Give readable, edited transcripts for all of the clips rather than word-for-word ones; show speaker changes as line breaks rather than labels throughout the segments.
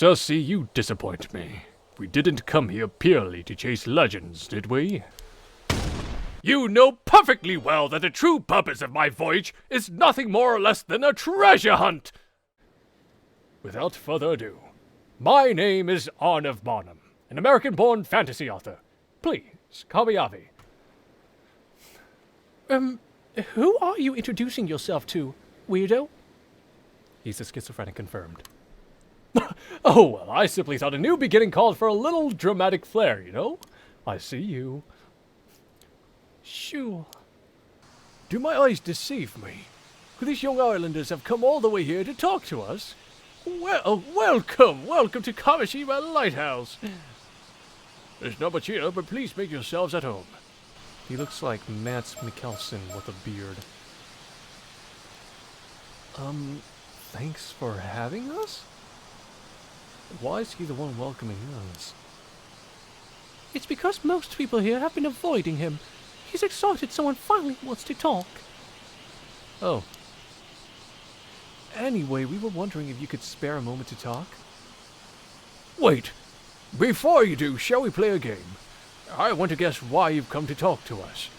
Cersei, you disappoint me. We didn't come here purely to chase legends, did we? You know perfectly well that the true purpose of my voyage is nothing more or less than a treasure hunt! Without further ado, my name is ARNAV BARNUM, an American-born fantasy author. Please, call me Avi.
Who are you introducing yourself to, weirdo?
He's a schizophrenic confirmed. Oh, well, I simply thought a new beginning called for a little dramatic flair, you know? I see you.
Sure.
Do my eyes deceive me? These young islanders have come all the way here to talk to us? Well, welcome to Kamishima Lighthouse. There's not much here, but please make yourselves at home.
He looks like Mads Mikkelsen with a beard.
Thanks for having us? Why is he the one welcoming us?
It's because most people here have been avoiding him. He's excited someone finally wants to talk.
Oh. Anyway, we were wondering if you could spare a moment to talk? Wait. Before you do, shall we play a game? I want to guess why you've come to talk to us.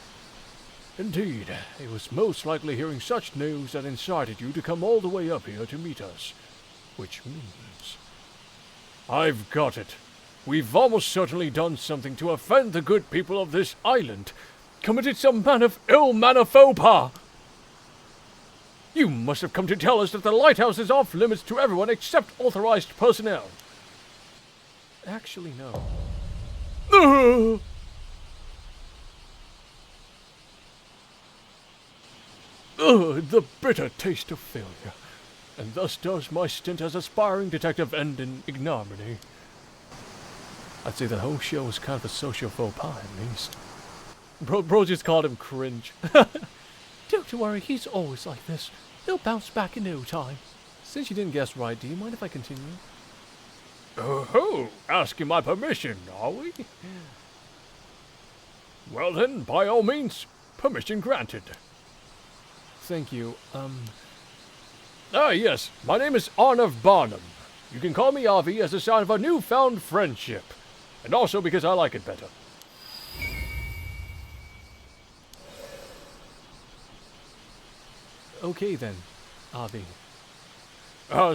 Indeed, it was most likely hearing such news that incited you to come all the way up here to meet us. Which means... I've got it. We've almost certainly done something to offend the good people of this island. Committed some man of ill manner faux pas. You must have come to tell us that the lighthouse is off limits to everyone except authorized personnel.
Actually, no.
The bitter taste of failure. And thus does my stint as aspiring detective end in ignominy. I'd say the whole show was kind of a social faux pas, at least. Bro just called him cringe.
Don't worry, he's always like this. He'll bounce back in no time.
Since you didn't guess right, do you mind if I continue? Oh, asking my permission, are we? Well then, by all means, permission granted. Thank you, yes, my name is ARNAV BARNUM. You can call me Avi as a sign of a newfound friendship. And also because I like it better. Okay then, Avi.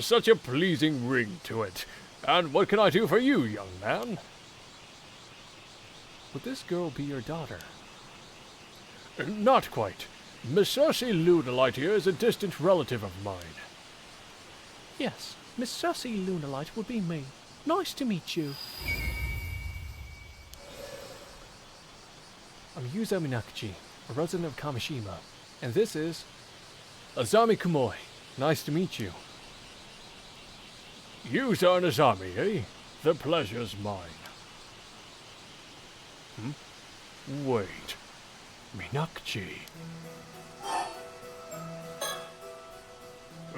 Such a pleasing ring to it. And what can I do for you, young man? Would this girl be your daughter? Not quite. Miss Cersei Lunalight here is a distant relative of mine.
Yes, Miss Cersei Lunalight would be me. Nice to meet you.
I'm Yuzo Minakuchi, a resident of Kamishima, and this is Azami Kumoi. Nice to meet you. Yuzo and Azami, eh? The pleasure's mine. Wait. Minakuchi.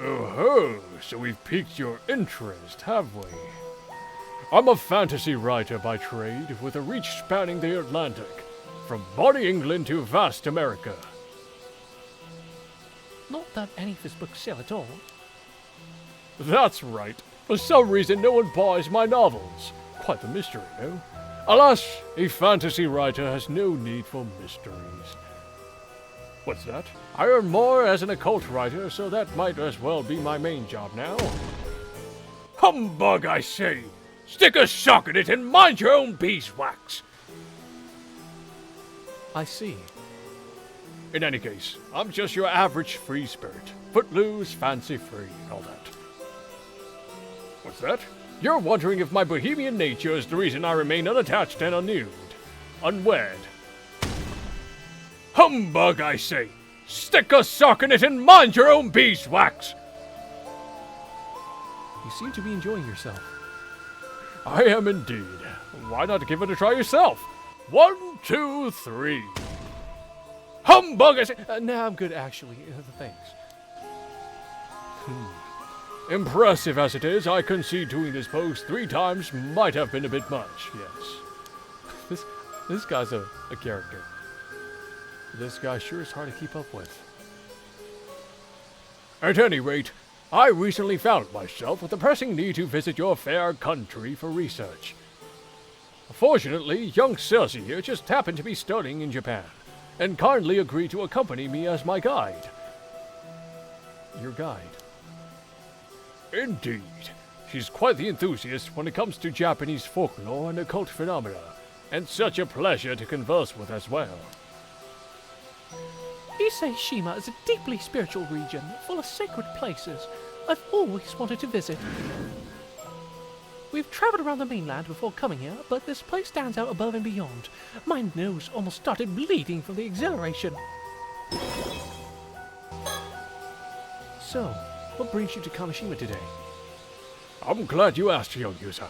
Oh-ho, so we've piqued your interest, have we? I'm a fantasy writer by trade, with a reach spanning the Atlantic, from bonny England to vast America.
Not that any of his books sell at all.
That's right. For some reason, no one buys my novels. Quite the mystery, no? Alas, a fantasy writer has no need for mysteries. What's that? I earn more as an occult writer, so that might as well be my main job now. Humbug, I say! Stick a sock in it and mind your own beeswax!
I see.
In any case, I'm just your average free spirit. Footloose, fancy-free, and all that. What's that? You're wondering if my bohemian nature is the reason I remain unattached and unnude. Unwed. Humbug, I say! Stick a sock in it and mind your own beeswax!
You seem to be enjoying yourself.
I am indeed. Why not give it a try yourself? 1, 2, 3. Humbug, I say!
Nah, I'm good, actually. Thanks.
Impressive as it is, I concede doing this pose 3 times might have been a bit much, yes. This guy's a character. This guy sure is hard to keep up with. At any rate, I recently found myself with a pressing need to visit your fair country for research. Fortunately, young Cersei here just happened to be studying in Japan, and kindly agreed to accompany me as my guide.
Your guide?
Indeed. She's quite the enthusiast when it comes to Japanese folklore and occult phenomena, and such a pleasure to converse with as well.
Issei Shima is a deeply spiritual region, full of sacred places I've always wanted to visit. We've traveled around the mainland before coming here, but this place stands out above and beyond. My nose almost started bleeding from the exhilaration. So, what brings you to Kamishima today?
I'm glad you asked, young user.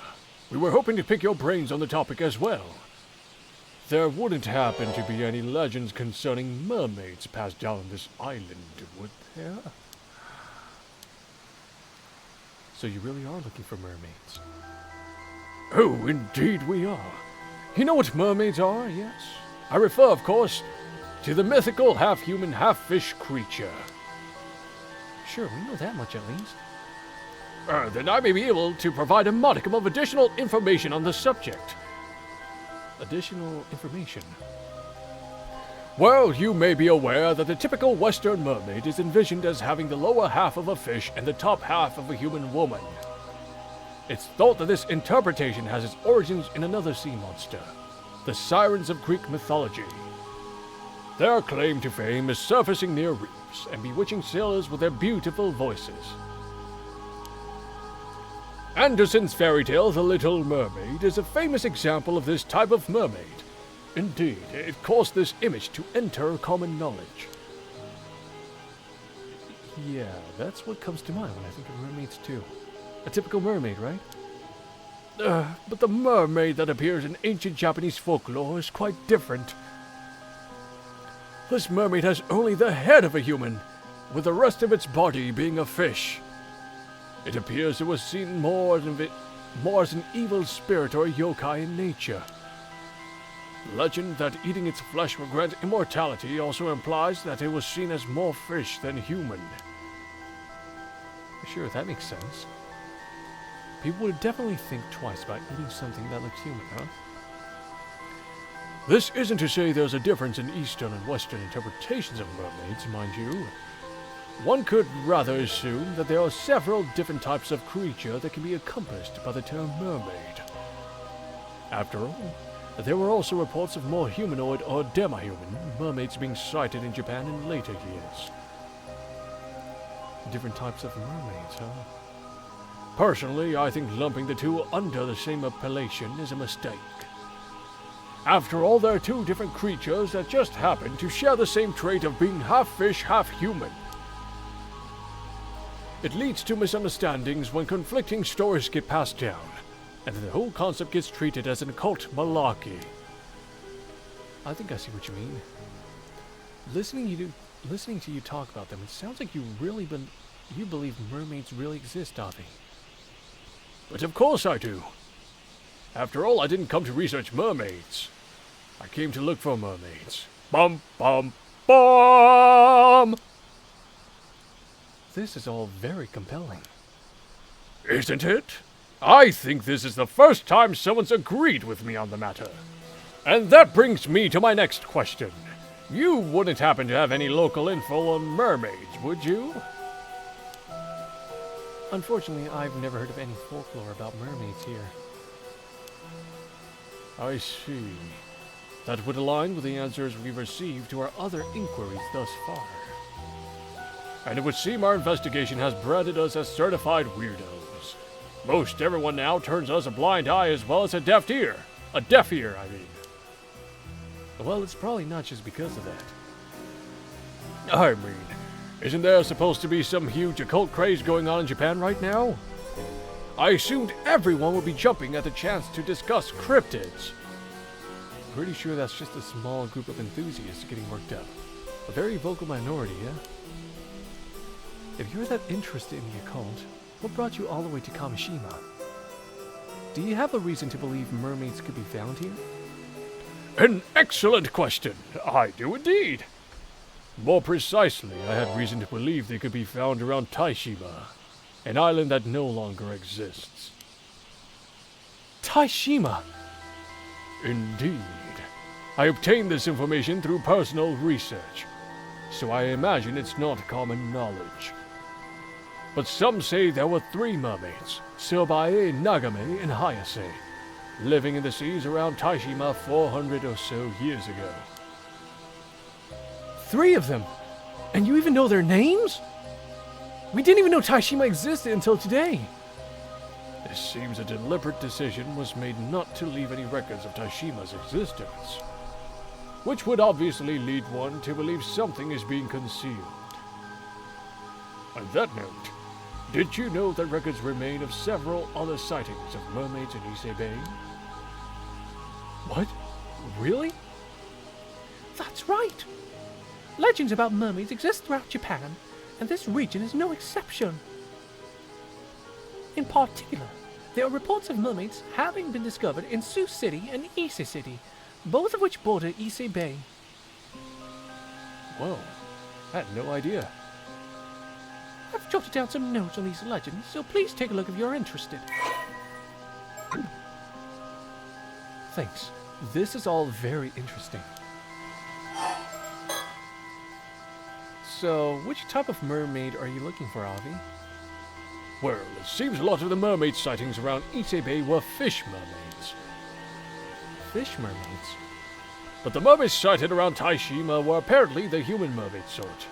We were hoping to pick your brains on the topic as well. There wouldn't happen to be any legends concerning mermaids passed down on this island, would there?
So you really are looking for mermaids?
Oh, indeed we are. You know what mermaids are, yes? I refer, of course, to the mythical half-human, half-fish creature.
Sure, we know that much at least.
Then I may be able to provide a modicum of additional information on the subject.
Additional information?
Well, you may be aware that the typical Western mermaid is envisioned as having the lower half of a fish and the top half of a human woman. It's thought that this interpretation has its origins in another sea monster, the sirens of Greek mythology. Their claim to fame is surfacing near reefs and bewitching sailors with their beautiful voices. Andersen's fairy tale, The Little Mermaid, is a famous example of this type of mermaid. Indeed, it caused this image to enter common knowledge.
Yeah, that's what comes to mind when I think of mermaids too. A typical mermaid, right?
But the mermaid that appears in ancient Japanese folklore is quite different. This mermaid has only the head of a human, with the rest of its body being a fish. It appears it was seen more as an evil spirit or a yokai in nature. Legend that eating its flesh will grant immortality also implies that it was seen as more fish than human.
Sure, that makes sense. People would definitely think twice about eating something that looks human, huh?
This isn't to say there's a difference in Eastern and Western interpretations of mermaids, mind you. One could rather assume that there are several different types of creature that can be encompassed by the term mermaid. After all, there were also reports of more humanoid or demi-human mermaids being sighted in Japan in later years.
Different types of mermaids, huh?
Personally, I think lumping the two under the same appellation is a mistake. After all, they're two different creatures that just happen to share the same trait of being half fish, half human. It leads to misunderstandings when conflicting stories get passed down, and the whole concept gets treated as an occult malarkey.
I think I see what you mean. Listening to you talk about them, it sounds like you believe mermaids really exist, Avi.
But of course I do. After all, I didn't come to research mermaids. I came to look for mermaids. Bum, bum, bum!
This is all very compelling.
Isn't it? I think this is the first time someone's agreed with me on the matter. And that brings me to my next question. You wouldn't happen to have any local info on mermaids, would you?
Unfortunately, I've never heard of any folklore about mermaids here.
I see. That would align with the answers we've received to our other inquiries thus far. And it would seem our investigation has branded us as certified weirdos. Most everyone now turns us a blind eye as well as a deaf ear. A deaf ear, I mean.
Well, it's probably not just because of that.
I mean, isn't there supposed to be some huge occult craze going on in Japan right now? I assumed everyone would be jumping at the chance to discuss cryptids.
Pretty sure that's just a small group of enthusiasts getting worked up. A very vocal minority, yeah? If you're that interested in the occult, what brought you all the way to Kamishima? Do you have a reason to believe mermaids could be found here?
An excellent question. I do indeed. More precisely, I had reason to believe they could be found around Taishima, an island that no longer exists.
Taishima!
Indeed. I obtained this information through personal research, so I imagine it's not common knowledge. But some say there were 3 mermaids, Sobae, Nagame, and Hayase, living in the seas around Taishima 400 or so years ago.
3 of them? And you even know their names? We didn't even know Taishima existed until today.
It seems a deliberate decision was made not to leave any records of Taishima's existence, which would obviously lead one to believe something is being concealed. On that note, did you know that records remain of several other sightings of mermaids in Ise Bay?
What? Really?
That's right. Legends about mermaids exist throughout Japan, and this region is no exception. In particular, there are reports of mermaids having been discovered in Sioux City and Ise City, both of which border Ise Bay.
Whoa, I had no idea.
I've jotted down some notes on these legends, so please take a look if you're interested.
Thanks. This is all very interesting. So, which type of mermaid are you looking for, Avi?
Well, it seems a lot of the mermaid sightings around Ise Bay were fish mermaids.
Fish mermaids?
But the mermaids sighted around Taishima were apparently the human mermaid sort.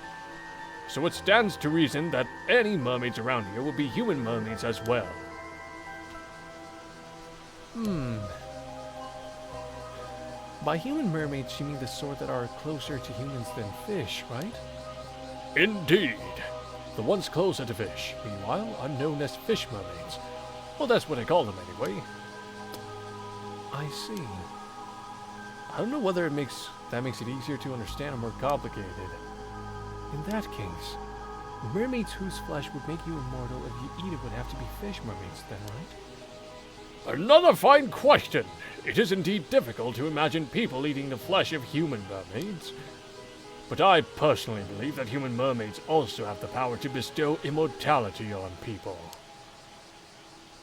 So it stands to reason that any mermaids around here will be human mermaids as well.
By human mermaids, you mean the sort that are closer to humans than fish, right?
Indeed. The ones closer to fish, meanwhile, are known as fish mermaids. Well, that's what I call them anyway.
I see. I don't know whether that makes it easier to understand or more complicated. In that case, mermaids whose flesh would make you immortal if you eat it would have to be fish mermaids then, right?
Another fine question. It is indeed difficult to imagine people eating the flesh of human mermaids. But I personally believe that human mermaids also have the power to bestow immortality on people.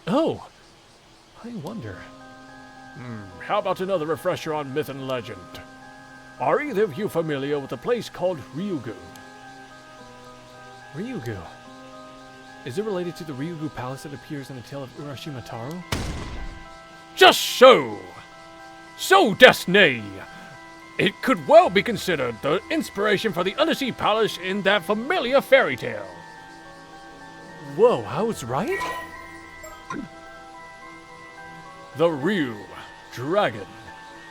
Oh! I wonder.
How about another refresher on myth and legend? Are either of you familiar with a place called Ryugu?
Ryugu? Is it related to the Ryugu Palace that appears in the tale of Urashima Taro?
Just so! So, Destiny! It could well be considered the inspiration for the undersea palace in that familiar fairy tale.
Whoa, I was right?
The Ryu, dragon,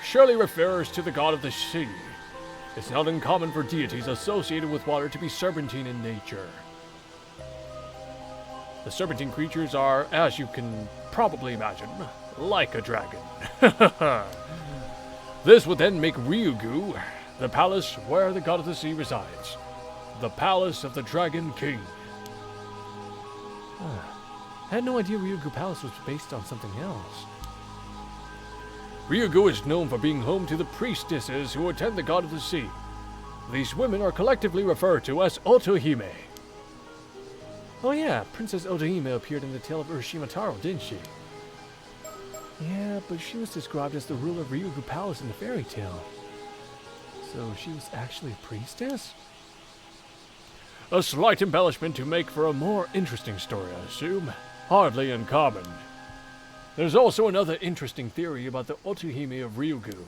surely refers to the god of the sea. It's not uncommon for deities associated with water to be serpentine in nature. The serpentine creatures are, as you can probably imagine, like a dragon. This would then make Ryugu the palace where the god of the sea resides. The palace of the Dragon King.
I had no idea Ryugu Palace was based on something else.
Ryugu is known for being home to the priestesses who attend the god of the sea. These women are collectively referred to as Otohime.
Oh yeah, Princess Otohime appeared in the tale of Urashima Taro, didn't she? Yeah, but she was described as the ruler of Ryugu Palace in the fairy tale. So she was actually a priestess?
A slight embellishment to make for a more interesting story, I assume. Hardly uncommon. There's also another interesting theory about the Otohime of Ryugu.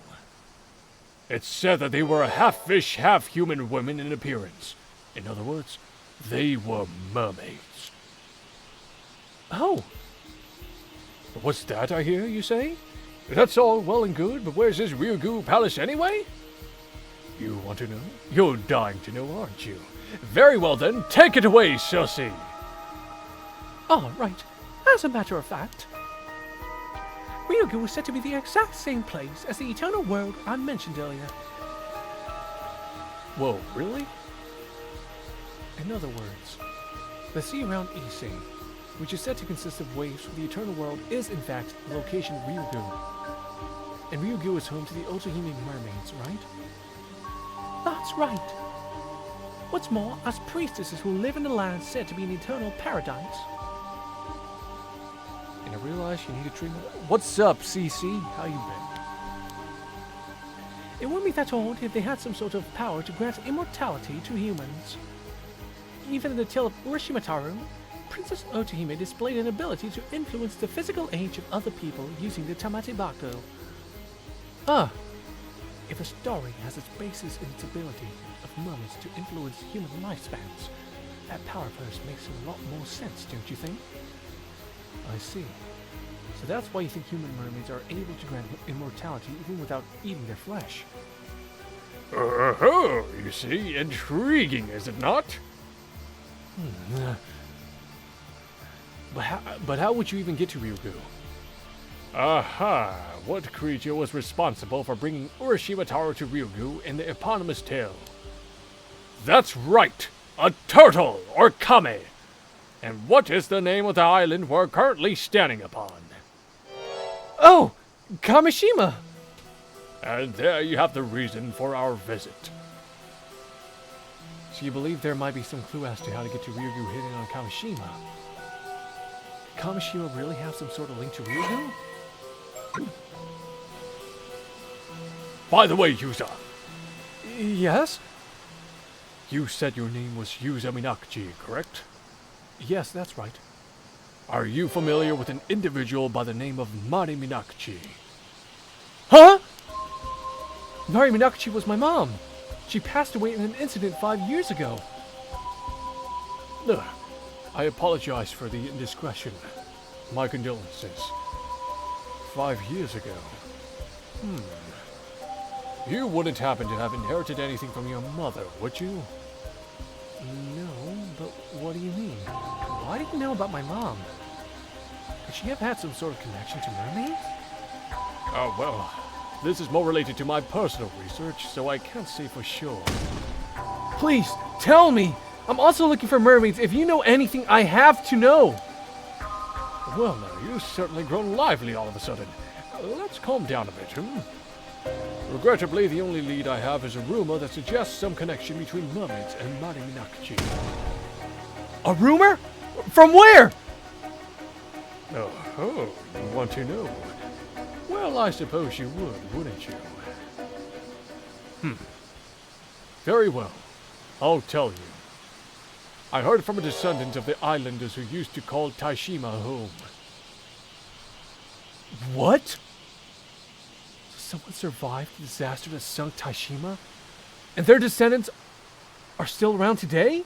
It's said that they were half-fish, half-human women in appearance. In other words, they were mermaids.
Oh!
What's that I hear you say? That's all well and good, but where's this Ryugu Palace anyway? You want to know? You're dying to know, aren't you? Very well then, take it away, Sussy!
All right. As a matter of fact, Ryugu is said to be the exact same place as the eternal world I mentioned earlier.
Whoa, really? In other words, the sea around Ise, which is said to consist of waves from the eternal world, is in fact the location of Ryugu. And Ryugu is home to the Otohime mermaids, right?
That's right. What's more, as priestesses who live in the land said to be an eternal paradise,
And I realize you need a treatment. What's up, CC? How you been?
It wouldn't be that odd if they had some sort of power to grant immortality to humans. Even in the tale of Urashimataro, Princess Otohime displayed an ability to influence the physical age of other people using the Tamate Bako. If a story has its basis in its ability of mermaids to influence human lifespans, that power verse makes a lot more sense, don't you think?
I see. So that's why you think human mermaids are able to grant immortality even without eating their flesh.
Oh, you see, intriguing, is it not?
But how would you even get to Ryugu?
Aha! What creature was responsible for bringing Urashimataro to Ryugu in the eponymous tale? That's right! A turtle, or kame! And what is the name of the island we're currently standing upon?
Oh! Kamishima!
And there you have the reason for our visit.
So you believe there might be some clue as to how to get to Ryugu hidden on Kamishima? Did Kamishima really have some sort of link to Ryugu?
By the way, Yuza,
Yes?
you said your name was Yuza Minakuchi, correct?
Yes, that's right.
Are you familiar with an individual by the name of Mari Minakuchi?
Huh?
Mari Minakuchi was my mom. She passed away in an incident 5 years ago.
I apologize for the indiscretion. My condolences. 5 years ago. You wouldn't happen to have inherited anything from your mother, would you?
No, but what do you mean? Why do you know about my mom? Could she have had some sort of connection to mermaids?
Oh, well, this is more related to my personal research, so I can't say for sure.
Please, tell me! I'm also looking for mermaids. If you know anything, I have to know!
Well, now, you've certainly grown lively all of a sudden. Let's calm down a bit, Regrettably, the only lead I have is a rumor that suggests some connection between mermaids and Mari Minakuchi.
A rumor? From where?
Oh, you want to know? Well, I suppose you would, wouldn't you? Very well. I'll tell you. I heard from a descendant of the islanders who used to call Taishima home.
What? Someone survived the disaster that sunk Taishima? And their descendants are still around today?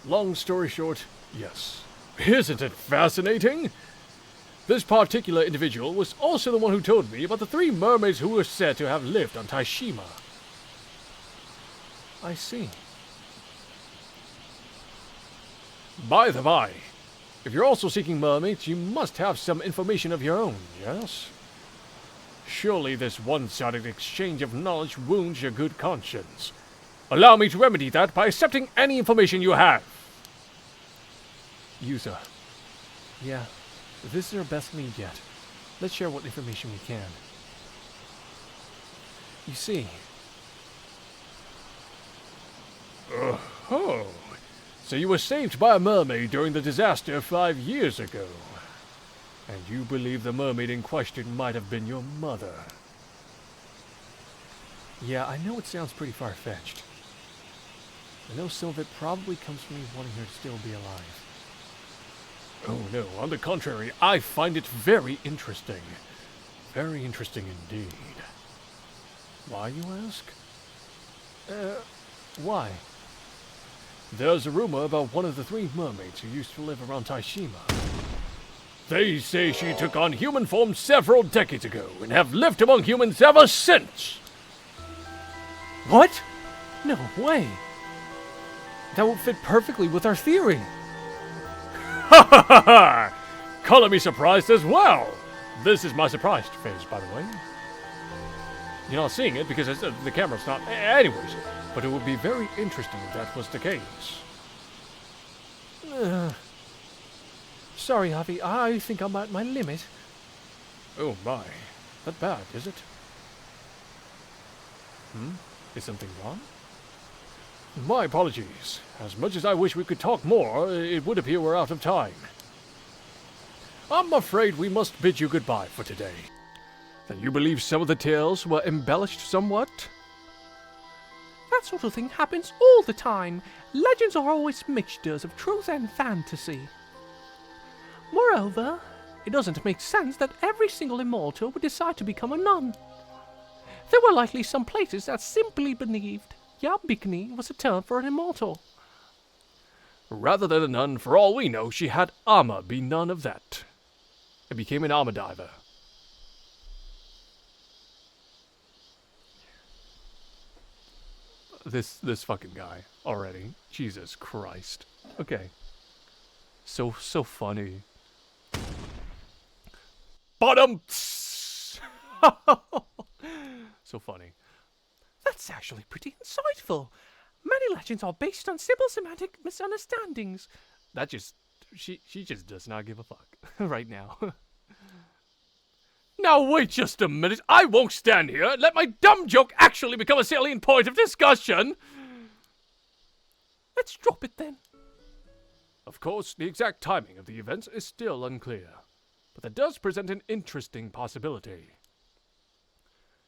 Long story short, yes. Isn't it fascinating? This particular individual was also the one who told me about the 3 mermaids who were said to have lived on Taishima.
I see.
By the by, if you're also seeking mermaids, you must have some information of your own, yes? Surely this one-sided exchange of knowledge wounds your good conscience. Allow me to remedy that by accepting any information you have.
Yuza. Yeah, this is our best lead yet. Let's share what information we can. You see...
Oh, so you were saved by a mermaid during the disaster 5 years ago. And you believe the mermaid in question might have been your mother.
Yeah, I know it sounds pretty far-fetched. I know some of it probably comes from me wanting her to still be alive.
Oh no, on the contrary, I find it very interesting. Very interesting indeed. Why, you ask?
Why?
There's a rumor about one of the 3 mermaids who used to live around Taishima. They say she took on human form several decades ago and have lived among humans ever since.
What?
No way. That would fit perfectly with our theory.
Ha ha ha ha! Color me surprised as well. This is my surprised face, by the way. You're not seeing it because the camera's not. Anyways, but it would be very interesting if that was the case.
Sorry, Javi. I think I'm at my limit.
Oh my. Not bad, is it? Is something wrong? My apologies. As much as I wish we could talk more, it would appear we're out of time. I'm afraid we must bid you goodbye for today. Then you believe some of the tales were embellished somewhat?
That sort of thing happens all the time. Legends are always mixtures of truth and fantasy. Moreover, it doesn't make sense that every single immortal would decide to become a nun. There were likely some places that simply believed Yabikni was a term for an immortal.
Rather than a nun, for all we know, she had armor be none of that, and became an armor diver. This fucking guy already. Jesus Christ. Okay. So funny. Bottom. So funny.
That's actually pretty insightful. Many legends are based on simple semantic misunderstandings.
That just... She just does not give a fuck right now. Now wait just a minute. I won't stand here. Let my dumb joke actually become a salient point of discussion.
Let's drop it then.
Of course, the exact timing of the events is still unclear, but that does present an interesting possibility.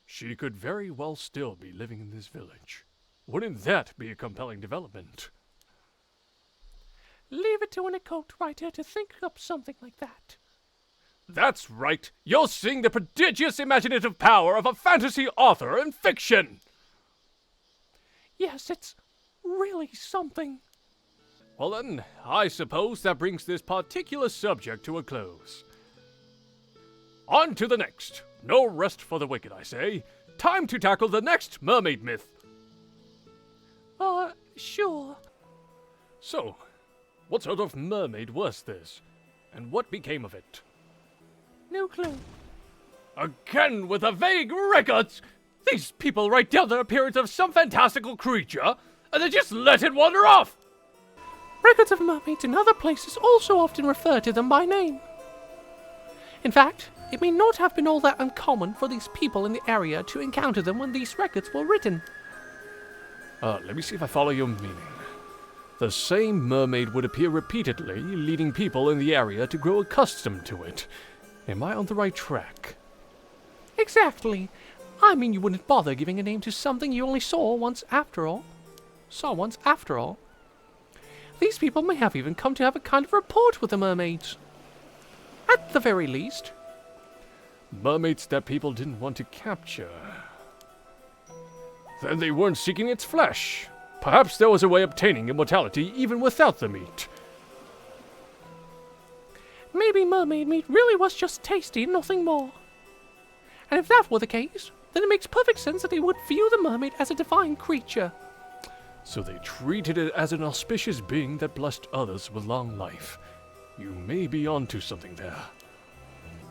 She could very well still be living in this village. Wouldn't that be a compelling development?
Leave it to an occult writer to think up something like that.
That's right. You're seeing the prodigious imaginative power of a fantasy author in fiction.
Yes, it's really something.
Well then, I suppose that brings this particular subject to a close. On to the next. No rest for the wicked, I say. Time to tackle the next mermaid myth.
Sure.
So, what sort of mermaid was this? And what became of it?
No clue.
Again with the vague records! These people write down the appearance of some fantastical creature, and they just let it wander off!
Records of mermaids in other places also often refer to them by name. In fact, it may not have been all that uncommon for these people in the area to encounter them when these records were written.
Let me see if I follow your meaning. The same mermaid would appear repeatedly, leading people in the area to grow accustomed to it. Am I on the right track?
Exactly. I mean, you wouldn't bother giving a name to something you only saw once after all. These people may have even come to have a kind of rapport with the mermaids. At the very least.
Mermaids that people didn't want to capture. Then they weren't seeking its flesh. Perhaps there was a way of obtaining immortality even without the meat.
Maybe mermaid meat really was just tasty and nothing more. And if that were the case, then it makes perfect sense that they would view the mermaid as a divine creature.
So they treated it as an auspicious being that blessed others with long life. You may be onto something there.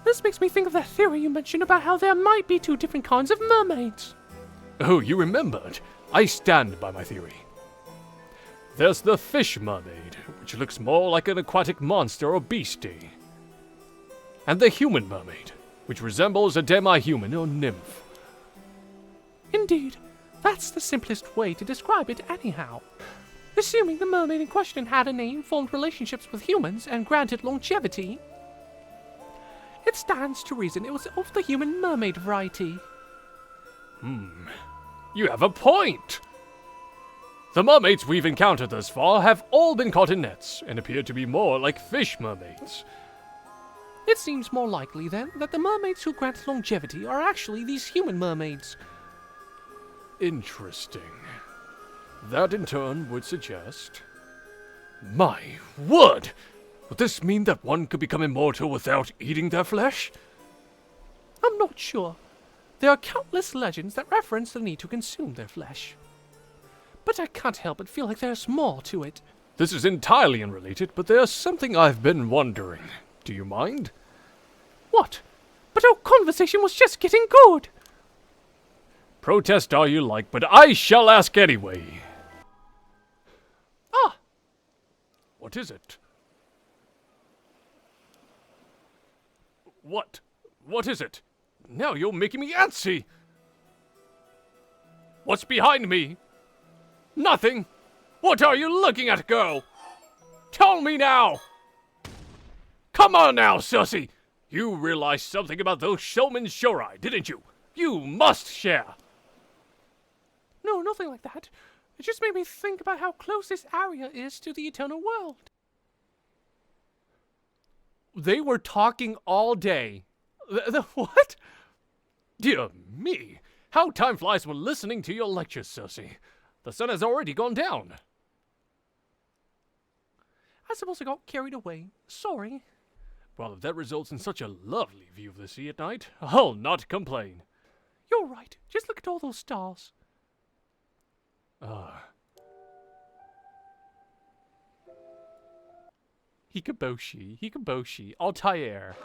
This makes me think of that theory you mentioned about how there might be two different kinds of mermaids.
Oh, you remembered. I stand by my theory. There's the fish mermaid, which looks more like an aquatic monster or beastie. And the human mermaid, which resembles a demi-human or nymph.
Indeed, that's the simplest way to describe it anyhow. Assuming the mermaid in question had a name, formed relationships with humans, and granted longevity, it stands to reason it was of the human mermaid variety.
You have a point! The mermaids we've encountered thus far have all been caught in nets, and appear to be more like fish mermaids.
It seems more likely, then, that the mermaids who grant longevity are actually these human mermaids.
Interesting. That, in turn, would suggest... My word! Would this mean that one could become immortal without eating their flesh?
I'm not sure. There are countless legends that reference the need to consume their flesh. But I can't help but feel like there's more to it.
This is entirely unrelated, but there's something I've been wondering. Do you mind?
What? But our conversation was just getting good!
Protest all you like, but I shall ask anyway.
Ah!
What is it? What? What is it? Now you're making me antsy! What's behind me? Nothing! What are you looking at, girl? Tell me now! come on now, Sussy! You realized something about those showmen Shorai, didn't you? You must share!
No, nothing like that. It just made me think about how close this area is to the eternal world.
They were talking all day. What?
Dear me, how time flies when listening to your lectures, Sussy. The sun has already gone down.
I suppose I got carried away. Sorry.
Well, if that results in such a lovely view of the sea at night, I'll not complain.
You're right. Just look at all those stars.
Hikaboshi, Altair.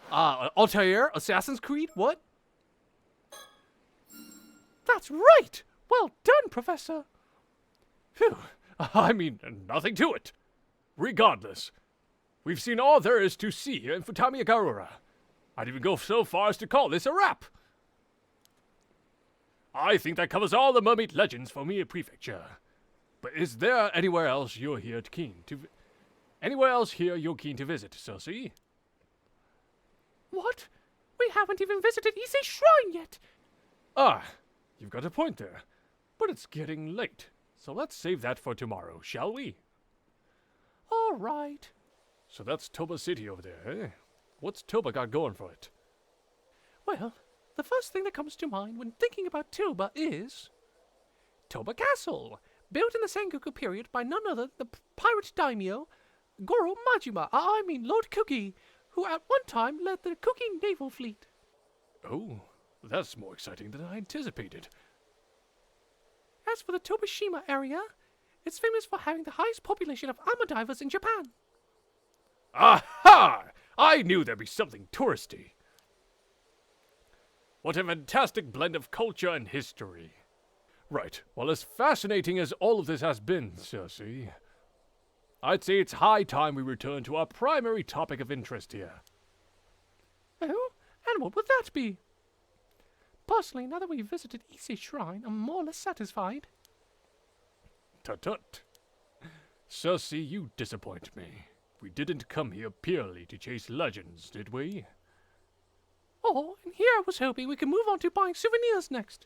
Altair? Assassin's Creed? What?
That's right! Well done, Professor!
Phew, I mean, nothing to it. Regardless, we've seen all there is to see here in Futami Garura. I'd even go so far as to call this a wrap. I think that covers all the mermaid legends for Mia Prefecture. But is there anywhere else you're keen to visit, Sussy?
What? We haven't even visited Ise Shrine yet!
Ah, you've got a point there. But it's getting late, so let's save that for tomorrow, shall we?
All right.
So that's Toba City over there, eh? What's Toba got going for it?
Well, the first thing that comes to mind when thinking about Toba is Toba Castle, built in the Sengoku period by none other than the pirate daimyo Goro Majima, Lord Kuki, who at one time led the Kuki naval fleet.
Oh, that's more exciting than I anticipated.
As for the Tobishima area, it's famous for having the highest population of armor divers in Japan.
Aha! I knew there'd be something touristy. What a fantastic blend of culture and history. Right, well, as fascinating as all of this has been, Cersei, I'd say it's high time we return to our primary topic of interest here.
Oh, and what would that be? Personally, now that we've visited Ise Shrine, I'm more or less satisfied.
Tut-tut. Cersei, you disappoint me. We didn't come here purely to chase legends, did we?
Oh, and here I was hoping we could move on to buying souvenirs next.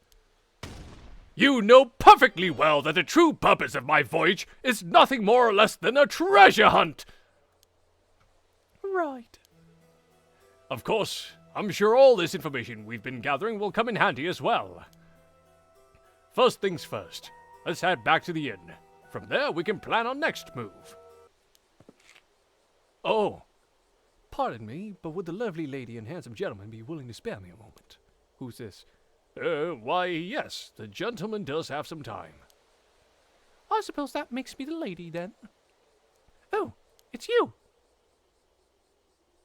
You know perfectly well that the true purpose of my voyage is nothing more or less than a treasure hunt!
Right.
Of course, I'm sure all this information we've been gathering will come in handy as well. First things first, let's head back to the inn. From there, we can plan our next move.
Oh, pardon me, but would the lovely lady and handsome gentleman be willing to spare me a moment? Who's this?
Why, yes, the gentleman does have some time.
I suppose that makes me the lady, then. Oh, it's you.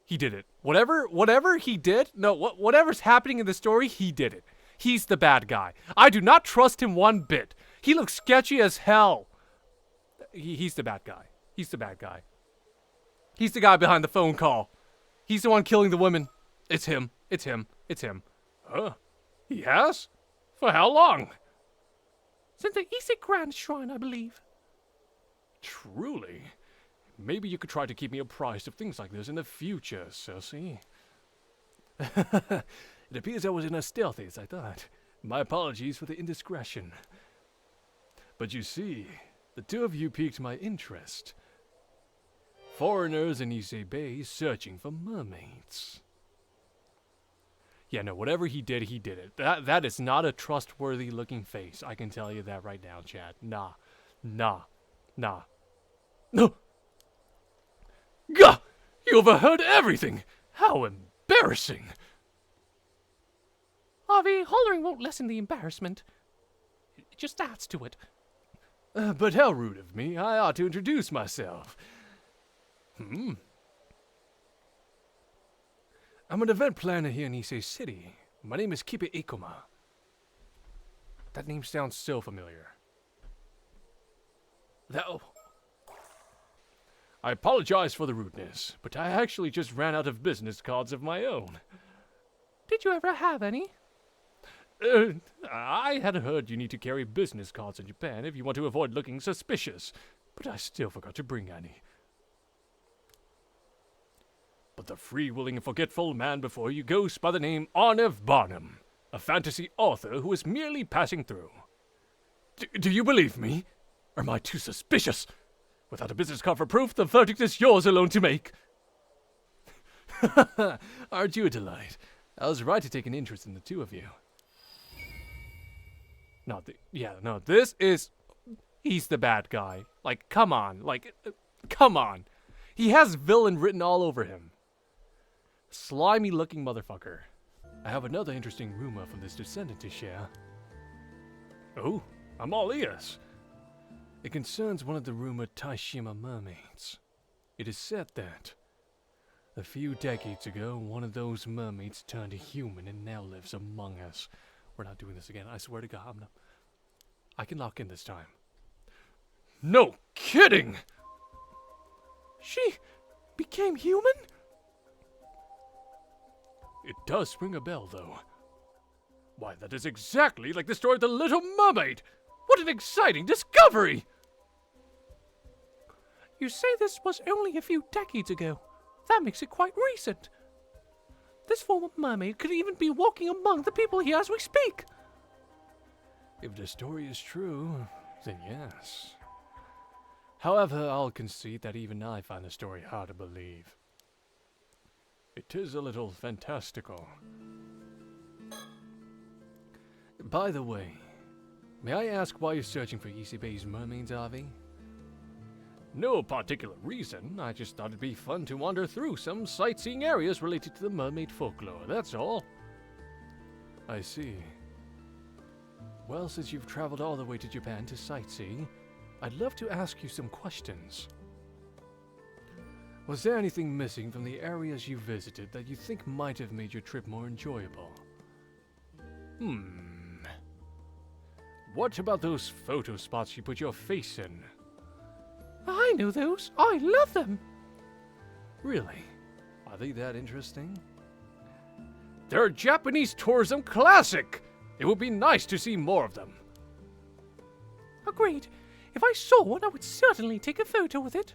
He did it. Whatever he did, no, whatever's happening in the story, he did it. He's the bad guy. I do not trust him one bit. He looks sketchy as hell. He's the bad guy. He's the bad guy. He's the guy behind the phone call. He's the one killing the women. It's him. It's him. It's him.
Huh? He has? For how long?
Since the Ise Grand Shrine, I believe.
Truly? Maybe you could try to keep me apprised of things like this in the future, Cersei.
It appears I was in as stealthy as I thought. My apologies for the indiscretion. But you see, the two of you piqued my interest. Foreigners in Ise Bay searching for mermaids. Yeah, no, whatever he did it. That is not a trustworthy looking face. I can tell you that right now, Chad. Nah. No!
Gah! You overheard everything! How embarrassing!
Harvey, hollering won't lessen the embarrassment. It just adds to it.
But how rude of me. I ought to introduce myself. I'm an event planner here in Ise City. My name is Kipe Ikoma. That name sounds so familiar.
I apologize for the rudeness, but I actually just ran out of business cards of my own.
Did you ever have any?
I had heard you need to carry business cards in Japan if you want to avoid looking suspicious, but I still forgot to bring any. but the free-willing and forgetful man before you goes by the name ARNAV BARNUM, a fantasy author who is merely passing through. Do you believe me? Or am I too suspicious? Without a business card for proof, the verdict is yours alone to make. Aren't you a delight? I was right to take an interest in the two of you. This is... He's the bad guy. Like, come on. Come on. He has villain written all over him. Slimy-looking motherfucker. I have another interesting rumor from this descendant to share. Oh, I'm all ears. It concerns one of the rumored Taishima mermaids. It is said that a few decades ago, one of those mermaids turned human and now lives among us. We're not doing this again. I swear to God, I can lock in this time. No kidding!
She became human?
It does ring a bell, though. Why, that is exactly like the story of the Little Mermaid! What an exciting discovery!
You say this was only a few decades ago. That makes it quite recent. This form of mermaid could even be walking among the people here as we speak.
If the story is true, then yes. However, I'll concede that even I find the story hard to believe. It is a little fantastical. By the way, may I ask why you're searching for Isebei's mermaids, Avi? No particular reason. I just thought it'd be fun to wander through some sightseeing areas related to the mermaid folklore, that's all. I see. Well, since you've traveled all the way to Japan to sightsee, I'd love to ask you some questions. Was there anything missing from the areas you visited that you think might have made your trip more enjoyable? What about those photo spots you put your face in?
I know those. I love them.
Really? Are they that interesting? They're a Japanese tourism classic! It would be nice to see more of them.
Agreed. If I saw one, I would certainly take a photo with it.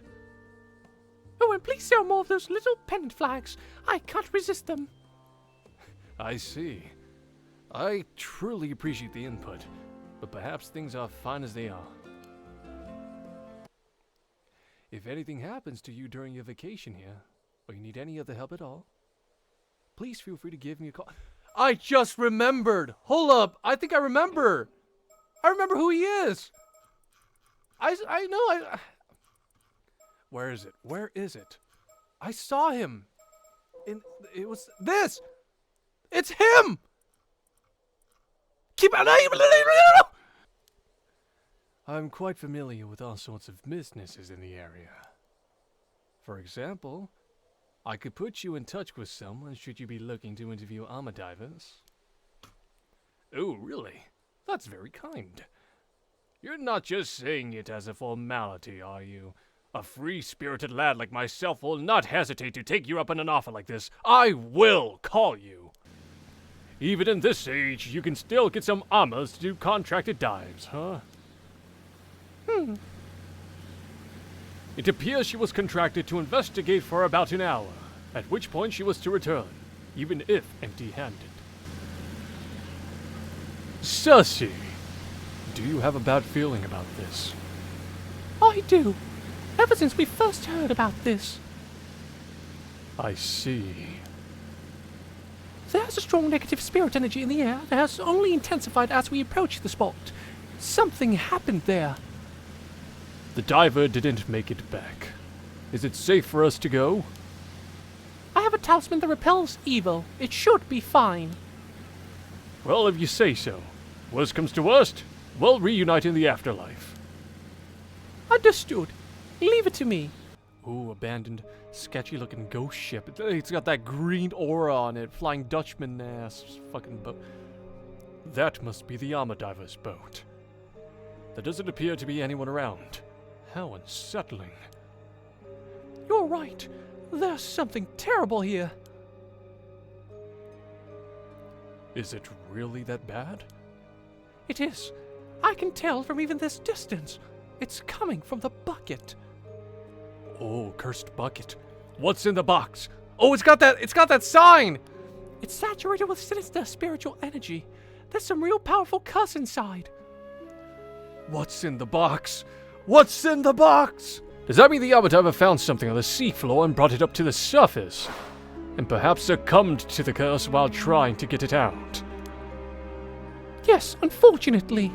Oh, and please sell more of those little pennant flags. I can't resist them.
I see. I truly appreciate the input, but perhaps things are fine as they are. If anything happens to you during your vacation here, or you need any other help at all, please feel free to give me a call. I just remembered! Hold up! I think I remember! I remember who he is! I know. Where is it? Where is it? I saw him! It was this! It's him! Keep an eye! I'm quite familiar with all sorts of businesses in the area. For example, I could put you in touch with someone should you be looking to interview armor divers. Oh, really? That's very kind. You're not just saying it as a formality, are you? A free-spirited lad like myself will not hesitate to take you up on an offer like this. I will call you. Even in this age, you can still get some armors to do contracted dives, huh? It appears she was contracted to investigate for about an hour, at which point she was to return, even if empty-handed. Sussy, do you have a bad feeling about this?
I do. Ever since we first heard about this.
I see.
There's a strong negative spirit energy in the air that has only intensified as we approached the spot. Something happened there.
The diver didn't make it back. Is it safe for us to go?
I have a talisman that repels evil. It should be fine.
Well, if you say so. Worst comes to worst, we'll reunite in the afterlife.
Understood. Leave it to me.
Ooh, abandoned, sketchy-looking ghost ship. It's got that green aura on it. Flying Dutchman-ass fucking boat. That must be the armor diver's boat. There doesn't appear to be anyone around. How unsettling.
You're right. There's something terrible here.
Is it really that bad?
It is. I can tell from even this distance. It's coming from the bucket.
Oh, cursed bucket. What's in the box?
Oh, it's got that sign!
It's saturated with sinister spiritual energy. There's some real powerful cuss inside.
What's in the box? What's in the box? Does that mean the Avatar ever found something on the seafloor and brought it up to the surface? And perhaps succumbed to the curse while trying to get it out?
Yes, unfortunately.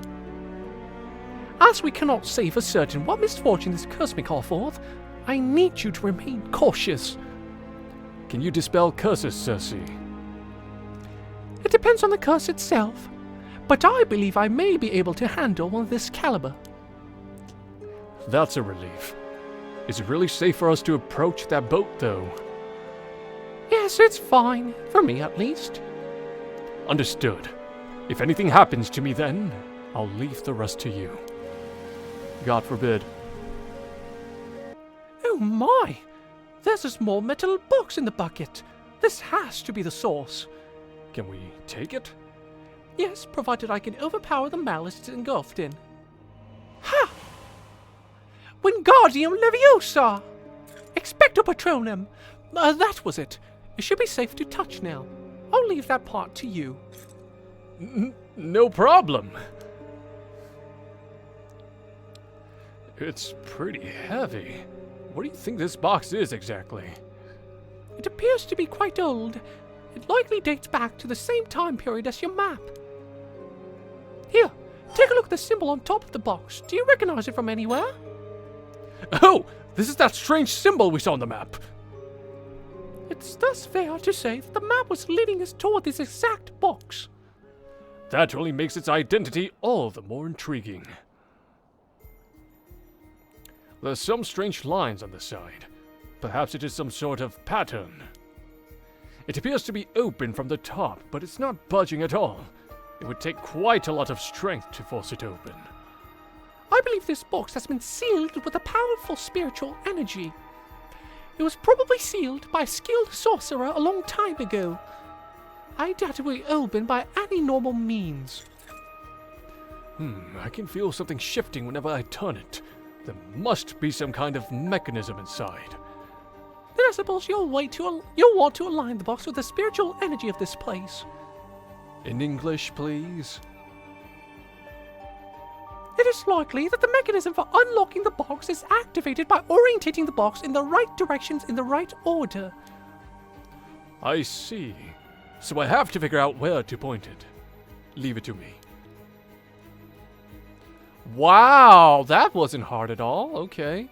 As we cannot say for certain what misfortune this curse may call forth, I need you to remain cautious.
Can you dispel curses, Cersei?
It depends on the curse itself, but I believe I may be able to handle one of this caliber.
That's a relief. Is it really safe for us to approach that boat, though?
Yes, it's fine. For me, at least.
Understood. If anything happens to me then, I'll leave the rest to you. God forbid.
Oh my! There's a small metal box in the bucket. This has to be the source.
Can we take it?
Yes, provided I can overpower the malice it's engulfed in. Ha! Wingardium Leviosa! Expecto Patronum! That was it. It should be safe to touch now. I'll leave that part to you.
No problem. It's pretty heavy. What do you think this box is exactly?
It appears to be quite old. It likely dates back to the same time period as your map. Here, take a look at the symbol on top of the box. Do you recognize it from anywhere?
Oh, this is that strange symbol we saw on the map.
It's thus fair to say that the map was leading us toward this exact box.
That only makes its identity all the more intriguing. There's some strange lines on the side. Perhaps it is some sort of pattern. It appears to be open from the top, but it's not budging at all. It would take quite a lot of strength to force it open.
I believe this box has been sealed with a powerful spiritual energy. It was probably sealed by a skilled sorcerer a long time ago. I doubt it will be opened by any normal means.
I can feel something shifting whenever I turn it. There must be some kind of mechanism inside.
Then I suppose you'll want to align the box with the spiritual energy of this place.
In English, please?
It is likely that the mechanism for unlocking the box is activated by orientating the box in the right directions in the right order.
I see. So I have to figure out where to point it. Leave it to me. Wow, that wasn't hard at all. Okay.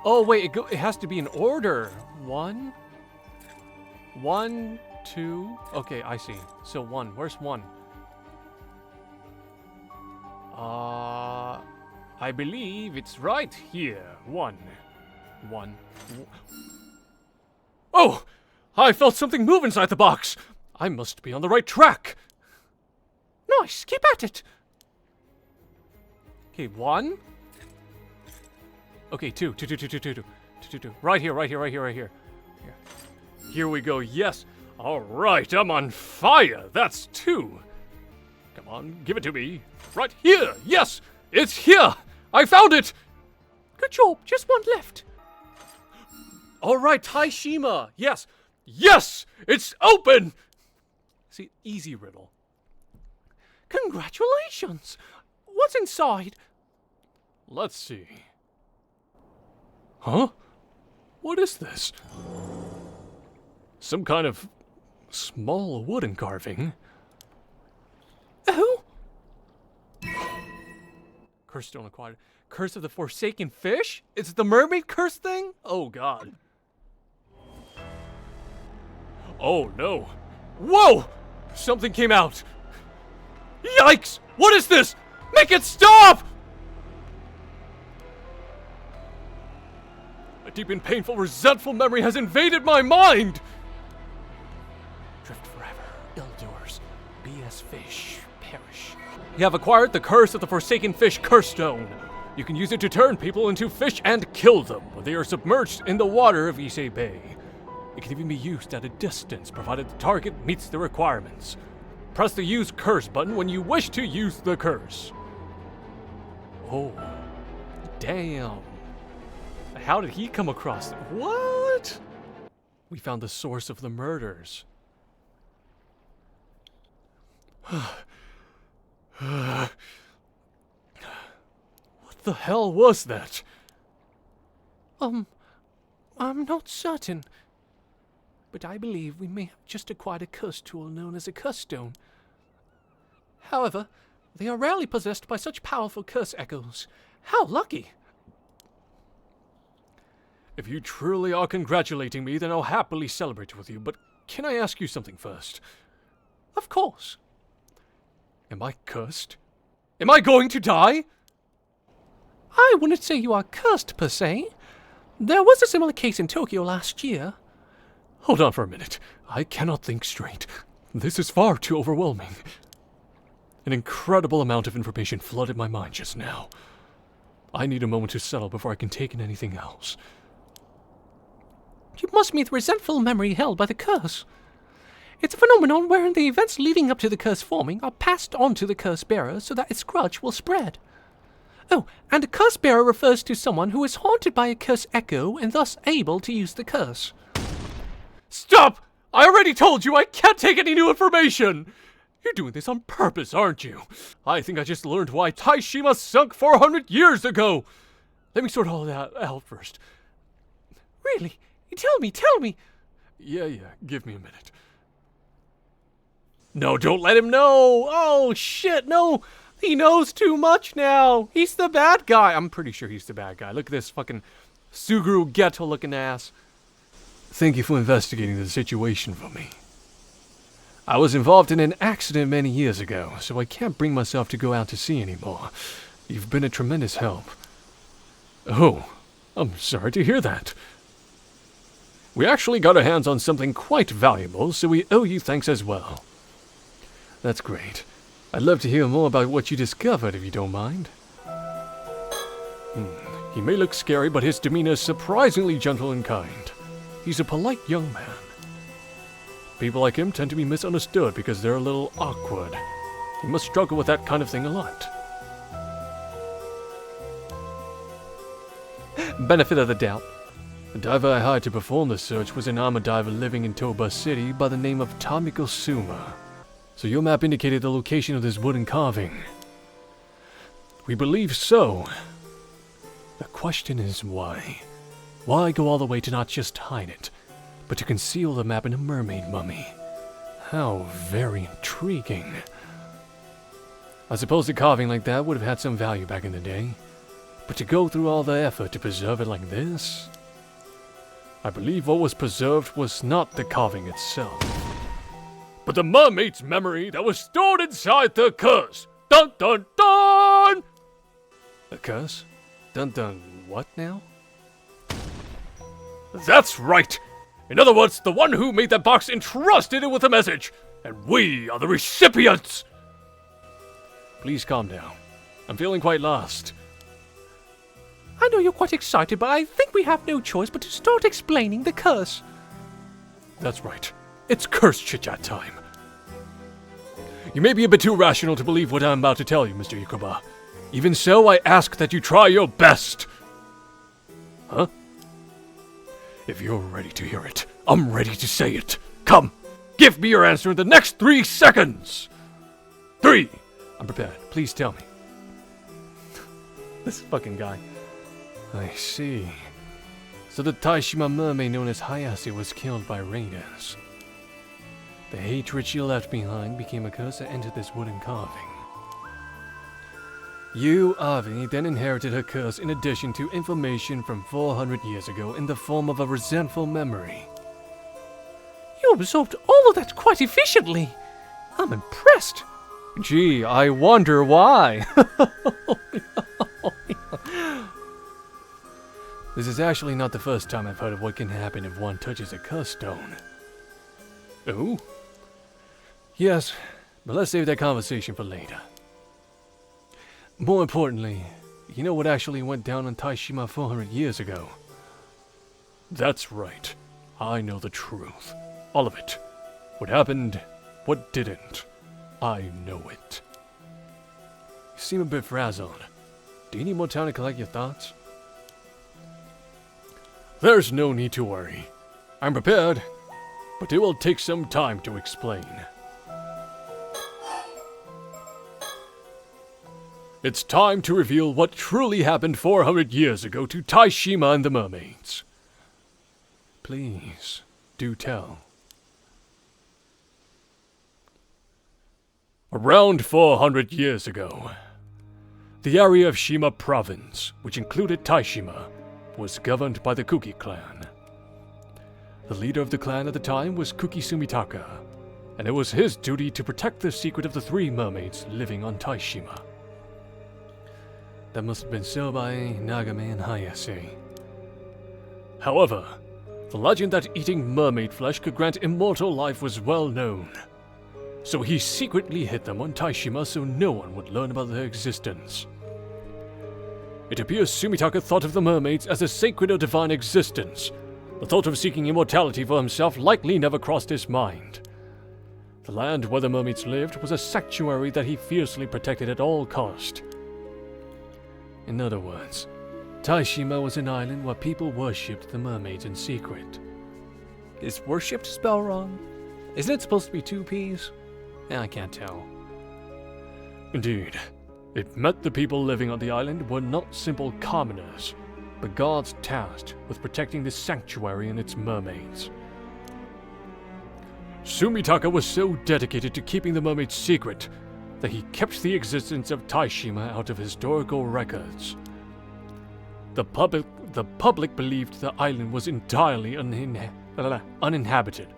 Oh, wait, it has to be in order. 1, 2. Okay, I see. So 1. Where's 1? I believe it's right here. 1. Oh! I felt something move inside the box! I must be on the right track!
Nice, keep at it!
Okay, 1. Okay, 2. Right here. Here we go, yes! Alright, I'm on fire! That's 2! Come on, give it to me. Right here! Yes! It's here! I found it!
Good job, just one left.
Alright, Taishima! Yes! Yes! It's open! See, easy riddle.
Congratulations! What's inside?
Let's see. Huh? What is this? Some kind of small wooden carving.
Oh?
Curse stone acquired. Curse of the Forsaken Fish? It's the mermaid curse thing? Oh god. Oh no. Whoa! Something came out. Yikes! What is this? Make it stop! A deep and painful, resentful memory has invaded my mind! Drift forever, ill-doers, BS fish, perish. You have acquired the Curse of the Forsaken Fish Curse Stone. You can use it to turn people into fish and kill them when they are submerged in the water of Issei Bay. It can even be used at a distance, provided the target meets the requirements. Press the Use Curse button when you wish to use the curse. Oh, damn. How did he come across it? What? we found the source of the murders. What the hell was that?
I'm not certain, but I believe we may have just acquired a curse tool known as a curse stone. However, they are rarely possessed by such powerful curse echoes. How lucky!
If you truly are congratulating me, then I'll happily celebrate with you, but can I ask you something first?
Of course.
Am I cursed? Am I going to die?
I wouldn't say you are cursed, per se. There was a similar case in Tokyo last year.
Hold on for a minute. I cannot think straight. This is far too overwhelming. An incredible amount of information flooded my mind just now. I need a moment to settle before I can take in anything else.
You must mean the resentful memory held by the curse. It's a phenomenon wherein the events leading up to the curse forming are passed on to the curse bearer so that its grudge will spread. Oh, and a curse bearer refers to someone who is haunted by a curse echo and thus able to use the curse.
Stop! I already told you I can't take any new information! You're doing this on purpose, aren't you? I think I just learned why Taishima sunk 400 years ago! Let me sort all that out first.
Really? Tell me!
Yeah, give me a minute. No, don't let him know! Oh, shit, no! He knows too much now! He's the bad guy! I'm pretty sure he's the bad guy. Look at this fucking Suguru Geto-looking ass. Thank you for investigating the situation for me. I was involved in an accident many years ago, so I can't bring myself to go out to sea anymore. You've been a tremendous help. Oh, I'm sorry to hear that. We actually got our hands on something quite valuable, so we owe you thanks as well. That's great. I'd love to hear more about what you discovered, if you don't mind. He may look scary, but his demeanor is surprisingly gentle and kind. He's a polite young man. People like him tend to be misunderstood because they're a little awkward. He must struggle with that kind of thing a lot. Benefit of the doubt. The diver I hired to perform the search was an armor diver living in Toba City by the name of Tamiko Suma. So your map indicated the location of this wooden carving. We believe so. The question is why? Why go all the way to not just hide it, but to conceal the map in a mermaid mummy? How very intriguing. I suppose a carving like that would have had some value back in the day, but to go through all the effort to preserve it like this? I believe what was preserved was not the carving itself, but the mermaid's memory that was stored inside the curse. Dun dun dun! A curse? Dun dun what now? That's right! In other words, the one who made that box entrusted it with a message, and we are the recipients! Please calm down. I'm feeling quite lost.
I know you're quite excited, but I think we have no choice but to start explaining the curse.
That's right. It's curse chit-chat time. You may be a bit too rational to believe what I'm about to tell you, Mr. Yukoba. Even so, I ask that you try your best. Huh? If you're ready to hear it, I'm ready to say it. Come, give me your answer in the next 3 seconds. 3. I'm prepared. Please tell me. This fucking guy. I see. So the Taishima mermaid known as Hayase was killed by raiders. The hatred she left behind became a curse that entered this wooden carving. You, Avi, then inherited her curse in addition to information from 400 years ago in the form of a resentful memory.
You absorbed all of that quite efficiently. I'm impressed.
Gee, I wonder why. This is actually not the first time I've heard of what can happen if one touches a curse stone. Oh? Yes, but let's save that conversation for later. More importantly, you know what actually went down on Taishima 400 years ago? That's right. I know the truth. All of it. What happened, what didn't. I know it. You seem a bit frazzled. Do you need more time to collect your thoughts? There's no need to worry.
I'm prepared, but it will take some time to explain. It's time to reveal what truly happened 400 years ago to Taishima and the mermaids. Please, do tell. Around 400 years ago, the area of Shima province, which included Taishima, was governed by the Kuki clan. The leader of the clan at the time was Kuki Sumitaka, and it was his duty to protect the secret of the 3 mermaids living on Taishima. That must have been so by Nagame and Hayase. However, the legend that eating mermaid flesh could grant immortal life was well known. So he secretly hid them on Taishima so no one would learn about their existence. It appears Sumitaka thought of the mermaids as a sacred or divine existence. The thought of seeking immortality for himself likely never crossed his mind. The land where the mermaids lived was a sanctuary that he fiercely protected at all cost. In other words, Taishima was an island where people worshipped the mermaids in secret. Is worshipped spelled wrong? Isn't it supposed to be 2 P's? I can't tell. Indeed, it meant the people living on the island were not simple commoners, but gods tasked with protecting the sanctuary and its mermaids. Sumitaka was so dedicated to keeping the mermaids secret that he kept the existence of Taishima out of historical records. The public believed the island was entirely uninhabited.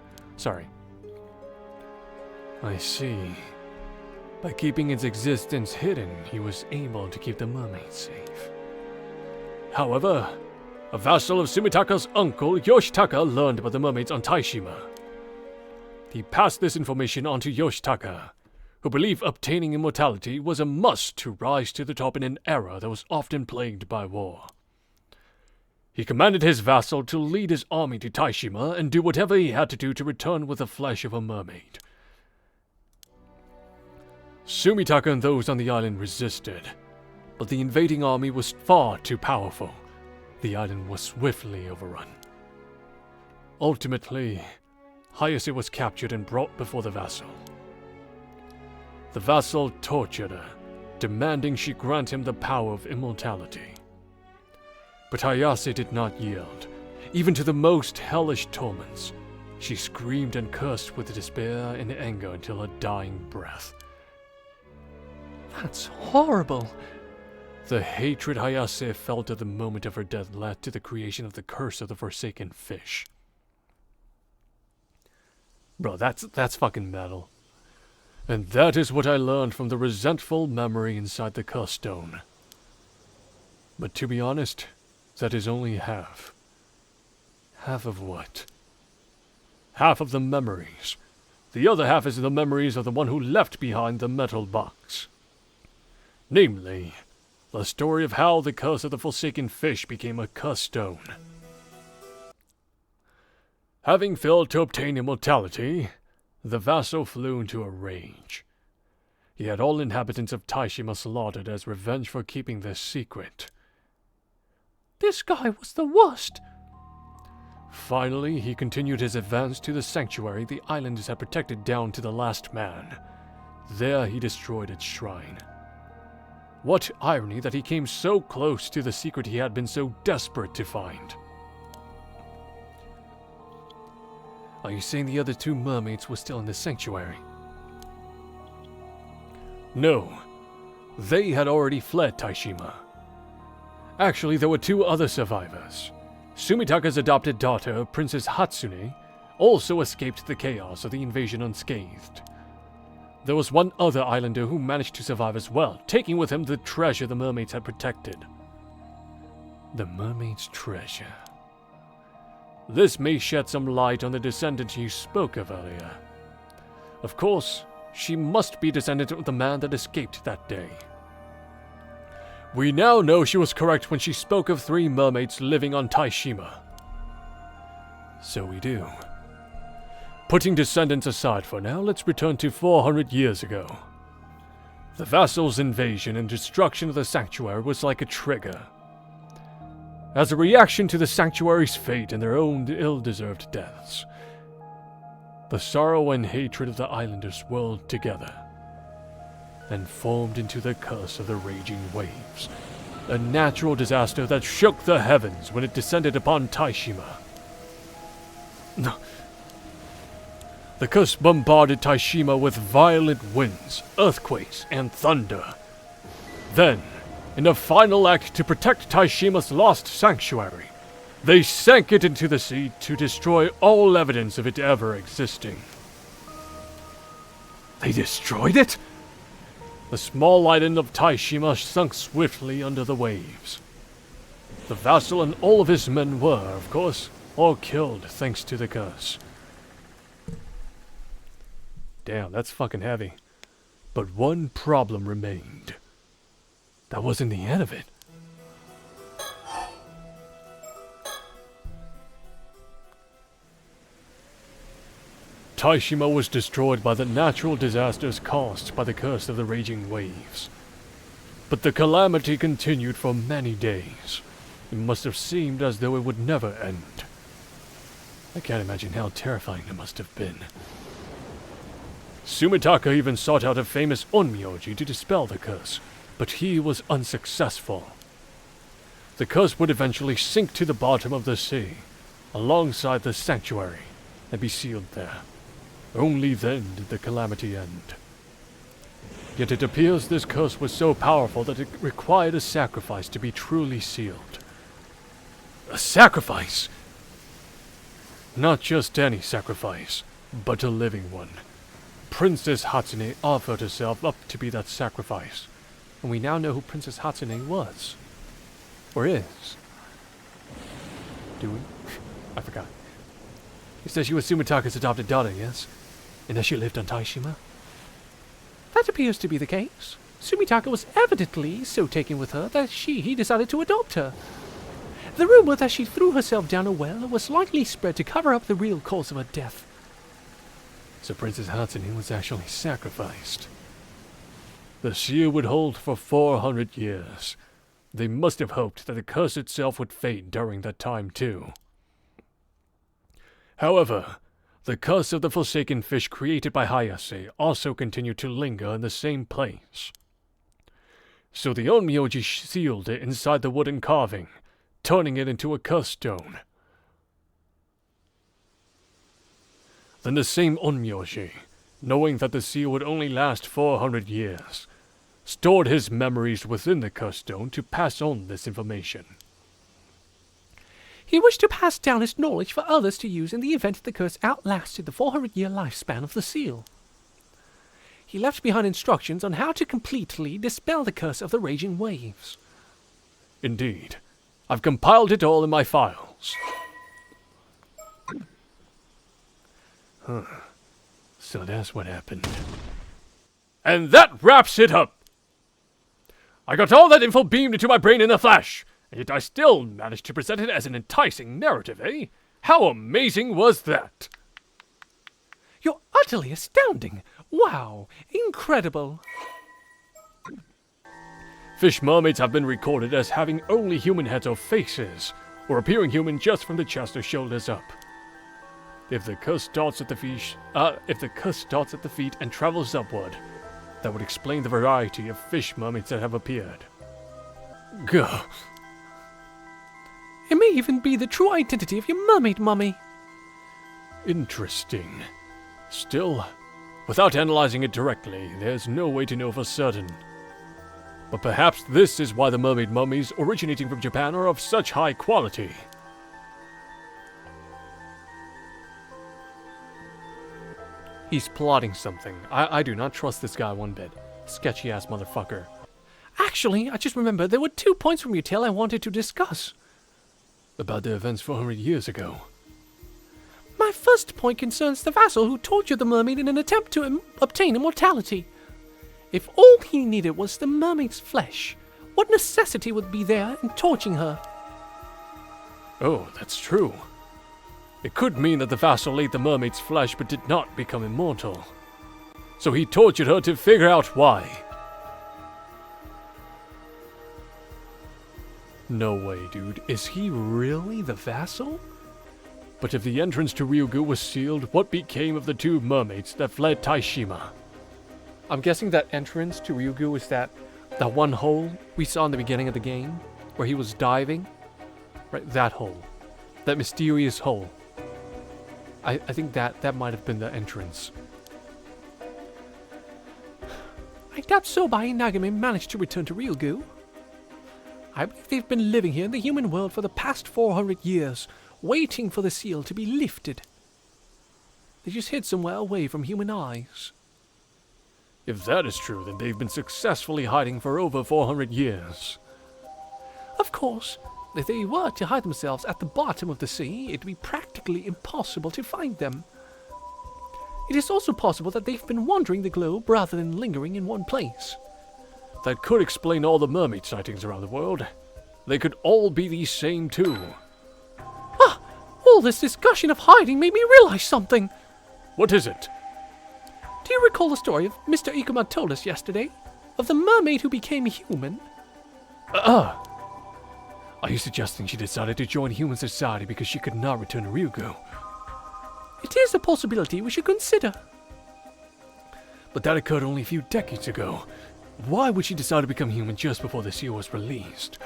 I see. By keeping its existence hidden, he was able to keep the mermaids safe. However, a vassal of Sumitaka's uncle, Yoshitaka, learned about the mermaids on Taishima. He passed this information on to Yoshitaka, who believed obtaining immortality was a must to rise to the top in an era that was often plagued by war. He commanded his vassal to lead his army to Taishima and do whatever he had to do to return with the flesh of a mermaid. Sumitaka and those on the island resisted, but the invading army was far too powerful. The island was swiftly overrun. Ultimately, Hayase was captured and brought before the vassal. The vassal tortured her, demanding she grant him the power of immortality. But Hayase did not yield, even to the most hellish torments. She screamed and cursed with despair and anger until her dying breath.
That's horrible.
The hatred Hayase felt at the moment of her death led to the creation of the curse of the Forsaken Fish. Bro, that's fucking metal. And that is what I learned from the resentful memory inside the curse stone. But to be honest, that is only half. Half of what? Half of the memories. The other half is the memories of the one who left behind the metal box. Namely, the story of how the curse of the Forsaken Fish became a curse stone. Having failed to obtain immortality, the vassal flew into a rage. He had all inhabitants of Taishima slaughtered as revenge for keeping this secret.
This guy was the worst.
Finally, he continued his advance to the sanctuary the islanders had protected down to the last man. There he destroyed its shrine. What irony that he came so close to the secret he had been so desperate to find. Are you saying the other 2 mermaids were still in the sanctuary? No. They had already fled Taishima. Actually, there were 2 other survivors. Sumitaka's adopted daughter, Princess Hatsune, also escaped the chaos of the invasion unscathed. There was one other islander who managed to survive as well, taking with him the treasure the mermaids had protected. The mermaid's treasure. This may shed some light on the descendant you spoke of earlier. Of course, she must be descendant of the man that escaped that day. We now know she was correct when she spoke of 3 mermaids living on Taishima. So we do. Putting descendants aside for now, let's return to 400 years ago. The vassal's invasion and destruction of the sanctuary was like a trigger. as a reaction to the sanctuary's fate and their own ill-deserved deaths. The sorrow and hatred of the islanders swirled together and formed into the curse of the raging waves, a natural disaster that shook the heavens when it descended upon Taishima. The curse bombarded Taishima with violent winds, earthquakes, and thunder. Then, in a final act to protect Taishima's lost sanctuary, they sank it into the sea to destroy all evidence of it ever existing. They destroyed it? The small island of Taishima sunk swiftly under the waves. The vassal and all of his men were, of course, all killed thanks to the curse. Damn, that's fucking heavy. But one problem remained. That wasn't the end of it. Taishima was destroyed by the natural disasters caused by the curse of the raging waves. But the calamity continued for many days. It must have seemed as though it would never end. I can't imagine how terrifying it must have been. Sumitaka even sought out a famous onmyoji to dispel the curse, but he was unsuccessful. The curse would eventually sink to the bottom of the sea, alongside the sanctuary, and be sealed there. Only then did the calamity end. Yet it appears this curse was so powerful that it required a sacrifice to be truly sealed. A sacrifice? Not just any sacrifice, but a living one. Princess Hatsune offered herself up to be that sacrifice, and we now know who Princess Hatsune was. Or is. Do we? I forgot. You said she was Sumitaka's adopted daughter, yes? And that she lived on Taishima?
That appears to be the case. Sumitaka was evidently so taken with her that he decided to adopt her. The rumor that she threw herself down a well was likely spread to cover up the real cause of her death.
So Princess Hatsune was actually sacrificed. The seal would hold for 400 years. They must have hoped that the curse itself would fade during that time too. However, the curse of the forsaken fish created by Hayase also continued to linger in the same place. So the onmyoji sealed it inside the wooden carving, turning it into a curse stone. Then the same onmyoji, knowing that the seal would only last 400 years, stored his memories within the curse stone to pass on this information.
He wished to pass down his knowledge for others to use in the event the curse outlasted the 400-year lifespan of the seal. He left behind instructions on how to completely dispel the curse of the raging waves.
Indeed. I've compiled it all in my files. So that's what happened. And that wraps it up! I got all that info beamed into my brain in a flash, and yet I still managed to present it as an enticing narrative, eh? How amazing was that?
You're utterly astounding! Wow! Incredible!
Fish mermaids have been recorded as having only human heads or faces, or appearing human just from the chest or shoulders up. If the curse starts at the feet and travels upward, that would explain the variety of fish mermaids that have appeared. Gah.
It may even be the true identity of your mermaid mummy.
Interesting. Still, without analyzing it directly, there's no way to know for certain. But perhaps this is why the mermaid mummies originating from Japan are of such high quality. He's plotting something. I do not trust this guy one bit. Sketchy-ass motherfucker.
Actually, I just remembered there were 2 points from your tale I wanted to discuss.
About the events 400 years ago.
My first point concerns the vassal who tortured the mermaid in an attempt to obtain immortality. If all he needed was the mermaid's flesh, what necessity would be there in torturing her?
Oh, that's true. It could mean that the vassal ate the mermaid's flesh but did not become immortal. So he tortured her to figure out why.
No way, dude. Is he really the vassal? But if the entrance to Ryugu was sealed, what became of the two mermaids that fled Taishima? I'm guessing that entrance to Ryugu is that one hole we saw in the beginning of the game, where he was diving. Right, that hole. That mysterious hole. I think that might have been the entrance.
I doubt Sobai and Nagame managed to return to Ryugu. I believe they've been living here in the human world for the past 400 years, waiting for the seal to be lifted. They just hid somewhere away from human eyes.
If that is true, then they've been successfully hiding for over 400 years.
Of course, if they were to hide themselves at the bottom of the sea, it'd be practically impossible to find them. It is also possible that they've been wandering the globe rather than lingering in one place.
That could explain all the mermaid sightings around the world. They could all be the same too.
Ah! All this discussion of hiding made me realize something.
What is it?
Do you recall the story of Mr. Ikuma told us yesterday? Of the mermaid who became human?
Are you suggesting she decided to join human society because she could not return to Ryugu?
It is a possibility we should consider.
But that occurred only a few decades ago. Why would she decide to become human just before the seal was released?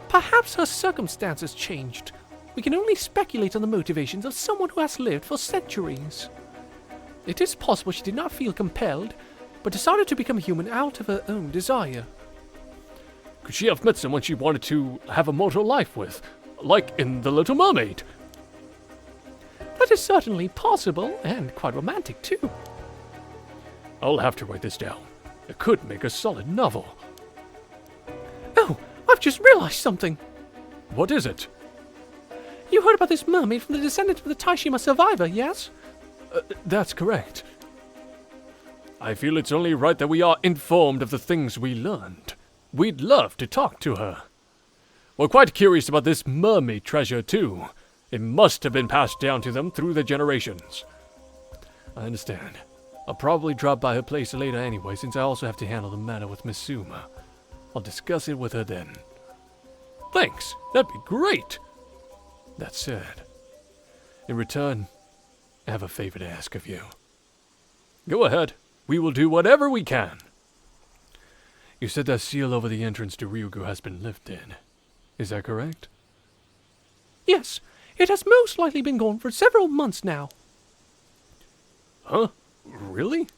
Perhaps her circumstances changed. We can only speculate on the motivations of someone who has lived for centuries. It is possible she did not feel compelled, but decided to become human out of her own desire.
Could she have met someone she wanted to have a mortal life with? Like in The Little Mermaid?
That is certainly possible, and quite romantic too.
I'll have to write this down. It could make a solid novel.
Oh, I've just realized something.
What is it?
You heard about this mermaid from the descendant of the Taishima survivor, yes?
That's correct. I feel it's only right that we are informed of the things we learned. We'd love to talk to her. We're quite curious about this mermaid treasure, too. It must have been passed down to them through the generations. I understand. I'll probably drop by her place later anyway, since I also have to handle the matter with Misuma. I'll discuss it with her then. Thanks, that'd be great! That said, in return, I have a favor to ask of you. Go ahead, we will do whatever we can. You said that seal over the entrance to Ryugu has been lifted. Is that correct?
Yes, it has most likely been gone for several months now.
Huh? Really?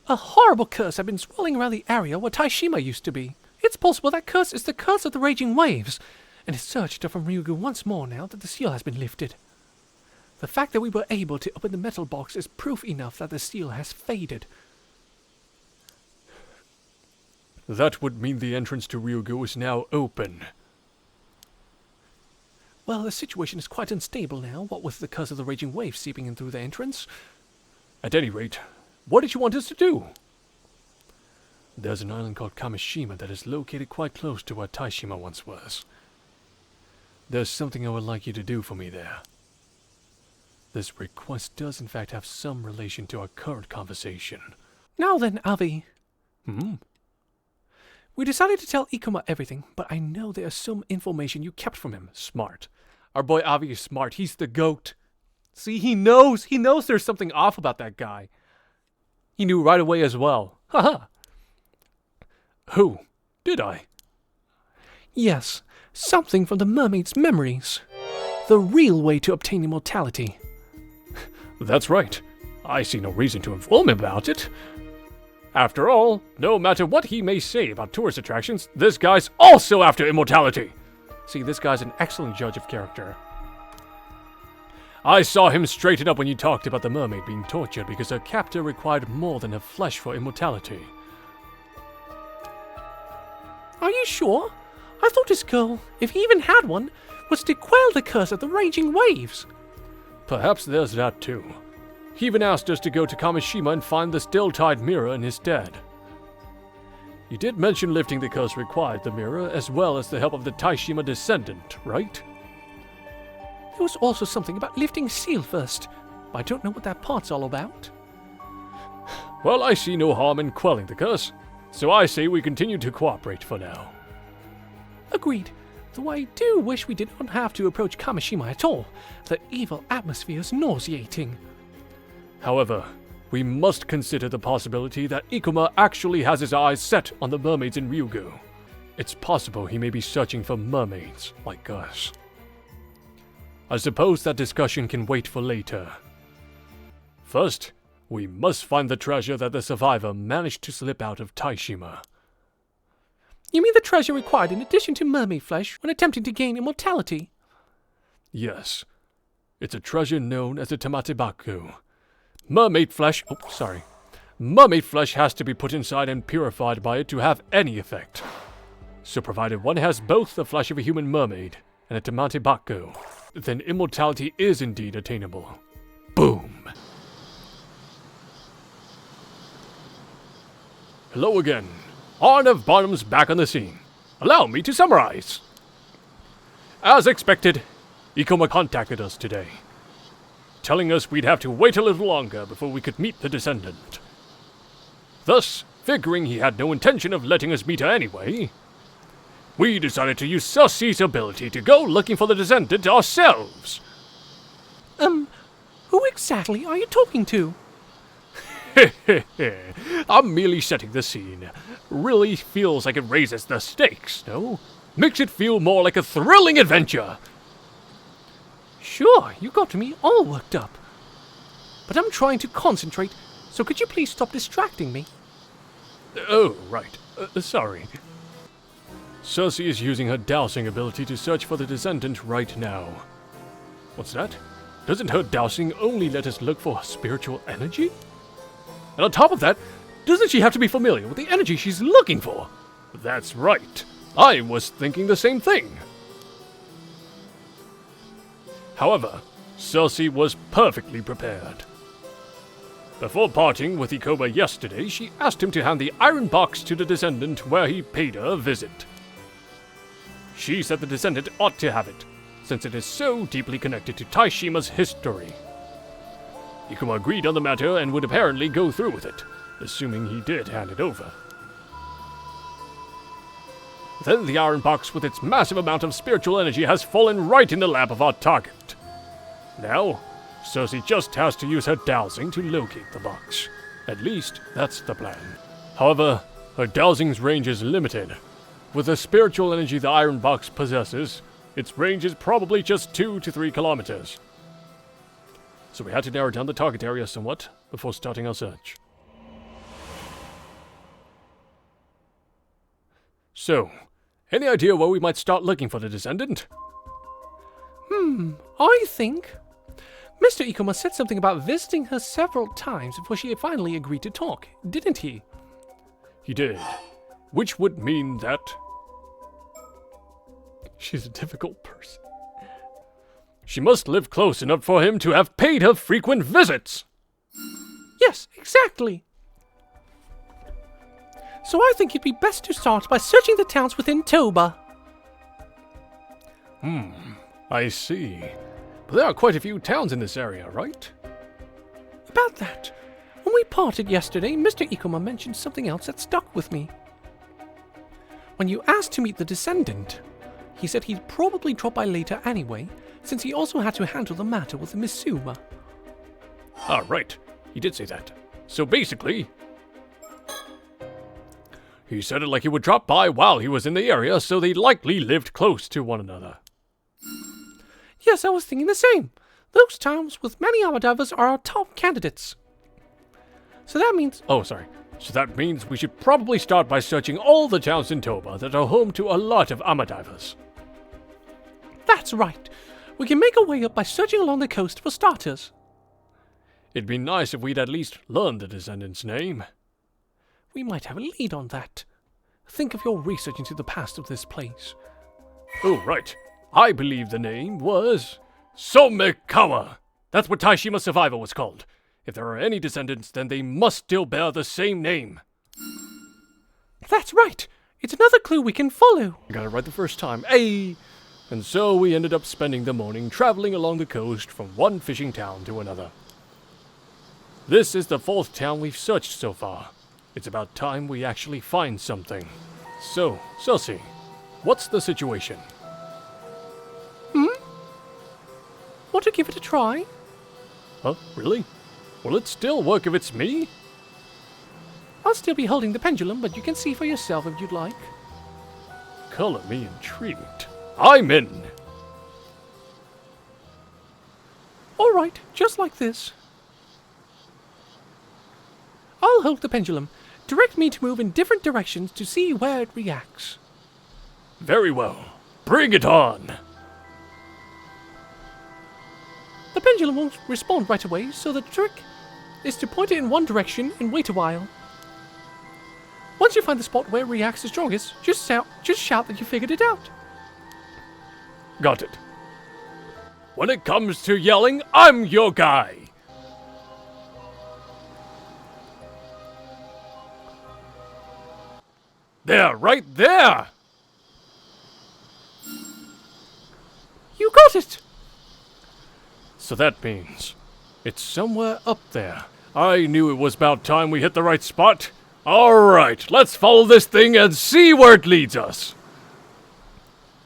A horrible curse had been swirling around the area where Taishima used to be. It's possible that curse is the curse of the raging waves, and is searched from Ryugu once more now that the seal has been lifted. The fact that we were able to open the metal box is proof enough that the seal has faded.
That would mean the entrance to Ryugu is now open.
Well, the situation is quite unstable now, what with the curse of the raging waves seeping in through the entrance.
At any rate, what did you want us to do? There's an island called Kamishima that is located quite close to where Taishima once was. There's something I would like you to do for me there. This request does in fact have some relation to our current conversation.
Now then, Avi.
Hmm?
We decided to tell Ikuma everything, but I know there is some information you kept from him.
Smart. Our boy Avi is smart. He's the GOAT. See, he knows there's something off about that guy. He knew right away as well. Haha. Who? Did I?
Yes, something from the mermaid's memories. The real way to obtain immortality.
That's right. I see no reason to inform him about it. After all, no matter what he may say about tourist attractions, this guy's also after immortality. See, this guy's an excellent judge of character. I saw him straighten up when you talked about the mermaid being tortured because her captor required more than her flesh for immortality.
Are you sure? I thought this girl, if he even had one, was to quell the curse of the raging waves.
Perhaps there's that too. He even asked us to go to Kamishima and find the still-tied mirror in his stead. You did mention lifting the curse required the mirror, as well as the help of the Taishima descendant, right?
There was also something about lifting seal first, but I don't know what that part's all about.
Well, I see no harm in quelling the curse, so I say we continue to cooperate for now.
Agreed. Though I do wish we did not have to approach Kamishima at all. The evil atmosphere is nauseating.
However, we must consider the possibility that Ikuma actually has his eyes set on the mermaids in Ryugu. It's possible he may be searching for mermaids, like us. I suppose that discussion can wait for later. First, we must find the treasure that the survivor managed to slip out of Taishima.
You mean the treasure required in addition to mermaid flesh when attempting to gain immortality?
Yes. It's a treasure known as the Tamatebaku. Mermaid flesh has to be put inside and purified by it to have any effect. So provided one has both the flesh of a human mermaid and a Tamatebaku, then immortality is indeed attainable. Boom! Hello again. ARNAV Barnum's back on the scene. Allow me to summarize. As expected, Ikuma contacted us today, telling us we'd have to wait a little longer before we could meet the descendant. Thus, figuring he had no intention of letting us meet her anyway, we decided to use Ceci's ability to go looking for the descendant ourselves.
Who exactly are you talking to?
I'm merely setting the scene. Really feels like it raises the stakes, no? Makes it feel more like a thrilling adventure.
Sure, you got me all worked up. But I'm trying to concentrate, so could you please stop distracting me?
Oh, right. Sorry. Ceci is using her dowsing ability to search for the descendant right now. What's that? Doesn't her dowsing only let us look for spiritual energy? And on top of that, doesn't she have to be familiar with the energy she's looking for? That's right. I was thinking the same thing. However, Ceci was perfectly prepared. Before parting with Ikoma yesterday, she asked him to hand the iron box to the descendant where he paid her a visit. She said the descendant ought to have it, since it is so deeply connected to Taishima's history. Ikuma agreed on the matter and would apparently go through with it, assuming he did hand it over. Then the iron box with its massive amount of spiritual energy has fallen right in the lap of our target. Now, Ceci just has to use her dowsing to locate the box. At least, that's the plan. However, her dowsing's range is limited. With the spiritual energy the iron box possesses, its range is probably just 2 to 3 kilometers. So we had to narrow down the target area somewhat before starting our search. So, any idea where we might start looking for the descendant?
I think Mr. Ikuma said something about visiting her several times before she finally agreed to talk, didn't he?
He did. Which would mean that she's a difficult person. She must live close enough for him to have paid her frequent visits.
Yes, exactly. So I think it'd be best to start by searching the towns within Toba.
I see. But there are quite a few towns in this area, right?
About that, when we parted yesterday, Mr. Ikuma mentioned something else that stuck with me. When you asked to meet the descendant, he said he'd probably drop by later anyway, since he also had to handle the matter with Misuma.
Ah, right. He did say that. So basically, he said it like he would drop by while he was in the area, so they likely lived close to one another.
Yes, I was thinking the same. Those towns with many Amadivas are our top candidates. So that means...
So that means we should probably start by searching all the towns in Toba that are home to a lot of Amadivas.
That's right. We can make our way up by searching along the coast for starters.
It'd be nice if we'd at least learn the descendant's name.
We might have a lead on that. Think of your research into the past of this place.
Oh, right. I believe the name was Somekawa. That's what Taishima's survivor was called. If there are any descendants, then they must still bear the same name.
That's right. It's another clue we can follow.
Got it right the first time. Hey! And so we ended up spending the morning traveling along the coast from one fishing town to another. This is the 4th town we've searched so far. It's about time we actually find something. So, Ceci,
What's the situation?
Want to give it a try?
Huh? Really? Will it still work if it's me?
I'll still be holding the pendulum, but you can see for yourself if you'd like.
Color me intrigued. I'm in!
All right, just like this. I'll hold the pendulum. Direct me to move in different directions to see where it reacts.
Very well. Bring it on!
The pendulum won't respond right away, so the trick is to point it in one direction and wait a while. Once you find the spot where it reacts the strongest, just shout that you figured it out.
Got it. When it comes to yelling, I'm your guy! There, right there!
You got it!
So that means it's somewhere up there. I knew it was about time we hit the right spot. Alright, let's follow this thing and see where it leads us.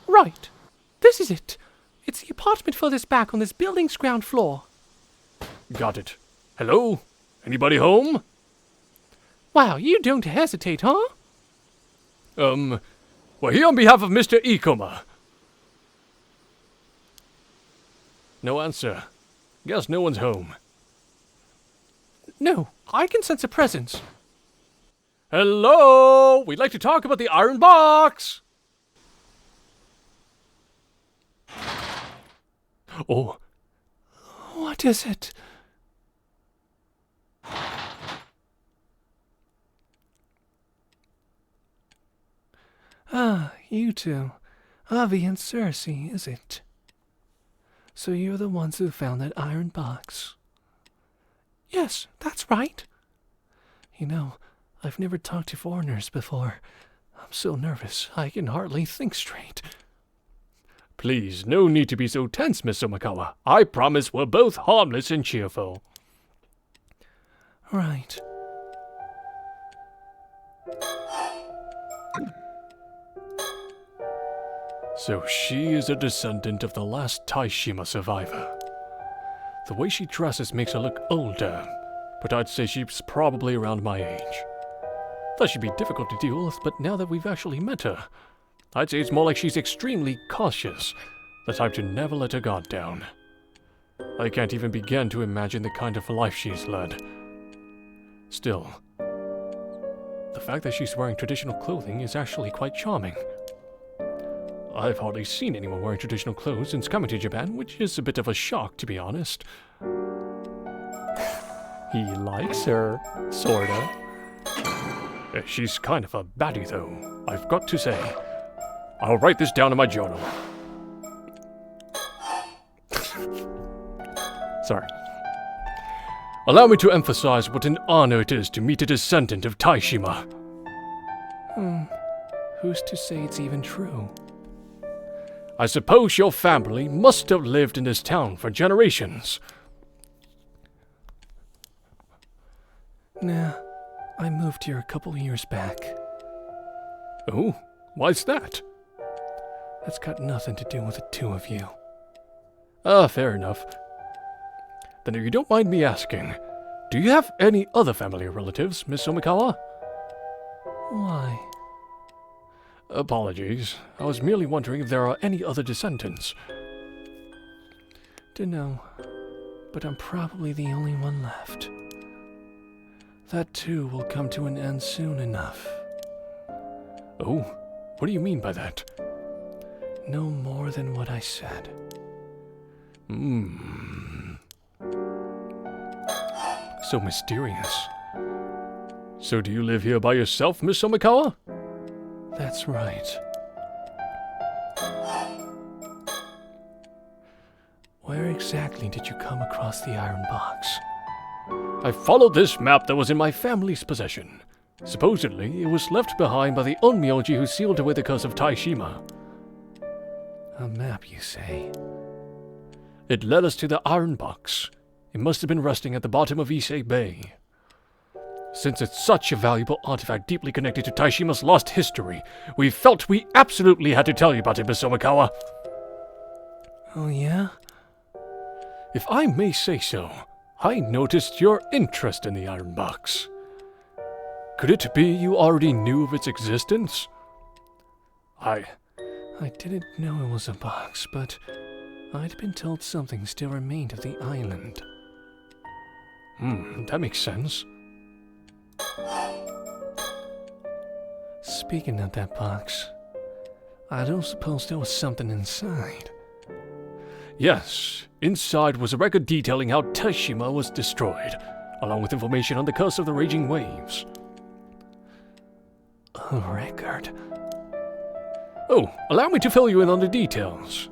Right. This is it. It's the apartment furthest back on this building's ground floor.
Got it. Hello? Anybody home?
Wow, you don't hesitate, huh?
We're here on behalf of Mr. Ikoma. No answer. Guess no one's home.
No, I can sense a presence.
Hello? We'd like to talk about the iron box! Oh.
What is it? Ah, you two. Avi and Cersei, is it? So you're the ones who found that iron box? Yes, that's right. You know, I've never talked to foreigners before. I'm so nervous, I can hardly think straight.
Please, no need to be so tense, Miss Omikawa. I promise we're both harmless and cheerful.
Right.
So she is a descendant of the last Taishima survivor. The way she dresses makes her look older, but I'd say she's probably around my age. That should be difficult to deal with, but now that we've actually met her, I'd say it's more like she's extremely cautious, the type to never let her guard down. I can't even begin to imagine the kind of life she's led. Still, the fact that she's wearing traditional clothing is actually quite charming. I've hardly seen anyone wearing traditional clothes since coming to Japan, which is a bit of a shock, to be honest. He likes her, sorta. She's kind of a baddie, though, I've got to say. I'll write this down in my journal. Sorry. Allow me to emphasize what an honor it is to meet a descendant of Taishima.
Who's to say it's even true?
I suppose your family must have lived in this town for generations.
Nah, I moved here a couple years back.
Oh, why's that?
That's got nothing to do with the two of you.
Ah, fair enough. Then if you don't mind me asking, do you have any other family or relatives, Miss Omikawa?
Why?
Apologies. I was merely wondering if there are any other descendants.
Dunno, but I'm probably the only one left. That too will come to an end soon enough.
Oh, what do you mean by that?
No more than what I said.
So mysterious. So do you live here by yourself, Miss Omikawa?
That's right. Where exactly did you come across the iron box?
I followed this map that was in my family's possession. Supposedly, it was left behind by the Onmyoji who sealed away the curse of Taishima.
A map, you say?
It led us to the iron box. It must have been resting at the bottom of Issei Bay. Since it's such a valuable artifact deeply connected to Taishima's lost history, we felt we absolutely had to tell you about it, Miss Omikawa.
Oh, yeah?
If I may say so, I noticed your interest in the iron box. Could it be you already knew of its existence?
I didn't know it was a box, but I'd been told something still remained of the island.
That makes sense.
Speaking of that box, I don't suppose there was something inside.
Yes, inside was a record detailing how Taishima was destroyed, along with information on the curse of the raging waves.
A record?
Oh, allow me to fill you in on the details.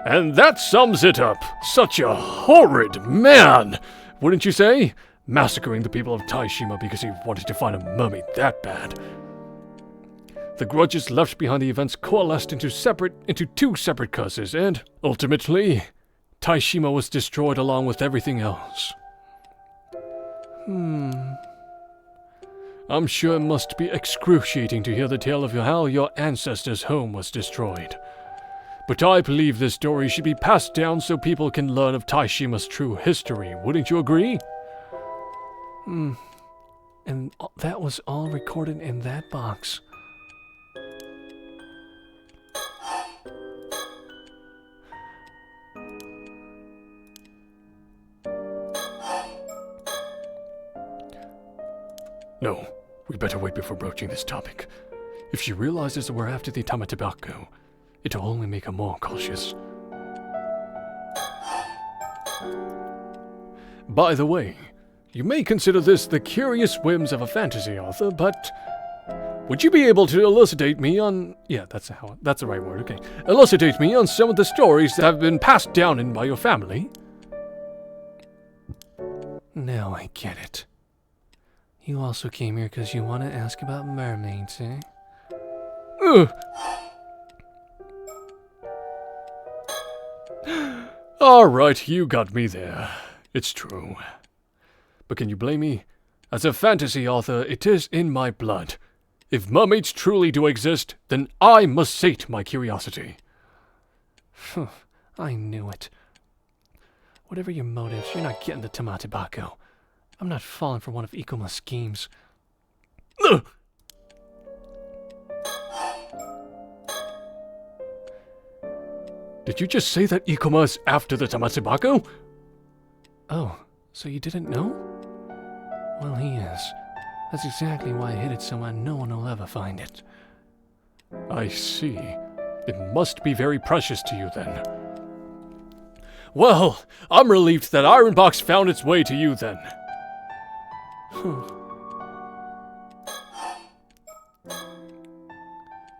And that sums it up. Such a horrid man, wouldn't you say? Massacring the people of Taishima because he wanted to find a mermaid that bad. The grudges left behind the events coalesced into two separate curses, and ultimately, Taishima was destroyed along with everything else. I'm sure it must be excruciating to hear the tale of how your ancestors' home was destroyed. But I believe this story should be passed down so people can learn of Taishima's true history, wouldn't you agree?
And that was all recorded in that box.
No, we better wait before broaching this topic. If she realizes that we're after the Tamatobako, it'll only make her more cautious. By the way, you may consider this the curious whims of a fantasy author, but would you be able to elucidate me on... Yeah, that's the right word, okay. Elucidate me on some of the stories that have been passed down in by your family?
Now I get it. You also came here because you want to ask about mermaids, eh?
Alright, you got me there. It's true. But can you blame me? As a fantasy author, it is in my blood. If mermaids truly do exist, then I must sate my curiosity.
I knew it. Whatever your motives, you're not getting the Tamatobako. I'm not falling for one of Ikuma's schemes.
Did you just say that Ikuma is after the Tamatobako?
Oh, so you didn't know? Well, he is. That's exactly why I hid it somewhere no one will ever find it.
I see. It must be very precious to you then. Well, I'm relieved that Iron Box found its way to you then.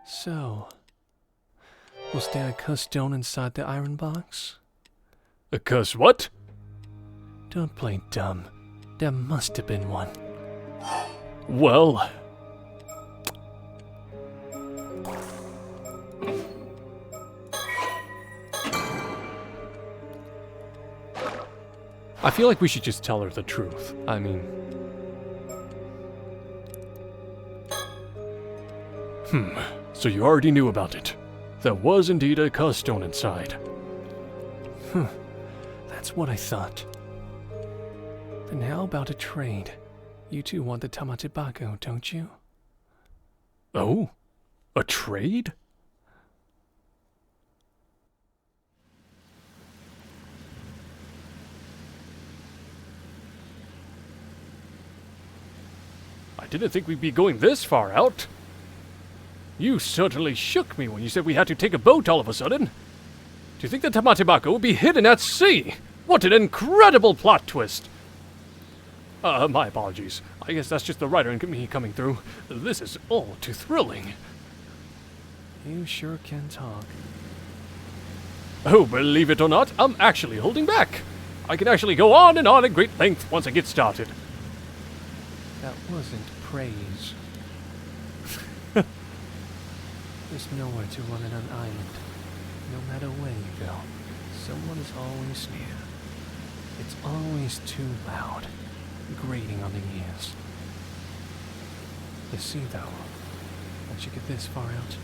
So, was there a cursed stone inside the iron box?
A curse what?
Don't play dumb. There must have been one.
Well... I feel like we should just tell her the truth. I mean... So you already knew about it. There was indeed a curse stone inside.
That's what I thought. Then how about a trade? You two want the Tamatobako, don't you?
Oh? A trade? I didn't think we'd be going this far out. You certainly shook me when you said we had to take a boat all of a sudden. Do you think the Tamatobako would be hidden at sea? What an incredible plot twist! My apologies. I guess that's just the writer in me coming through. This is all too thrilling.
You sure can talk.
Oh, believe it or not, I'm actually holding back. I can actually go on and on at great length once I get started.
That wasn't praise. There's nowhere to run in an island. No matter where you go, someone is always near. It's always too loud, grating on the ears. You see, though, once you get this far out,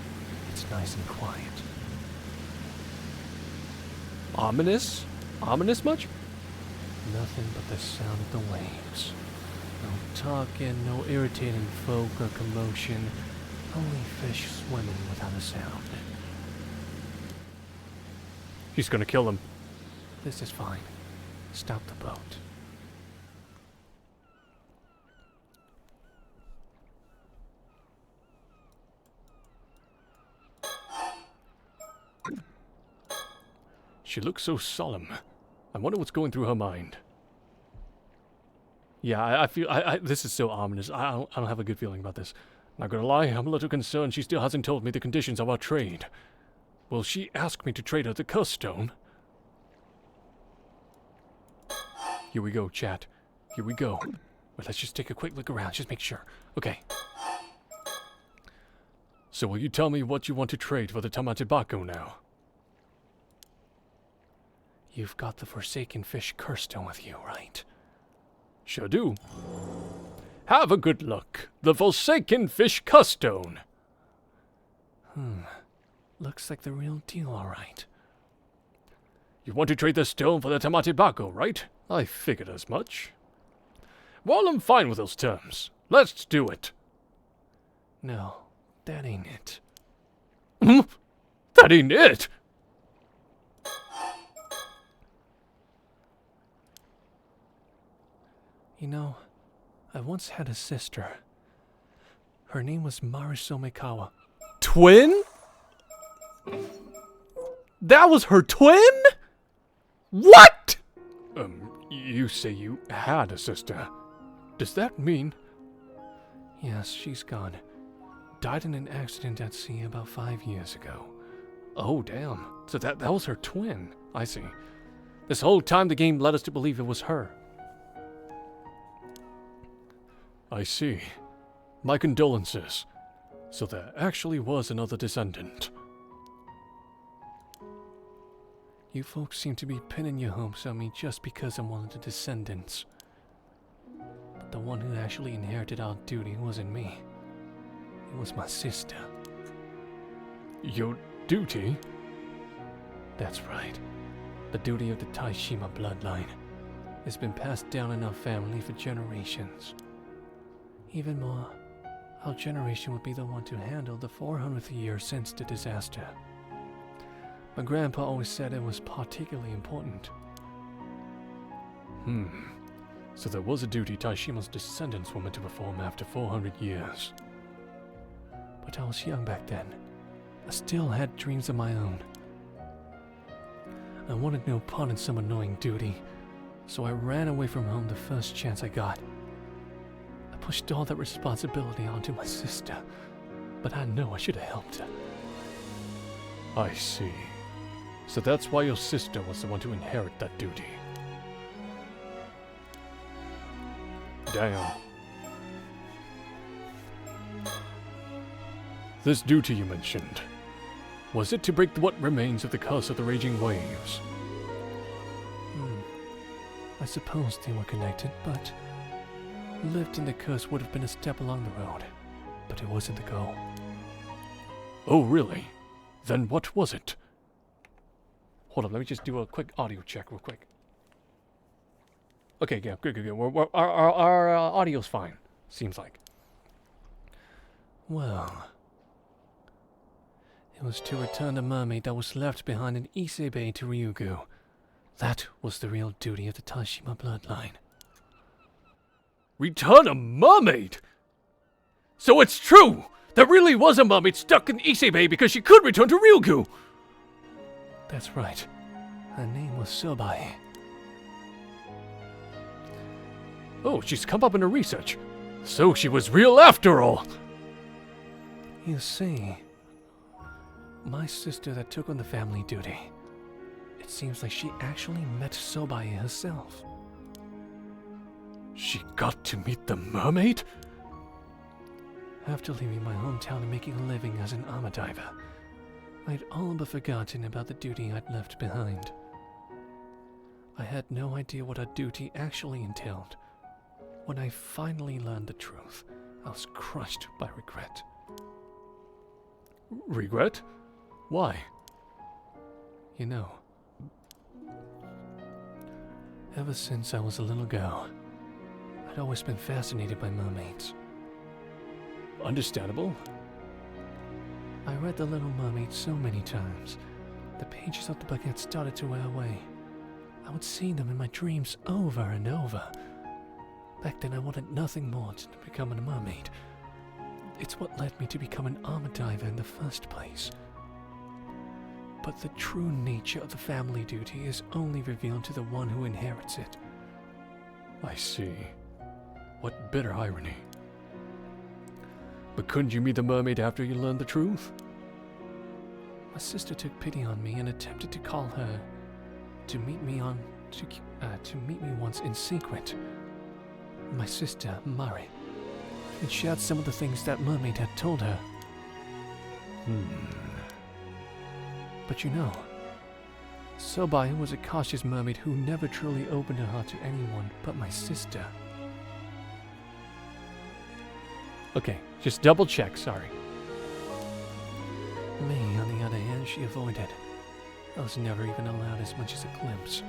it's nice and quiet.
Ominous? Ominous much?
Nothing but the sound of the waves. No talking, no irritating folk or commotion. Only fish swimming without a sound.
He's gonna kill him.
This is fine. Stop the boat.
She looks so solemn. I wonder what's going through her mind. Yeah, I feel this is so ominous. I don't have a good feeling about this. Not gonna lie, I'm a little concerned she still hasn't told me the conditions of our trade. Will she ask me to trade her the curse stone? Here we go, chat. Here we go. Well, let's just take a quick look around, just make sure. Okay. So will you tell me what you want to trade for the Tamatibako now?
You've got the Forsaken Fish curse stone with you, right?
Sure do. Have a good look. The Forsaken Fish curse stone.
Looks like the real deal, alright.
You want to trade the stone for the Tamatibako, right? I figured as much. Well, I'm fine with those terms. Let's do it.
No, that ain't it.
That ain't it!
You know, I once had a sister. Her name was Marisomekawa.
Twin? That was her twin? What? You say you had a sister. Does that mean...
Yes, she's gone. Died in an accident at sea about 5 years ago.
Oh, damn. So that was her twin. I see. This whole time the game led us to believe it was her. I see. My condolences. So there actually was another descendant.
You folks seem to be pinning your hopes on me just because I'm one of the descendants. But the one who actually inherited our duty wasn't me. It was my sister.
Your duty?
That's right. The duty of the Taishima bloodline. It's been passed down in our family for generations. Even more, our generation would be the one to handle the 400th year since the disaster. My grandpa always said it was particularly important.
So there was a duty Taishima's descendants were meant to perform after 400 years.
But I was young back then. I still had dreams of my own. I wanted no part in some annoying duty, so I ran away from home the first chance I got. I pushed all that responsibility onto my sister, but I know I should have helped her.
I see. So that's why your sister was the one to inherit that duty. Damn. This duty you mentioned, was it to break what remains of the curse of the raging waves?
I suppose they were connected, but lifting the curse would have been a step along the road, but it wasn't the goal.
Oh, really? Then what was it? Hold on, let me just do a quick audio check real quick. Okay, yeah, good. Our audio's fine, seems like.
Well, it was to return the mermaid that was left behind in Ise Bay to Ryugu. That was the real duty of the Taishima bloodline.
Return a mermaid? So it's true! There really was a mermaid stuck in Ise Bay because she could return to Ryugu!
That's right. Her name was Sobae.
Oh, she's come up in her research. So she was real after all!
You see, my sister that took on the family duty, it seems like she actually met Sobae herself.
She got to meet the mermaid?
After leaving my hometown and making a living as an armor diver, I'd all but forgotten about the duty I'd left behind. I had no idea what our duty actually entailed. When I finally learned the truth, I was crushed by regret.
Regret? Why?
You know, ever since I was a little girl, I'd always been fascinated by mermaids.
Understandable.
I read The Little Mermaid so many times, the pages of the book had started to wear away. I would see them in my dreams over and over. Back then I wanted nothing more than to become a mermaid. It's what led me to become an armor diver in the first place. But the true nature of the family duty is only revealed to the one who inherits it.
I see. What bitter irony. But couldn't you meet the mermaid after you learned the truth?
My sister took pity on me and attempted to call her to meet me once in secret. My sister, Mari, had shared some of the things that mermaid had told her. But you know, Sobai was a cautious mermaid who never truly opened her heart to anyone but my sister.
Okay, just double check, sorry.
Me, on the other hand, she avoided. I was never even allowed as much as a glimpse.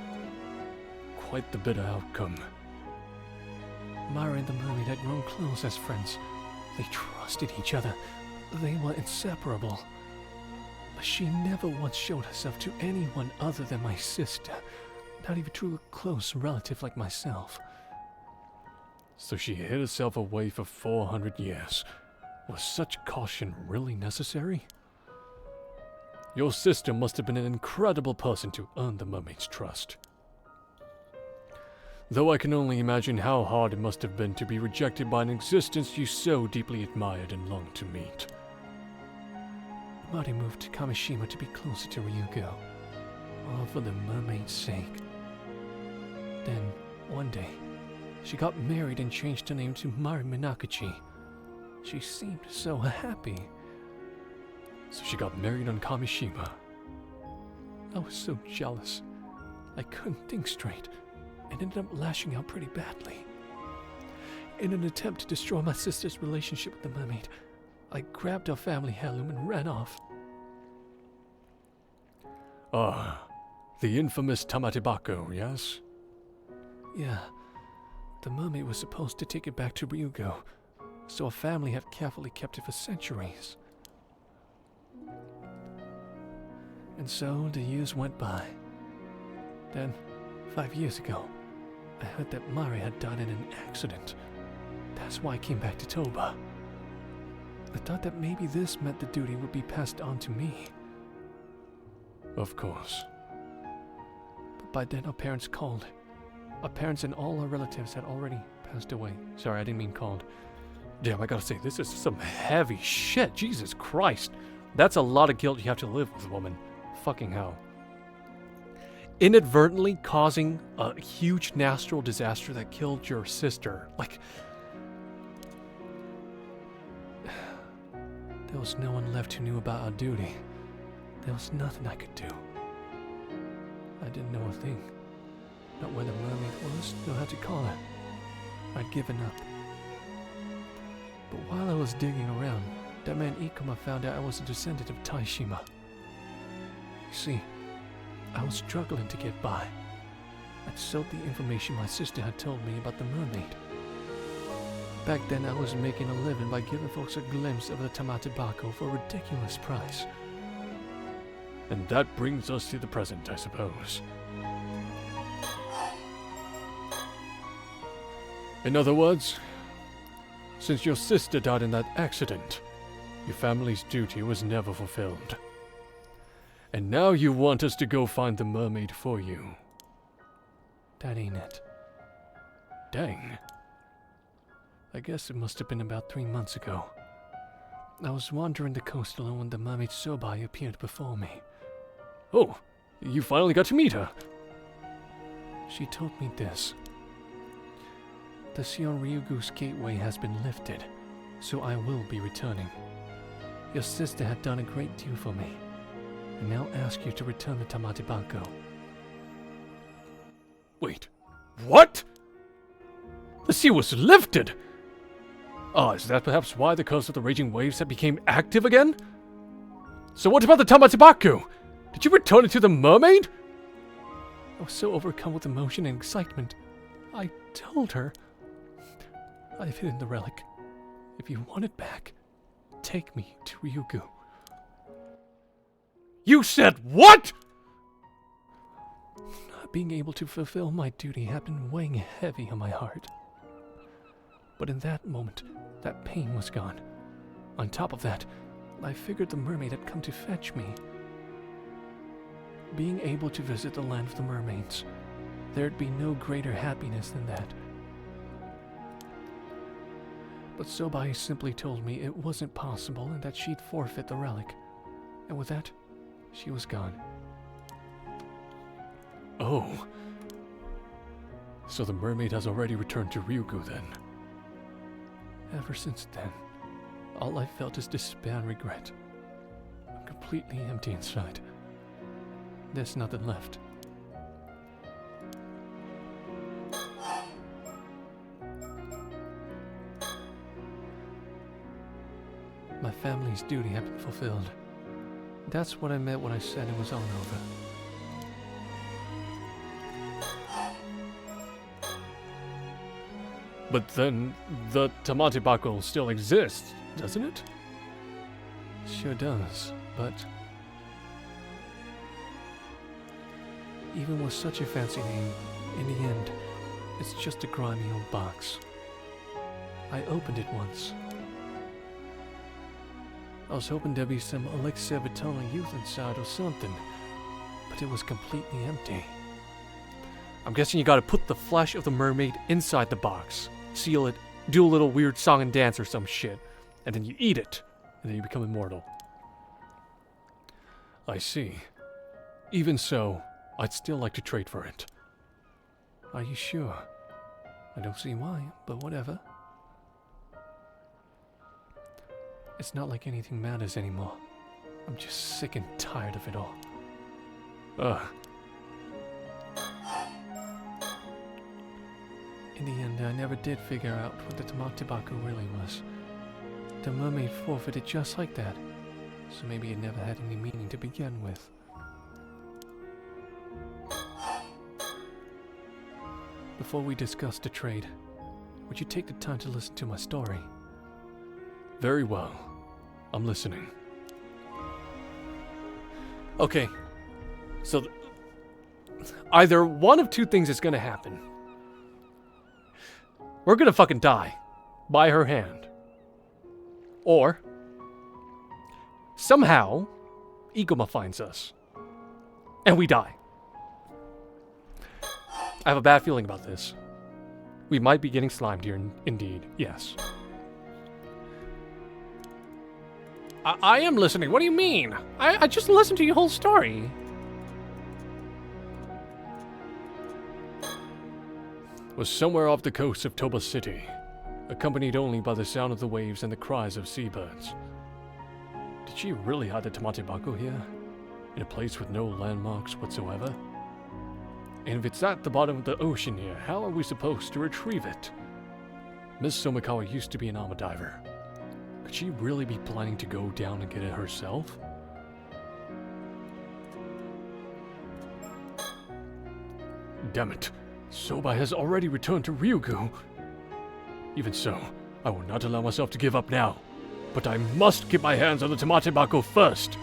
Quite the bitter outcome.
Mara and the mermaid had grown close as friends. They trusted each other. They were inseparable. But she never once showed herself to anyone other than my sister, not even to a close relative like myself.
So she hid herself away for 400 years. Was such caution really necessary? Your sister must have been an incredible person to earn the mermaid's trust. Though I can only imagine how hard it must have been to be rejected by an existence you so deeply admired and longed to meet.
Mari moved to Kamishima to be closer to Ryugo, all for the mermaid's sake. Then, one day, she got married and changed her name to Mari Minakachi. She seemed so happy.
So she got married on Kamishima.
I was so jealous. I couldn't think straight and ended up lashing out pretty badly. In an attempt to destroy my sister's relationship with the mermaid, I grabbed our family heirloom and ran off.
Ah, the infamous Tamatebako, yes?
Yeah, the mermaid was supposed to take it back to Ryugo, so our family had carefully kept it for centuries. And so the years went by. Then, 5 years ago, I heard that Mari had died in an accident. That's why I came back to Toba. I thought that maybe this meant the duty would be passed on to me.
Of course.
But by then our parents called. Our parents and all our relatives had already passed away. Sorry, I didn't mean called.
Damn, I gotta say, this is some heavy shit. Jesus Christ. That's a lot of guilt you have to live with, woman. Fucking hell. Inadvertently causing a huge natural disaster that killed your sister. Like,
there was no one left who knew about our duty. There was nothing I could do. I didn't know a thing. Not where the mermaid was, nor how to call her. I'd given up. But while I was digging around, that man Ikuma found out I was a descendant of Taishima. You see, I was struggling to get by. I'd sold the information my sister had told me about the mermaid. Back then I was making a living by giving folks a glimpse of the Tamatebako for a ridiculous price.
And that brings us to the present, I suppose. In other words, since your sister died in that accident, your family's duty was never fulfilled. And now you want us to go find the mermaid for you.
That ain't it.
Dang.
I guess it must have been about 3 months ago. I was wandering the coast alone when the mermaid Sobai appeared before me.
Oh, you finally got to meet her.
She told me this. The Sion Ryugu's gateway has been lifted, so I will be returning. Your sister had done a great deal for me, and now ask you to return the Tamatebako.
Wait, what? The seal was lifted! Ah, is that perhaps why the curse of the raging waves had became active again? So what about the Tamatsubaku? Did you return it to the mermaid?
I was so overcome with emotion and excitement. I told her, I've hidden the relic. If you want it back, take me to Ryugu.
You said what?
Not being able to fulfill my duty had been weighing heavy on my heart. But in that moment, that pain was gone. On top of that, I figured the mermaid had come to fetch me. Being able to visit the land of the mermaids, there'd be no greater happiness than that. But Sobai simply told me it wasn't possible and that she'd forfeit the relic. And with that, she was gone.
Oh. So the mermaid has already returned to Ryugu then.
Ever since then, all I felt is despair and regret. I'm completely empty inside. There's nothing left. My family's duty had been fulfilled. That's what I meant when I said it was all over.
But then, the Tamatsubaku still exists, doesn't it?
Sure does, but even with such a fancy name, in the end, it's just a grimy old box. I opened it once. I was hoping there'd be some elixir of eternal youth inside or something, but it was completely empty.
I'm guessing you gotta put the flesh of the mermaid inside the box, seal it, do a little weird song and dance or some shit, and then you eat it, and then you become immortal. I see. Even so, I'd still like to trade for it.
Are you sure? I don't see why, but whatever. It's not like anything matters anymore. I'm just sick and tired of it all. In the end, I never did figure out what the Tamatsubaku really was. The mermaid forfeited just like that, so maybe it never had any meaning to begin with. Before we discuss the trade, would you take the time to listen to my story?
Very well. I'm listening. Okay. So, either one of two things is gonna happen. We're gonna fucking die. By her hand. Or, somehow, Igoma finds us. And we die. I have a bad feeling about this. We might be getting slimed here, indeed. Yes. I am listening. What do you mean? I just listened to your whole story. Was somewhere off the coast of Toba City, accompanied only by the sound of the waves and the cries of seabirds. Did she really hide the Tamatsubaku here? In a place with no landmarks whatsoever? And if it's at the bottom of the ocean here, how are we supposed to retrieve it? Miss Somikawa used to be an armor diver. Could she really be planning to go down and get it herself? Damn it. Soba has already returned to Ryugu. Even so, I will not allow myself to give up now. But I must get my hands on the Tamatsubaku first.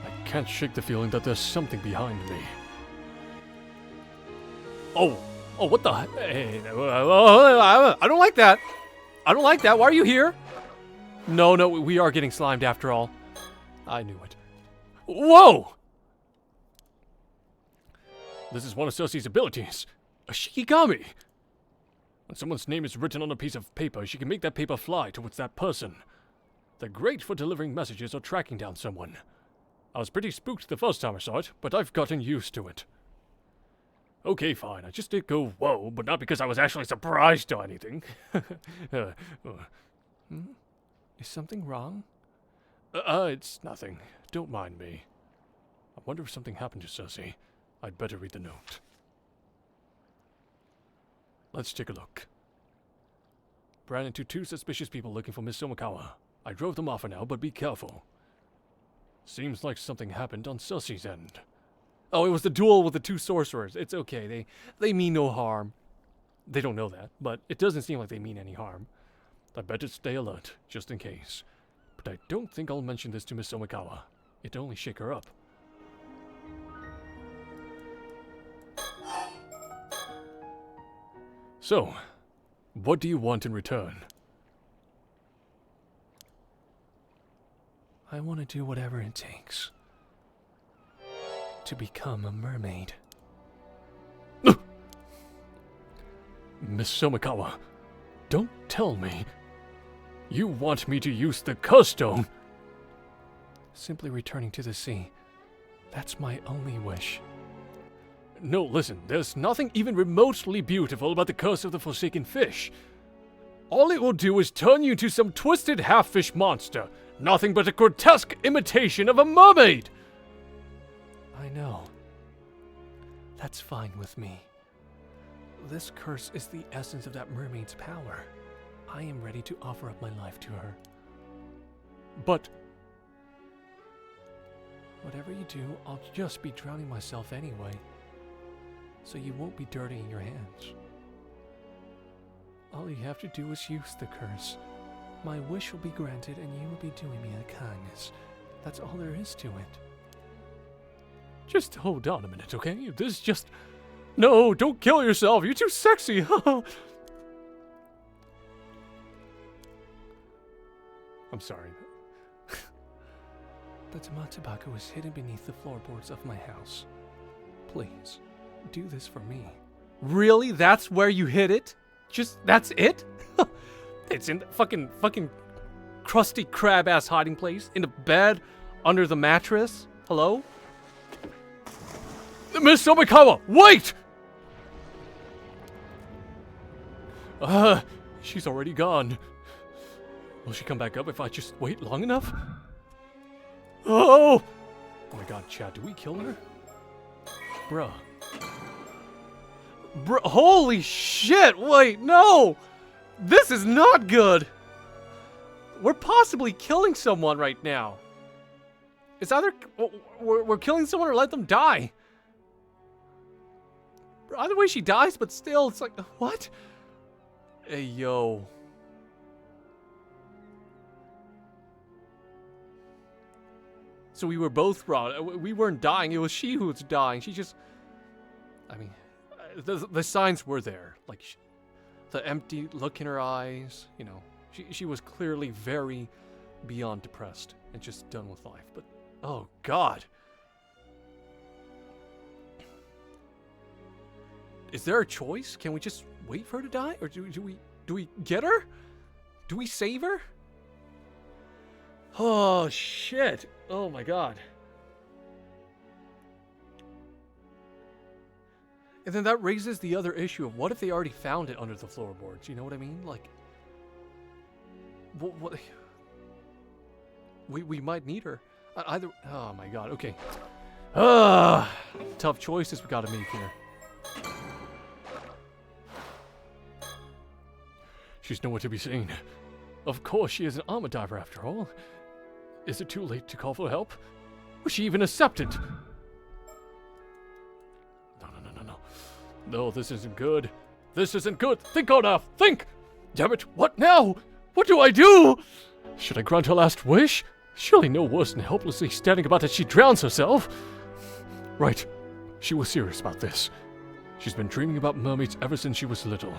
I can't shake the feeling that there's something behind me. Oh, what the? Hey, I don't like that. I don't like that. Why are you here? No, we are getting slimed after all. I knew it. Whoa! This is one of Ceci's abilities. A Shikigami. When someone's name is written on a piece of paper, she can make that paper fly towards that person. They're great for delivering messages or tracking down someone. I was pretty spooked the first time I saw it, but I've gotten used to it. Okay, fine. I just did go whoa, but not because I was actually surprised or anything.
Is something wrong?
It's nothing. Don't mind me. I wonder if something happened to Cersei. I'd better read the note. Let's take a look. Ran into 2 suspicious people looking for Miss Somikawa. I drove them off for now, but be careful. Seems like something happened on Cersei's end.
Oh, it was the duel with the 2 sorcerers. It's okay. They mean no harm. They don't know that, but it doesn't seem like they mean any harm.
I better stay alert, just in case. But I don't think I'll mention this to Miss Somikawa. It'd only shake her up. So, what do you want in return?
I want to do whatever it takes to become a mermaid.
Miss Somikawa, don't tell me. You want me to use the curse stone?
Simply returning to the sea. That's my only wish.
No, listen, there's nothing even remotely beautiful about the curse of the Forsaken Fish. All it will do is turn you into some twisted half-fish monster. Nothing but a grotesque imitation of a mermaid!
I know. That's fine with me. This curse is the essence of that mermaid's power. I am ready to offer up my life to her.
But
whatever you do, I'll just be drowning myself anyway. So you won't be dirtying your hands. All you have to do is use the curse. My wish will be granted and you will be doing me a kindness. That's all there is to it.
just hold on a minute, okay? This just... No, don't kill yourself. You're too sexy. I'm sorry.
The Tamatobako is hidden beneath the floorboards of my house. Please, do this for me.
Really? That's where you hid it? That's it? It's in the fucking crusty crab-ass hiding place? In the bed? Under the mattress? Hello?
Miss Somikawa, wait! She's already gone. Will she come back up if I just wait long enough? Oh! Oh my god, Chad, do we kill her? Bruh.
Holy shit! Wait, no! This is not good! We're possibly killing someone right now. It's either we're killing someone or let them die. Either way she dies, but still, it's like, what? Hey, yo. So we were both wrong. We weren't dying. It was she who was dying. She just... I mean, the signs were there. Like, the empty look in her eyes. You know, she was clearly very beyond depressed and just done with life. But, oh, God. Is there a choice? Can we just wait for her to die? Or do we get her? Do we save her? Oh, shit. Oh, my God. And then that raises the other issue of what if they already found it under the floorboards? You know what I mean? Like, what we might need her. Either... Oh, my God. Okay. Tough choices we gotta make here.
She's nowhere to be seen. Of course, she is an armor diver after all. Is it too late to call for help? Was she even accepted? No. No, this isn't good. This isn't good. Think, ARNAV! Think! Damn it, what now? What do I do? Should I grant her last wish? Surely no worse than helplessly standing about as she drowns herself. Right. She was serious about this. She's been dreaming about mermaids ever since she was little.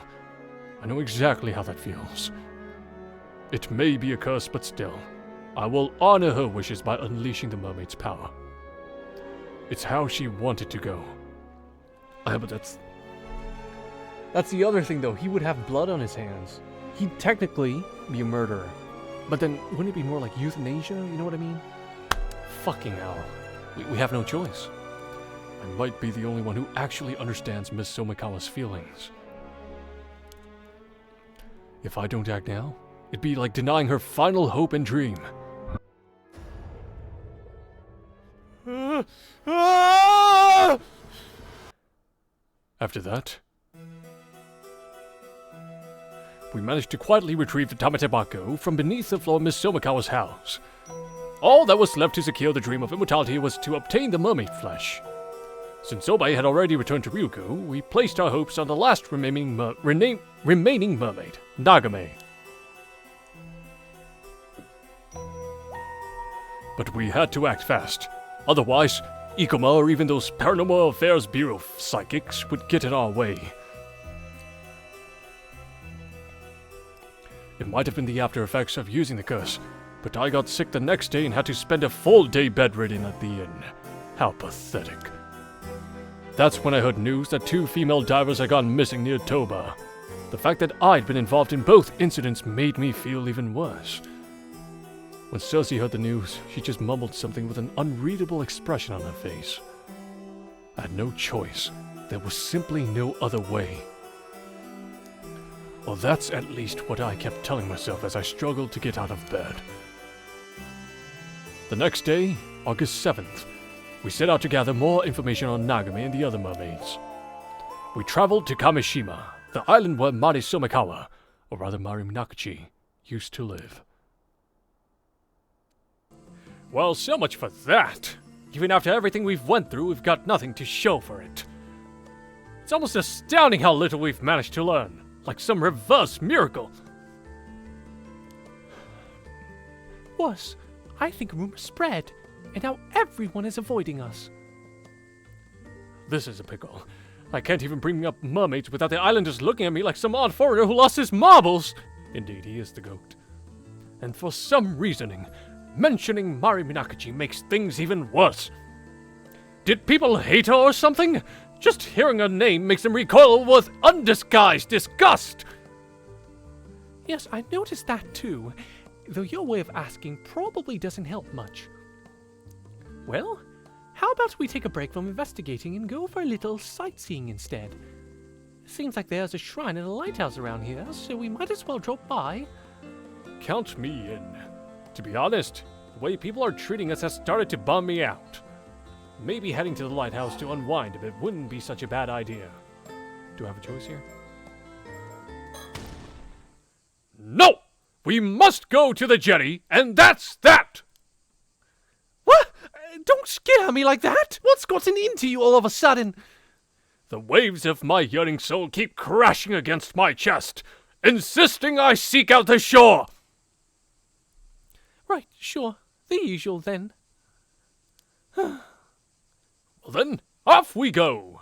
I know exactly how that feels. It may be a curse, but still, I will honor her wishes by unleashing the mermaid's power. It's how she wanted to go. But
That's the other thing, though. He would have blood on his hands. He'd technically be a murderer. But then, wouldn't it be more like euthanasia? You know what I mean? Fucking hell. We have no choice.
I might be the only one who actually understands Miss Somikawa's feelings. If I don't act now,
It'd be like denying her final hope and dream. After that, we managed to quietly retrieve the Tamatebako from beneath the floor of Miss Somikawa's house. All that was left to secure the dream of immortality was to obtain the mermaid flesh. Since Obai had already returned to Ryuko, we placed our hopes on the last remaining mermaid, Nagame. But we had to act fast. Otherwise, Ikoma or even those Paranormal Affairs Bureau psychics would get in our way. It might have been the after effects of using the curse, but I got sick the next day and had to spend a full day bedridden at the inn. How pathetic. That's when I heard news that 2 female divers had gone missing near Toba. The fact that I'd been involved in both incidents made me feel even worse. When Cersei heard the news, she just mumbled something with an unreadable expression on her face. I had no choice. There was simply no other way. Well, that's at least what I kept telling myself as I struggled to get out of bed. The next day, August 7th, we set out to gather more information on Nagame and the other mermaids. We traveled to Kamishima, the island where Mari Somikawa, or rather Mari Minakuchi, used to live. Well, so much for that. Even after everything we've went through, we've got nothing to show for it. It's almost astounding how little we've managed to learn. Like some reverse miracle.
Worse, I think rumors spread, and now everyone is avoiding us.
This is a pickle. I can't even bring up mermaids without the islanders looking at me like some odd foreigner who lost his marbles. Indeed, he is the goat. And for some reasoning, mentioning Mari Minakuchi makes things even worse. Did people hate her or something? Just hearing her name makes them recoil with undisguised disgust.
Yes, I noticed that too, though your way of asking probably doesn't help much. Well, how about we take a break from investigating and go for a little sightseeing instead? Seems like there's a shrine and a lighthouse around here, so we might as well drop by.
Count me in. To be honest, the way people are treating us has started to bum me out. Maybe heading to the lighthouse to unwind a bit wouldn't be such a bad idea. Do I have a choice here? No! We must go to the jetty, and that's that!
What? Don't scare me like that! What's gotten into you all of a sudden?
The waves of my yearning soul keep crashing against my chest, insisting I seek out the shore!
Right, sure. The usual then.
Well then, off we go!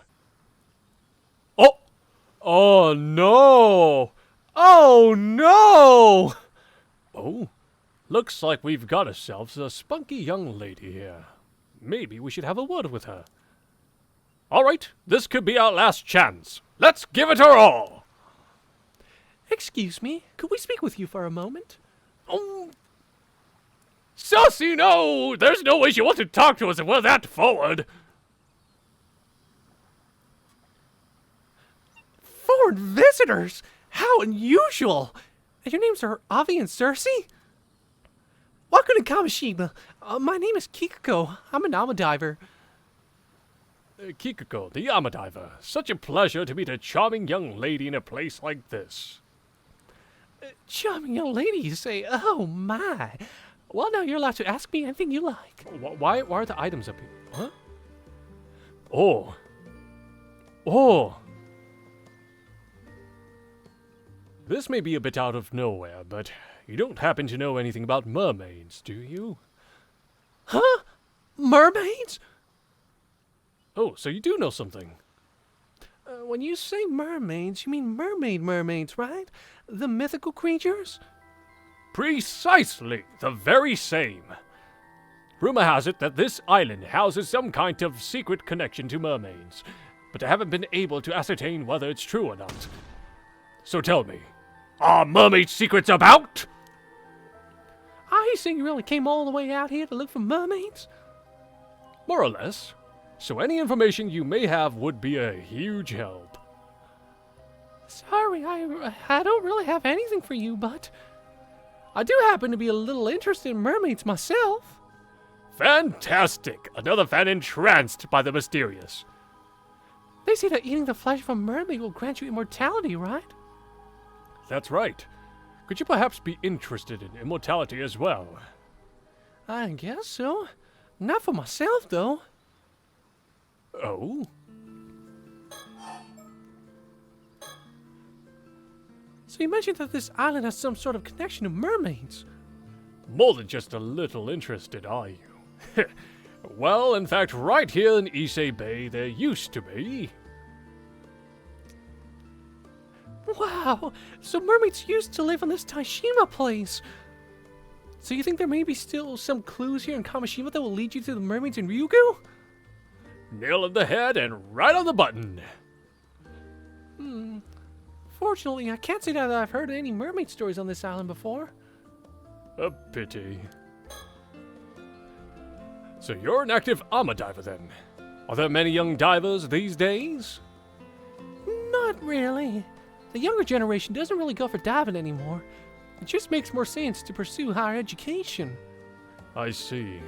Oh no! Oh no! Oh, looks like we've got ourselves a spunky young lady here. Maybe we should have a word with her. Alright, this could be our last chance. Let's give it our all!
Excuse me, could we speak with you for a moment?
Oh, Sussy, no! There's no way she wants to talk to us if we're that forward!
Foreign visitors? How unusual! Your names are Avi and Cersei? Welcome to Kamishima. My name is Kikuko. I'm an Ama diver.
Kikuko, the Yama diver. Such a pleasure to meet a charming young lady in a place like this.
Charming young lady, you say? Oh my. Well, now you're allowed to ask me anything you like.
Why are the items up here? Huh? Oh. This may be a bit out of nowhere, but you don't happen to know anything about mermaids, do you?
Huh? Mermaids?
Oh, so you do know something.
When you say mermaids, you mean mermaids, right? The mythical creatures?
Precisely, the very same. Rumor has it that this island houses some kind of secret connection to mermaids, but I haven't been able to ascertain whether it's true or not. So tell me, are mermaid secrets about?
Are you saying you really came all the way out here to look for mermaids?
More or less. So any information you may have would be a huge help.
Sorry, I don't really have anything for you, but... I do happen to be a little interested in mermaids myself.
Fantastic! Another fan entranced by the mysterious.
They say that eating the flesh of a mermaid will grant you immortality, right?
That's right. Could you perhaps be interested in immortality as well?
I guess so. Not for myself, though.
Oh?
So you mentioned that this island has some sort of connection to mermaids.
More than just a little interested, are you? Well, in fact, right here in Issei Bay, there used to be.
Wow, so mermaids used to live on this Taishima place. So you think there may be still some clues here in Kamishima that will lead you to the mermaids in Ryugu?
Nail on the head and right on the button.
Fortunately, I can't say that I've heard any mermaid stories on this island before.
A pity. So you're an active ARMA diver then? Are there many young divers these days?
Not really. The younger generation doesn't really go for diving anymore. It just makes more sense to pursue higher education.
I see.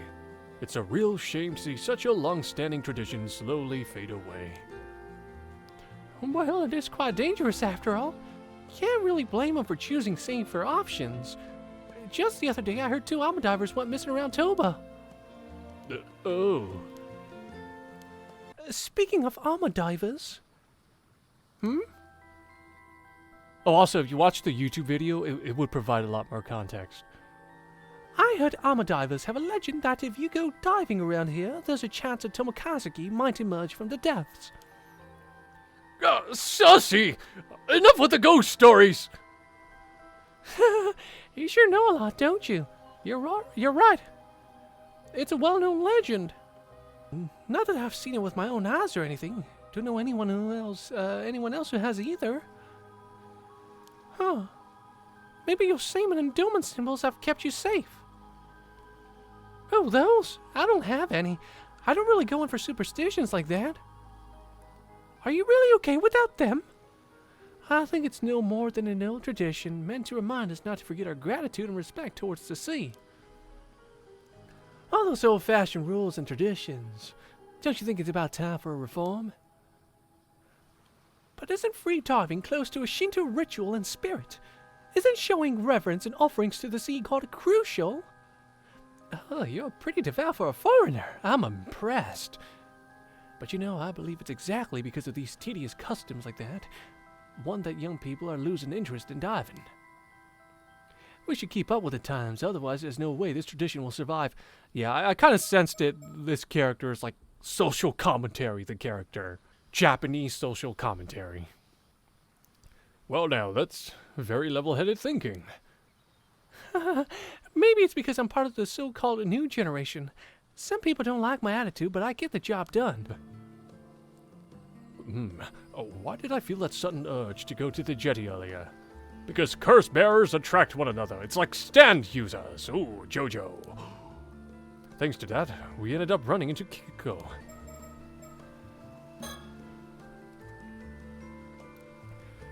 It's a real shame to see such a long-standing tradition slowly fade away.
Well, it is quite dangerous after all. Can't really blame them for choosing safer options. Just the other day, I heard 2 ARMA divers went missing around Toba.
Oh.
Speaking of ARMA divers...
Oh, also, if you watch the YouTube video, it would provide a lot more context.
I heard ARMA divers have a legend that if you go diving around here, there's a chance a Tomokazuki might emerge from the depths.
Sussy! Enough with the ghost stories!
You sure know a lot, don't you? You're right. It's a well-known legend. Not that I've seen it with my own eyes or anything. Don't know anyone else who has either. Huh. Maybe your semen and endowment symbols have kept you safe. Oh, those? I don't have any. I don't really go in for superstitions like that. Are you really okay without them? I think it's no more than an old tradition meant to remind us not to forget our gratitude and respect towards the sea. All those old-fashioned rules and traditions, don't you think it's about time for a reform? But isn't free diving close to a Shinto ritual and spirit? Isn't showing reverence and offerings to the sea called crucial? Oh, you're pretty devout for a foreigner. I'm impressed. But you know, I believe it's exactly because of these tedious customs like that, one that young people are losing interest in diving. We should keep up with the times, otherwise there's no way this tradition will survive. Yeah, I kind of sensed it. This character is like social commentary, the character. Japanese social commentary. Well now, that's very level-headed thinking. Maybe it's because I'm part of the so-called new generation. Some people don't like my attitude, but I get the job done.
Why did I feel that sudden urge to go to the jetty earlier? Because curse bearers attract one another. It's like stand users. Ooh, Jojo. Thanks to that, we ended up running into Kiko.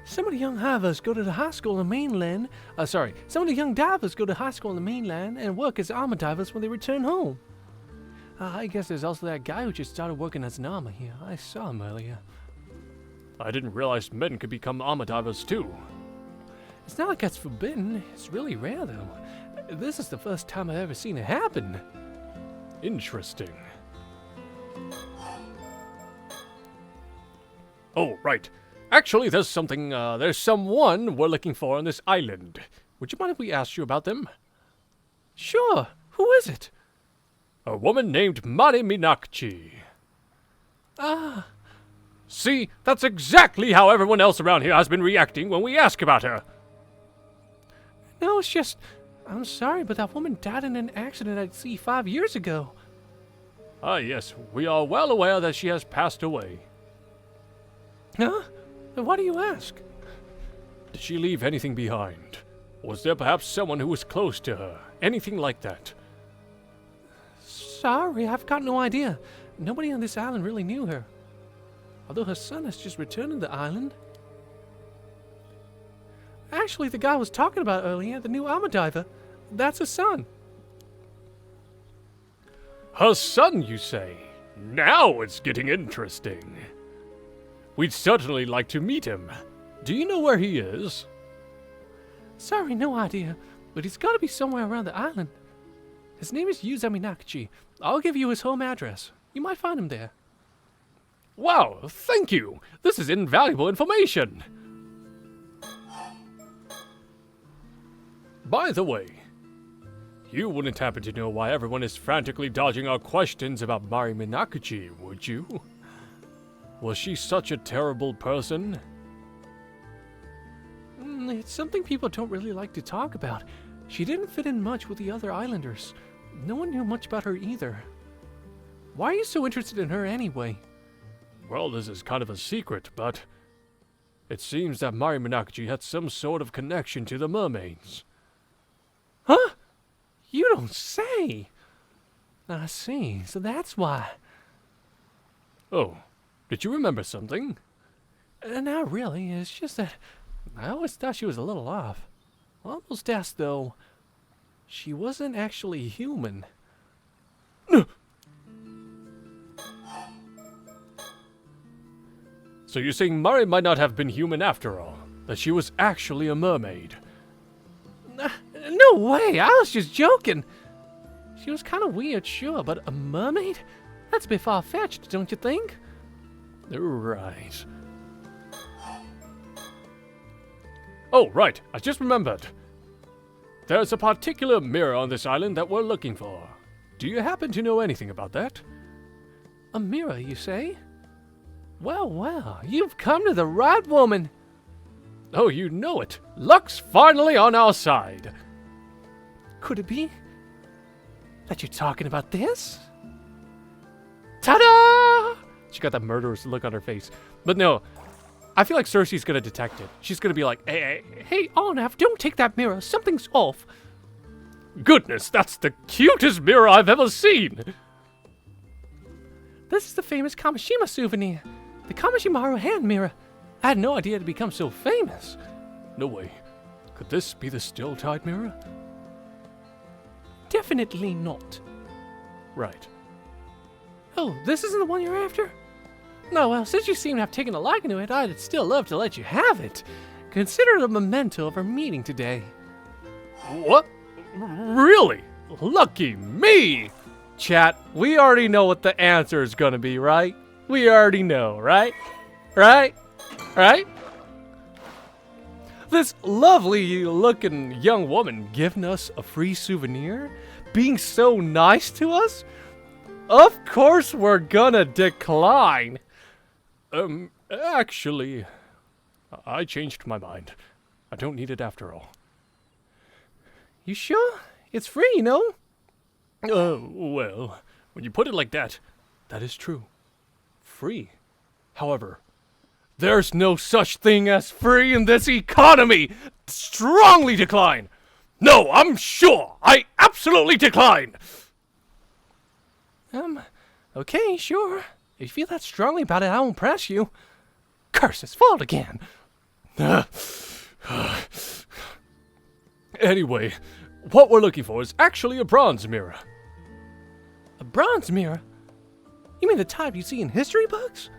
Some of the young divers go to the high school in the mainland. Some of the young divers go to high school in the mainland and work as ARMA divers when they return home. I guess there's also that guy who just started working as an ARMA here. I saw him earlier.
I didn't realize men could become ARMA divers too.
It's not like that's forbidden. It's really rare, though. This is the first time I've ever seen it happen.
Interesting. Oh, right. Actually, there's someone we're looking for on this island. Would you mind if we asked you about them?
Sure. Who is it?
A woman named Mari Minakchi.
Ah.
See, that's exactly how everyone else around here has been reacting when we ask about her.
No, it's just... I'm sorry, but that woman died in an accident at sea 5 years ago.
Ah, yes. We are well aware that she has passed away.
Huh? Why do you ask?
Did she leave anything behind? Was there perhaps someone who was close to her? Anything like that?
Sorry, I've got no idea. Nobody on this island really knew her. Although her son has just returned to the island. Actually, the guy I was talking about earlier, the new ARMA diver, That's a son.
Her son, you say? Now it's getting interesting. We'd certainly like to meet him. Do you know where he is?
Sorry, no idea, but he's gotta be somewhere around the island. His name is Yuzami Nakachi. I'll give you his home address. You might find him there.
Wow, thank you. This is invaluable information. By the way, you wouldn't happen to know why everyone is frantically dodging our questions about Mermaid Nakachi, would you? Was she such a terrible person?
It's something people don't really like to talk about. She didn't fit in much with the other islanders. No one knew much about her either. Why are you so interested in her anyway?
Well, this is kind of a secret, but it seems that Mermaid Nakachi had some sort of connection to the mermaids.
Huh? You don't say. I see, so that's why.
Oh, did you remember something?
Not really, it's just that I always thought she was a little off. Almost as though she wasn't actually human.
So you're saying Mari might not have been human after all? That she was actually a mermaid?
No way, I was just joking. She was kind of weird, sure, but a mermaid? That's a bit far-fetched, don't you think?
Right. Oh, right, I just remembered. There's a particular mirror on this island that we're looking for. Do you happen to know anything about that?
A mirror, you say? Well, you've come to the right woman.
Oh, you know it. Luck's finally on our side.
Could it be that you're talking about this? Ta-da!
She got that murderous look on her face. But no, I feel like Cersei's gonna detect it. She's gonna be like,
Hey, Arnav, don't take that mirror. Something's off.
Goodness, that's the cutest mirror I've ever seen.
This is the famous Kamishima souvenir. The Kamishimaru hand mirror. I had no idea it'd become so famous.
No way. Could this be the Still Tide mirror?
Definitely not.
Right.
Oh, this isn't the one you're after? No, well, since you seem to have taken a liking to it, I'd still love to let you have it. Consider it a memento of our meeting today.
What? Really? Lucky me!
Chat, we already know what the answer is gonna be, right? We already know, right? Right? This lovely looking young woman giving us a free souvenir? Being so nice to us? Of course we're gonna decline.
Actually, I changed my mind. I don't need it after all.
You sure? It's free, you know?
Well, when you put it like that, that is true. Free. However, there's no such thing as free in this economy! Strongly decline! No, I'm sure! I absolutely decline!
Okay, sure. If you feel that strongly about it, I won't press you. Curse his fault again.
Anyway, what we're looking for is actually a bronze mirror.
A bronze mirror? You mean the type you see in history books?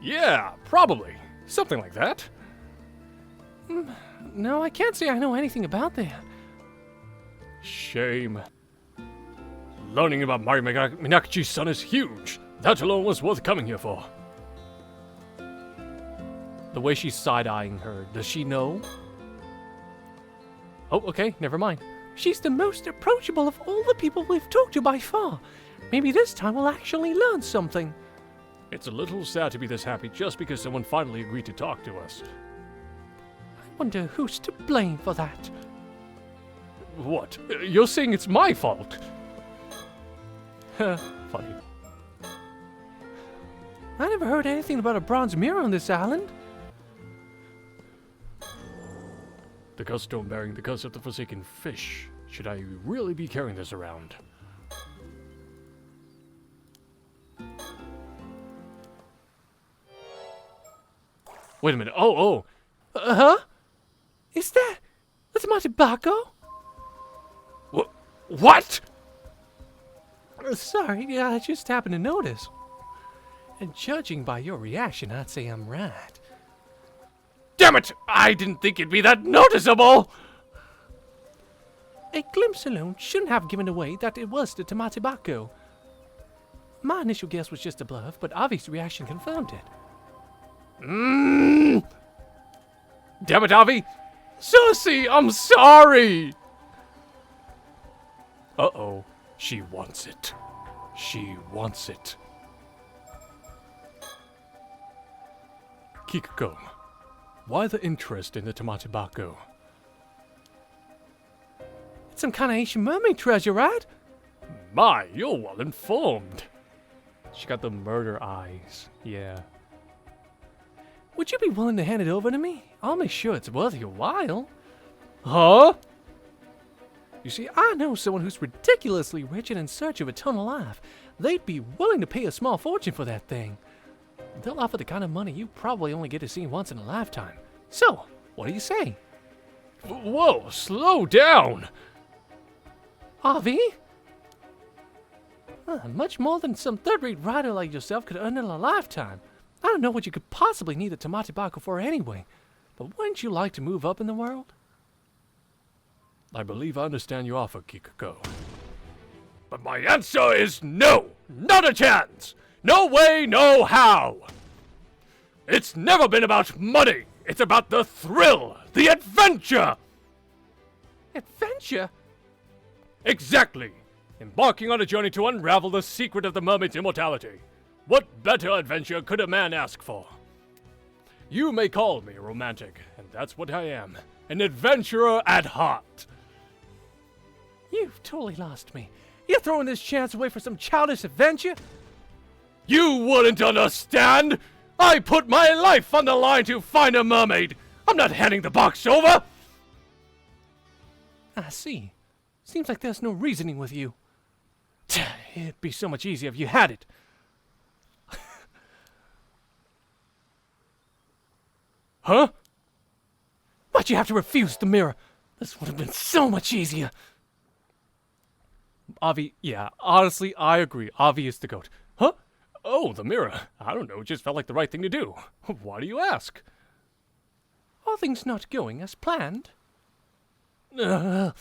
Yeah, probably. Something like that.
No, I can't say I know anything about that.
Shame. Learning about Mari Minakichi's son is huge. That alone was worth coming here for.
The way she's side-eyeing her, does she know? Oh, okay, never mind. She's the most approachable of all the people we've talked to by far. Maybe this time we'll actually learn something.
It's a little sad to be this happy just because someone finally agreed to talk to us.
I wonder who's to blame for that.
What? You're saying it's my fault? Funny.
I never heard anything about a bronze mirror on this island.
The ghost stone bearing the ghost of the forsaken fish. Should I really be carrying this around? Wait a minute. Oh.
Huh? Is that? That's my tobacco?
What?
Sorry, yeah, I just happened to notice. And judging by your reaction, I'd say I'm right.
Damn it! I didn't think it'd be that noticeable!
A glimpse alone shouldn't have given away that it was the Tamatibako. My initial guess was just a bluff, but Avi's reaction confirmed it.
Damn it, Avi! Susie, I'm sorry! Uh-oh. She wants it. She wants it. Kikuko, why the interest in the Tamatibako?
It's some kind of ancient mermaid treasure, right?
My, you're well informed. She got the murder eyes. Yeah.
Would you be willing to hand it over to me? I'll make sure it's worth your while.
Huh?
You see, I know someone who's ridiculously rich and in search of eternal life. They'd be willing to pay a small fortune for that thing. They'll offer the kind of money you probably only get to see once in a lifetime. So, what do you say?
Whoa, slow down!
Avi? Much more than some third-rate writer like yourself could earn in a lifetime. I don't know what you could possibly need the Tamatibako for anyway, but wouldn't you like to move up in the world?
I believe I understand your offer, Kikuko. But my answer is no! Not a chance! No way, no how! It's never been about money! It's about the thrill! The adventure!
Adventure?
Exactly! Embarking on a journey to unravel the secret of the mermaid's immortality. What better adventure could a man ask for? You may call me romantic, and that's what I am. An adventurer at heart.
You've totally lost me. You're throwing this chance away for some childish adventure?
You wouldn't understand! I put my life on the line to find a mermaid! I'm not handing the box over!
I see. Seems like there's no reasoning with you. It'd be so much easier if you had it.
Huh?
Why'd you have to refuse the mirror? This would have been so much easier.
Avi, yeah, honestly, I agree. Avi is the goat. Huh? Oh, the mirror. I don't know, it just felt like the right thing to do. Why do you ask?
Are things not going as planned?
I'm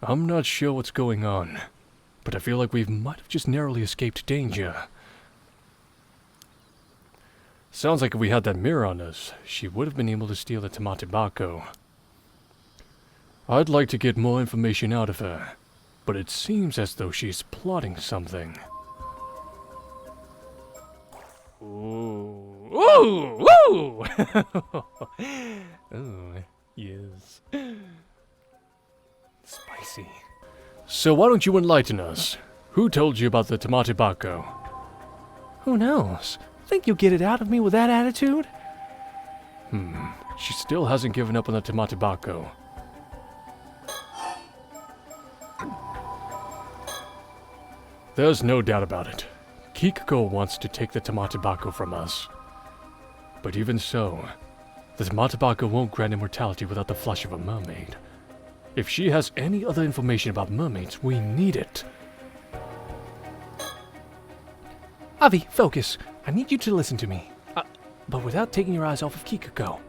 not sure what's going on, but I feel like we might have just narrowly escaped danger. Sounds like if we had that mirror on us, she would have been able to steal the Tamatibako. I'd like to get more information out of her, but it seems as though she's plotting something. Ooh. Ooh! Ooh! Oh, yes. Spicy. So why don't you enlighten us? Who told you about the Tamatibako?
Who knows? Think you'll get it out of me with that attitude?
She still hasn't given up on the Tamatibako. There's no doubt about it. Kikuko wants to take the Tamatibako from us. But even so, the Tamatibako won't grant immortality without the flesh of a mermaid. If she has any other information about mermaids, we need it.
Avi, focus. I need you to listen to me. But without taking your eyes off of Kikuko.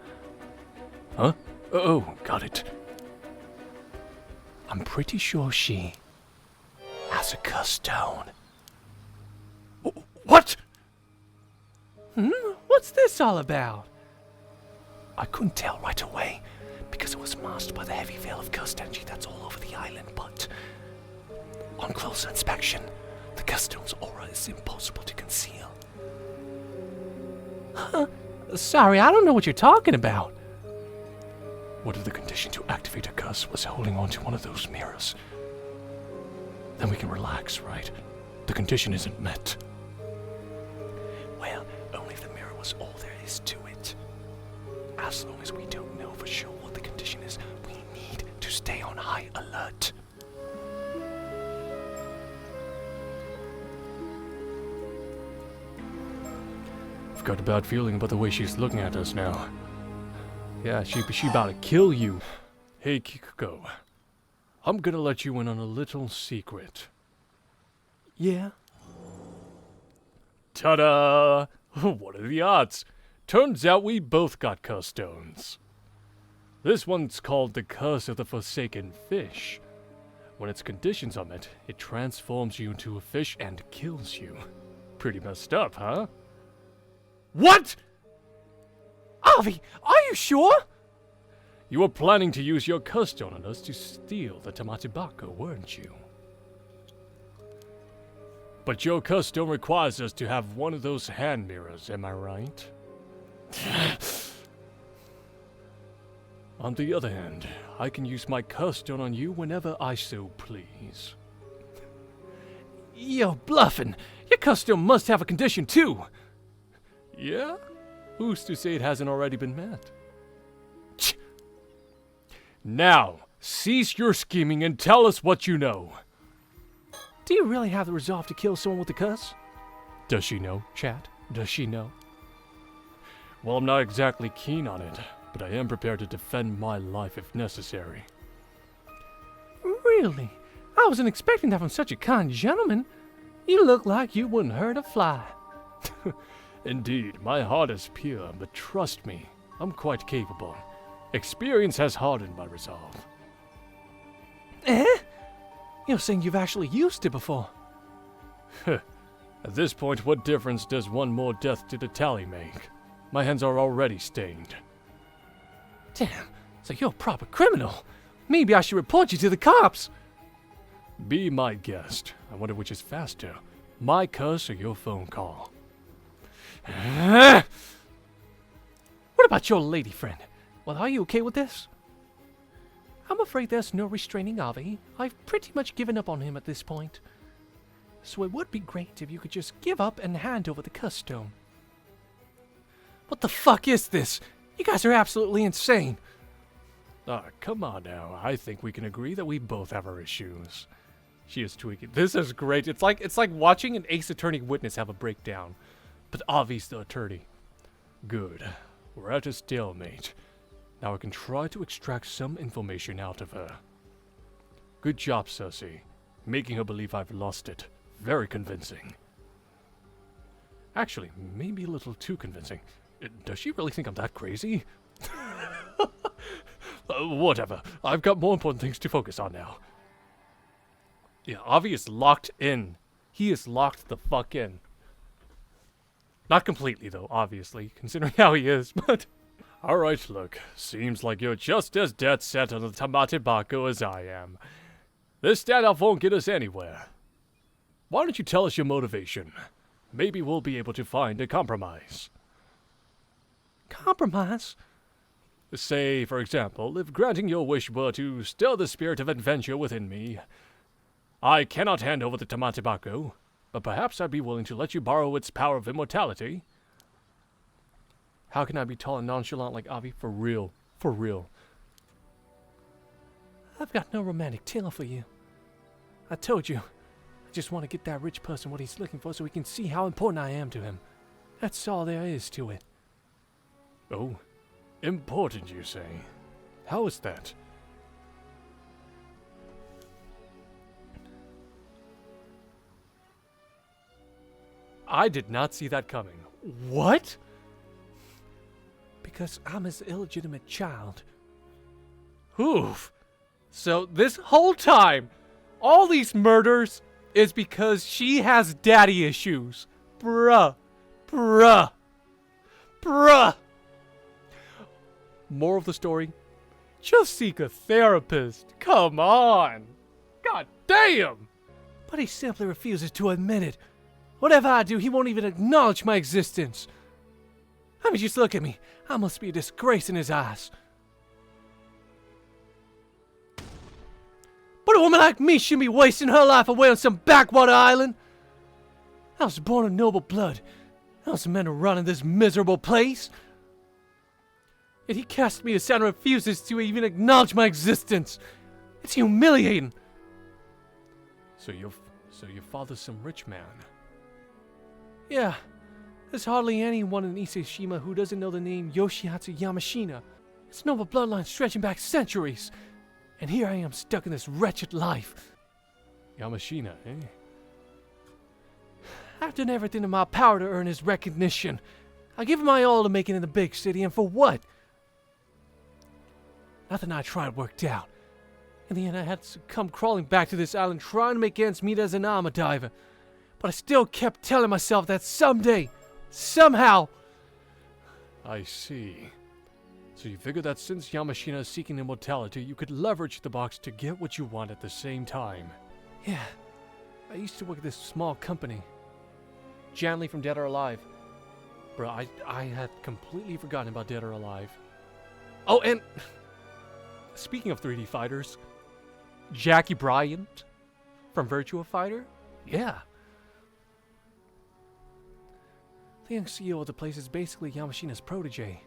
Huh? Oh, got it.
I'm pretty sure she has a cuss stone.
What?
What's this all about?
I couldn't tell right away, because it was masked by the heavy veil of ghost energy that's all over the island, but on closer inspection, the ghost stone's aura is impossible to conceal.
Sorry, I don't know what you're talking about.
What if the condition to activate a curse was holding on to one of those mirrors? Then we can relax, right? The condition isn't met. Well, only if the mirror was all there is to it. As long as we don't know for sure what the condition is, we need to stay on high alert.
I've got a bad feeling about the way she's looking at us now. Yeah, she about to kill you. Hey, Kikuko. I'm gonna let you in on a little secret.
Yeah?
Ta-da! What are the odds? Turns out we both got curse stones. This one's called the Curse of the Forsaken Fish. When its conditions are met, it transforms you into a fish and kills you. Pretty messed up, huh? What?!
Avi, are you sure?
You were planning to use your curse stone on us to steal the Tamatibako, weren't you? But your curse stone requires us to have one of those hand mirrors, am I right? On the other hand, I can use my curse stone on you whenever I so please.
You're bluffing. Your curse stone must have a condition too.
Yeah? Who's to say it hasn't already been met? Now, cease your scheming and tell us what you know.
Do you really have the resolve to kill someone with the curse?
Does she know, chat? Does she know? Well, I'm not exactly keen on it, but I am prepared to defend my life if necessary.
Really? I wasn't expecting that from such a kind gentleman. You look like you wouldn't hurt a fly.
Indeed, my heart is pure, but trust me, I'm quite capable. Experience has hardened my resolve.
Eh? You're saying you've actually used it before.
At this point, what difference does one more death to the tally make? My hands are already stained.
Damn, so you're a proper criminal. Maybe I should report you to the cops.
Be my guest. I wonder which is faster, my curse or your phone call.
What about your lady friend? Well, are you okay with this? I'm afraid there's no restraining Avi. I've pretty much given up on him at this point. So it would be great if you could just give up and hand over the curse stone. What the fuck is this? You guys are absolutely insane.
Ah, come on now. I think we can agree that we both have our issues. She is tweaking. This is great. It's like watching an Ace Attorney witness have a breakdown. But Avi's the attorney. Good. We're at a stalemate. Now I can try to extract some information out of her. Good job, Cersei. Making her believe I've lost it. Very convincing. Actually, maybe a little too convincing. Does she really think I'm that crazy? Whatever. I've got more important things to focus on now. Yeah, Avi is locked in. He is locked the fuck in. Not completely, though, obviously, considering how he is, but... Alright, look. Seems like you're just as dead set on the Tamatibako as I am. This standoff won't get us anywhere. Why don't you tell us your motivation? Maybe we'll be able to find a compromise.
Compromise?
Say, for example, if granting your wish were to stir the spirit of adventure within me, I cannot hand over the Tamatibako, but perhaps I'd be willing to let you borrow its power of immortality.
How can I be tall and nonchalant like Avi? For real. For real. I've got no romantic tale for you. I told you. I just want to get that rich person what he's looking for so he can see how important I am to him. That's all there is to it.
Oh, important, you say? How is that? I did not see that coming. What?
Because I'm his illegitimate child.
Oof. So this whole time, all these murders is because she has daddy issues. Bruh. Bruh. Bruh. Moral of the story, just seek a therapist. Come on. God damn.
But he simply refuses to admit it. Whatever I do, he won't even acknowledge my existence. I mean, just look at me. I must be a disgrace in his eyes. But a woman like me shouldn't be wasting her life away on some backwater island. I was born of noble blood. I was meant to run in this miserable place. Yet he cast me aside and refuses to even acknowledge my existence. It's humiliating.
So your father's some rich man.
Yeah, there's hardly anyone in Ise-shima who doesn't know the name Yoshihatsu Yamashina. It's noble bloodline stretching back centuries. And here I am stuck in this wretched life.
Yamashina, eh?
I've done everything in my power to earn his recognition. I give him my all to make it in the big city, and for what? Nothing I tried worked out. In the end, I had to come crawling back to this island trying to make ends meet as an armor diver. But I still kept telling myself that someday, somehow...
I see. So you figured that since Yamashina is seeking immortality, you could leverage the box to get what you want at the same time.
Yeah. I used to work at this small company. Janley from Dead or Alive. Bro, I had completely forgotten about Dead or Alive. Oh, and... speaking of 3D fighters... Jackie Bryant from Virtua Fighter? Yeah. The young CEO of the place is basically Yamashina's protege.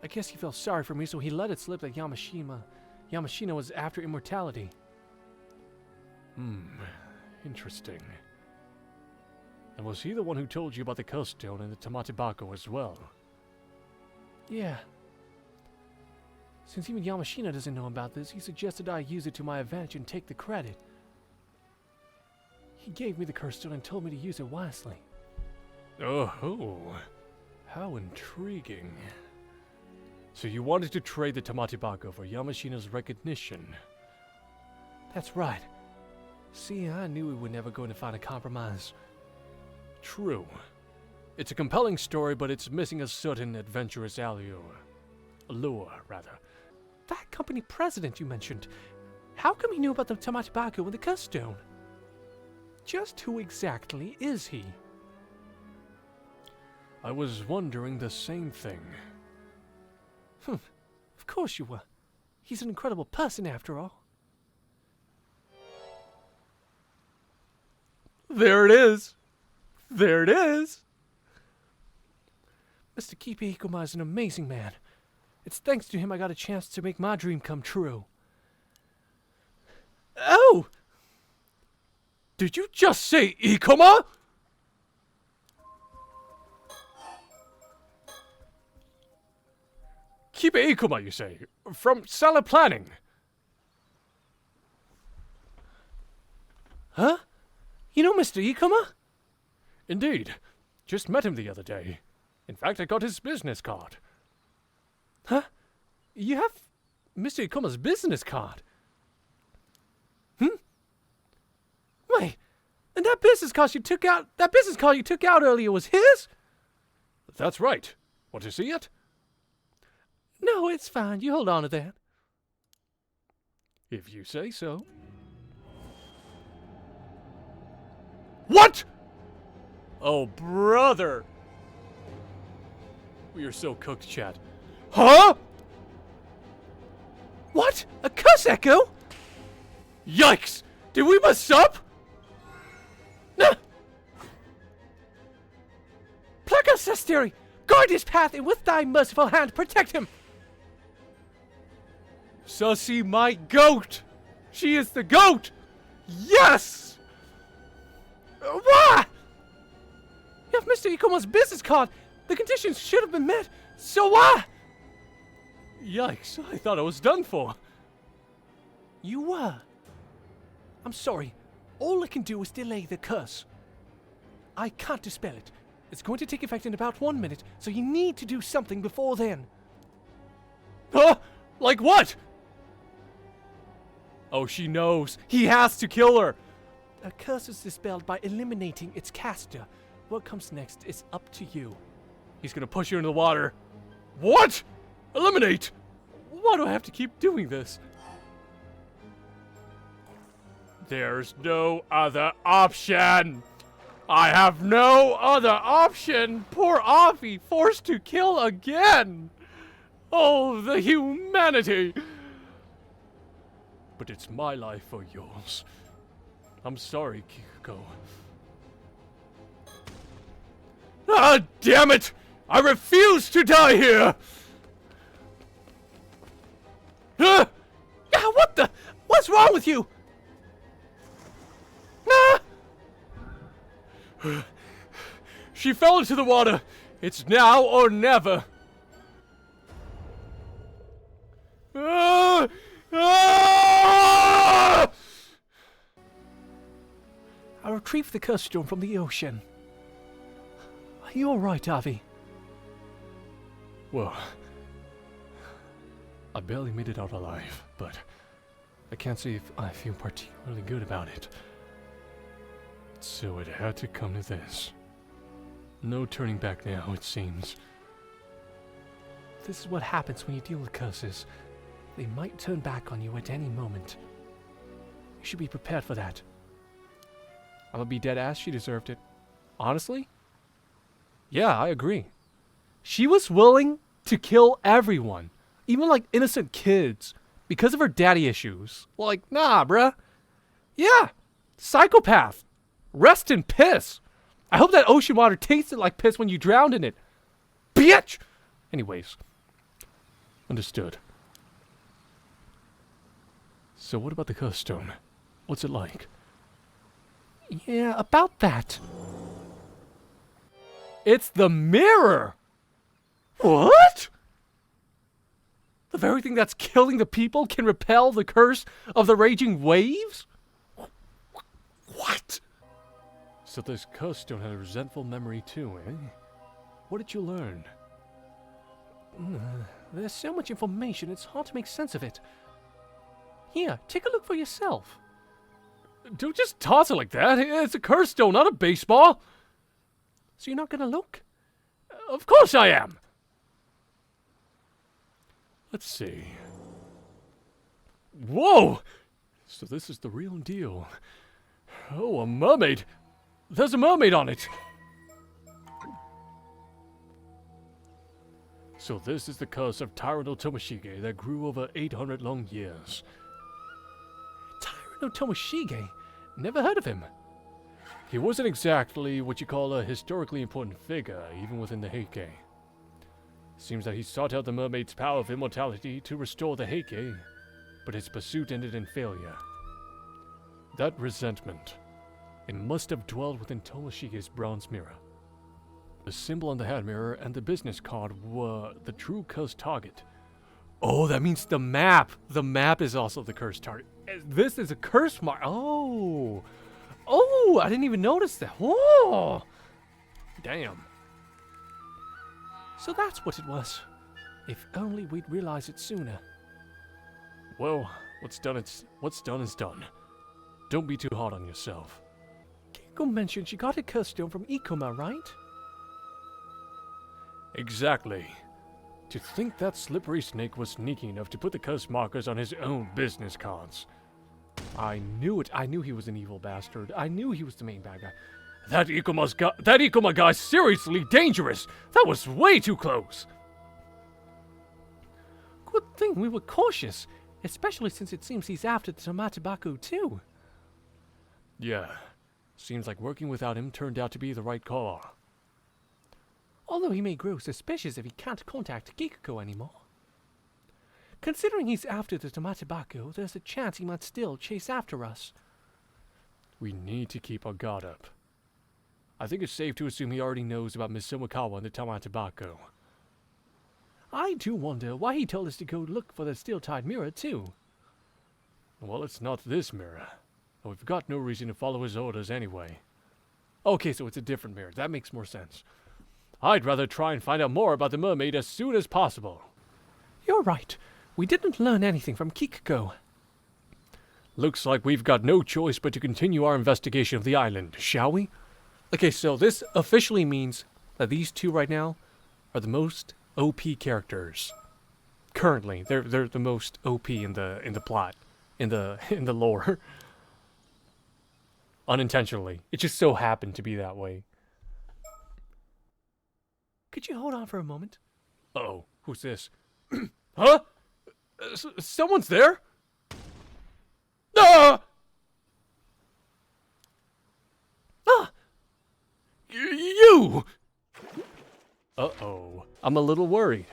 I guess he felt sorry for me, so he let it slip that Yamashina was after immortality.
Interesting. And was he the one who told you about the Curse Stone and the Tamatibako as well?
Yeah. Since even Yamashina doesn't know about this, he suggested I use it to my advantage and take the credit. He gave me the Curse Stone and told me to use it wisely.
Oh, how intriguing. So you wanted to trade the Tamatibako for Yamashina's recognition?
That's right. See, I knew we were never going to find a compromise.
True. It's a compelling story, but it's missing a certain adventurous allure, rather.
That company president you mentioned, how come he knew about the Tamatibako and the Curse Stone? Just who exactly is he?
I was wondering the same thing.
Of course you were. He's an incredible person after all.
There it is! There it is!
Mr. Kipe Ikoma is an amazing man. It's thanks to him I got a chance to make my dream come true.
Oh! Did you just say Ikoma? Kipe Ikoma, you say? From Salad Planning?
Huh? You know Mr. Ikoma?
Indeed. Just met him the other day. In fact, I got his business card.
Huh? You have Mr. Ikoma's business card? Wait, and that business card you took out earlier was his?
That's right. Want to see it?
No, it's fine. You hold on to that.
If you say so. What? Oh, brother! We are so cooked, chat. Huh?
What? A curse echo?
Yikes! Did we mess up?
No! Placa Sesteri! Guard his path, and with thy merciful hand protect him!
Sussy, my goat! She is the goat! Yes!
Why? You have Mr. Ikoma's business card. The conditions should have been met. So why?
Yikes, I thought I was done for.
You were. I'm sorry. All I can do is delay the curse. I can't dispel it. It's going to take effect in about 1 minute, so you need to do something before then.
Huh? Like what? Oh, she knows. He has to kill her.
A curse is dispelled by eliminating its caster. What comes next is up to you.
He's gonna push her into the water. What? Eliminate! Why do I have to keep doing this? There's no other option. I have no other option. Poor Avi, forced to kill again. Oh, the humanity. But it's my life or yours. I'm sorry, Kiko. Ah, damn it! I refuse to die here!
Ah, what the? What's wrong with you? Ah!
She fell into the water. It's now or never. Ah! Ah!
I retrieved the curse stone from the ocean. Are you alright, Avi?
Well, I barely made it out alive, but I can't say if I feel particularly good about it. So it had to come to this. No turning back now, it seems.
This is what happens when you deal with curses. They might turn back on you at any moment. You should be prepared for that.
I'm gonna be dead ass, she deserved it. Honestly? Yeah, I agree. She was willing to kill everyone, even like innocent kids, because of her daddy issues. Like, nah, bruh. Yeah, psychopath. Rest in piss. I hope that ocean water tasted like piss when you drowned in it. Bitch! Anyways. Understood. So what about the curse stone? What's it like?
Yeah, about that.
It's the mirror! What? The very thing that's killing the people can repel the curse of the raging waves? What? So this curse stone had a resentful memory too, eh? What did you learn?
There's so much information, it's hard to make sense of it. Here, take a look for yourself.
Don't just toss it like that. It's a curse stone, not a baseball.
So you're not gonna look?
Of course I am. Let's see. Whoa! So this is the real deal. Oh, a mermaid. There's a mermaid on it. So this is the curse of Tyranno Tomoshige that grew over 800 long years.
Tyranno Tomoshige? Never heard of him.
He wasn't exactly what you call a historically important figure, even within the Heike. Seems that he sought out the mermaid's power of immortality to restore the Heike, but his pursuit ended in failure. That resentment, it must have dwelled within Tomoshige's bronze mirror. The symbol on the hand mirror and the business card were the true cursed target. Oh, that means the map! The map is also the cursed target. This is a curse mark. Oh! Oh, I didn't even notice that. Oh! Damn.
So that's what it was. If only we'd realized it sooner.
Well, what's done is done. Don't be too hard on yourself.
Keiko mentioned she got a curse stone from Ikoma, right?
Exactly. To think that slippery snake was sneaky enough to put the curse markers on his own business cards. I knew it. I knew he was an evil bastard. I knew he was the main bad guy. That Ikoma guy's seriously dangerous. That was way too close.
Good thing we were cautious, especially since it seems he's after the Tomatabaku too.
Yeah. Seems like working without him turned out to be the right call.
Although he may grow suspicious if he can't contact Kikuko anymore. Considering he's after the Tomatabaku, there's a chance he might still chase after us.
We need to keep our guard up. I think it's safe to assume he already knows about Miss Somakawa and the Tomatabaku.
I do wonder why he told us to go look for the steel-tied mirror too.
Well, it's not this mirror. And we've got no reason to follow his orders anyway. Okay, so it's a different mirror. That makes more sense. I'd rather try and find out more about the mermaid as soon as possible.
You're right. We didn't learn anything from Kikuko.
Looks like we've got no choice but to continue our investigation of the island, shall we? Okay, so this officially means that these two right now are the most OP characters. Currently, they're the most OP in the plot, in the lore. Unintentionally. It just so happened to be that way.
Could you hold on for a moment?
Uh-oh, who's this? Huh? Someone's there? Ah! Ah! You! Uh-oh, I'm a little worried.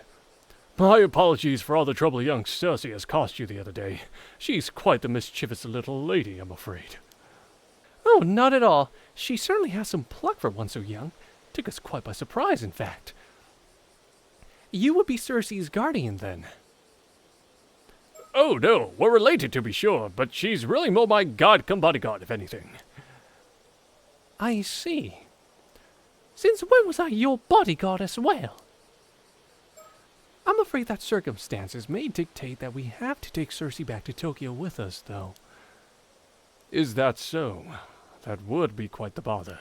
My apologies for all the trouble young Cersei has cost you the other day. She's quite the mischievous little lady, I'm afraid.
Oh, not at all. She certainly has some pluck for one so young. Took us quite by surprise, in fact. You would be Cersei's guardian, then.
Oh, no, we're related to be sure, but she's really more my god come bodyguard, if anything.
I see. Since when was I your bodyguard as well? I'm afraid that circumstances may dictate that we have to take Cersei back to Tokyo with us, though.
Is that so? That would be quite the bother.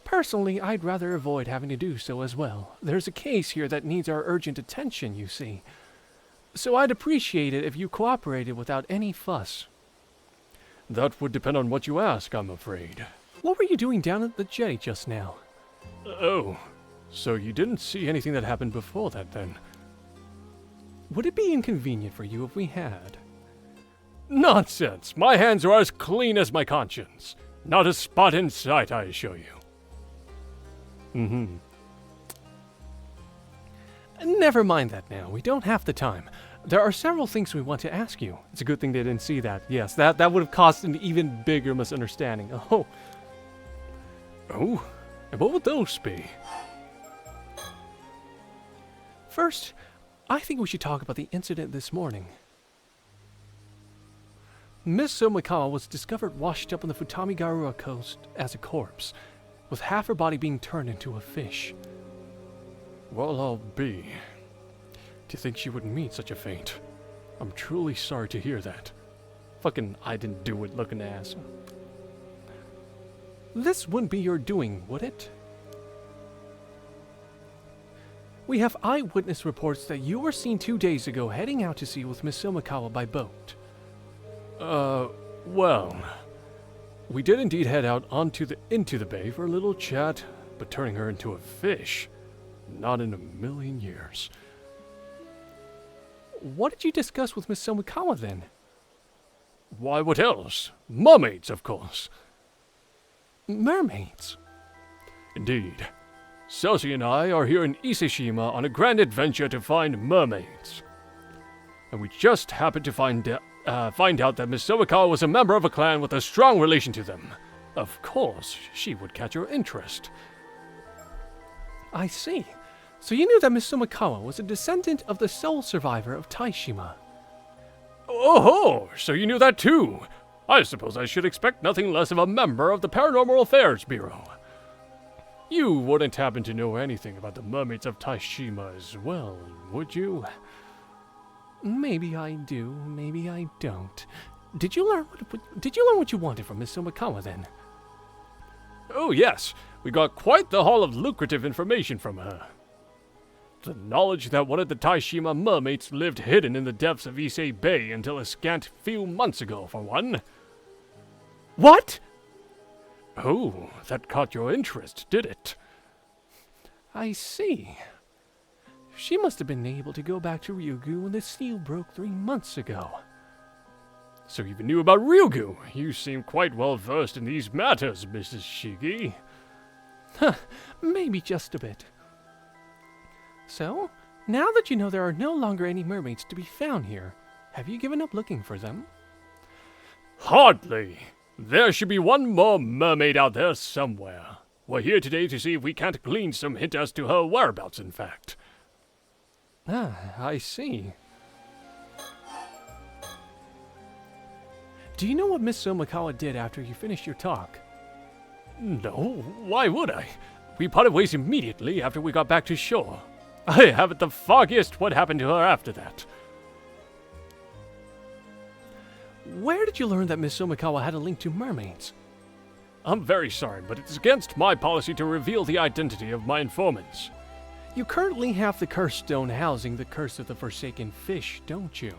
Personally, I'd rather avoid having to do so as well. There's a case here that needs our urgent attention, you see. So I'd appreciate it if you cooperated without any fuss.
That would depend on what you ask, I'm afraid.
What were you doing down at the jetty just now?
Oh, so you didn't see anything that happened before that, then?
Would it be inconvenient for you if we had?
Nonsense! My hands are as clean as my conscience. Not a spot in sight, I assure you.
Never mind that now. We don't have the time. There are several things we want to ask you. It's a good thing they didn't see that. Yes, that would have caused an even bigger misunderstanding. Oh,
and what would those be?
First, I think we should talk about the incident this morning. Miss Somikawa was discovered washed up on the Futamigaura coast as a corpse, with half her body being turned into a fish.
Well, I'll be. Do you think she would meet such a fate? I'm truly sorry to hear that.
Fucking I didn't do it looking ass. This wouldn't be your doing, would it? We have eyewitness reports that you were seen 2 days ago heading out to sea with Miss Somikawa by boat.
Well, we did indeed head out into the bay for a little chat, but turning her into a fish, not in a million years.
What did you discuss with Miss Somikawa then?
Why, what else? Mermaids, of course.
Mermaids?
Indeed. Cersei and I are here in Iseshima on a grand adventure to find mermaids. And we just happened to find out that Miss Somikawa was a member of a clan with a strong relation to them. Of course, she would catch your interest.
I see. So you knew that Miss Somikawa was a descendant of the sole survivor of Taishima.
Oh, so you knew that too. I suppose I should expect nothing less of a member of the Paranormal Affairs Bureau. You wouldn't happen to know anything about the mermaids of Taishima as well, would you?
Maybe I do, maybe I don't. Did you learn what you wanted from Miss Somikawa then?
Oh yes, we got quite the haul of lucrative information from her. The knowledge that one of the Taishima mermaids lived hidden in the depths of Ise Bay until a scant few months ago, for one.
What?
Oh, that caught your interest, did it?
I see. She must have been able to go back to Ryugu when the seal broke 3 months ago.
So you even knew about Ryugu. You seem quite well versed in these matters, Mrs. Shigi.
Maybe just a bit. So, now that you know there are no longer any mermaids to be found here, have you given up looking for them?
Hardly. There should be one more mermaid out there somewhere. We're here today to see if we can't glean some hint as to her whereabouts, in fact.
Ah, I see. Do you know what Miss Somikawa did after you finished your talk?
No, why would I? We parted ways immediately after we got back to shore. I haven't the foggiest what happened to her after that.
Where did you learn that Miss Somikawa had a link to mermaids?
I'm very sorry, but it's against my policy to reveal the identity of my informants.
You currently have the curse stone housing the curse of the Forsaken Fish, don't you?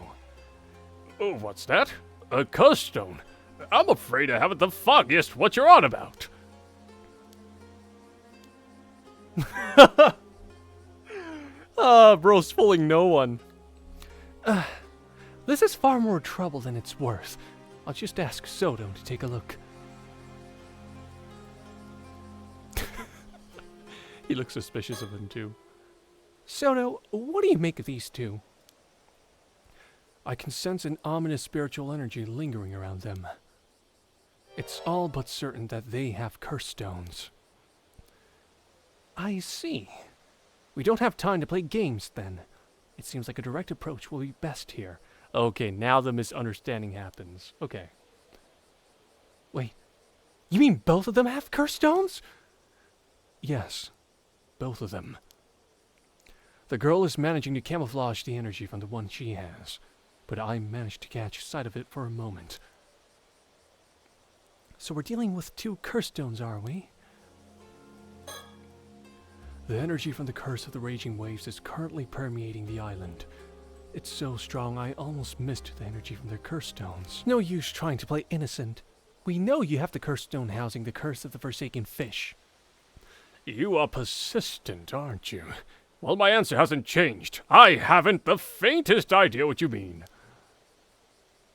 Oh, what's that? A curse stone? I'm afraid I haven't the foggiest what you're on about.
Bro's fooling no one. This is far more trouble than it's worth. I'll just ask Soto to take a look. He looks suspicious of him too. Soto, what do you make of these two? I can sense an ominous spiritual energy lingering around them. It's all but certain that they have curse stones. I see. We don't have time to play games, then. It seems like a direct approach will be best here. Okay, now the misunderstanding happens. Okay. Wait.
You mean both of them have curse stones? Yes, both of them. The girl is managing to camouflage the energy from the one she has, but I managed to catch sight of it for a moment. So we're dealing with two curse stones, are we? The energy from the curse of the raging waves is currently permeating the island. It's so strong I almost missed the energy from their curse stones. No use trying to play innocent. We know you have the curse stone housing the curse of the forsaken fish.
You are persistent, aren't you? Well, my answer hasn't changed. I haven't the faintest idea what you mean.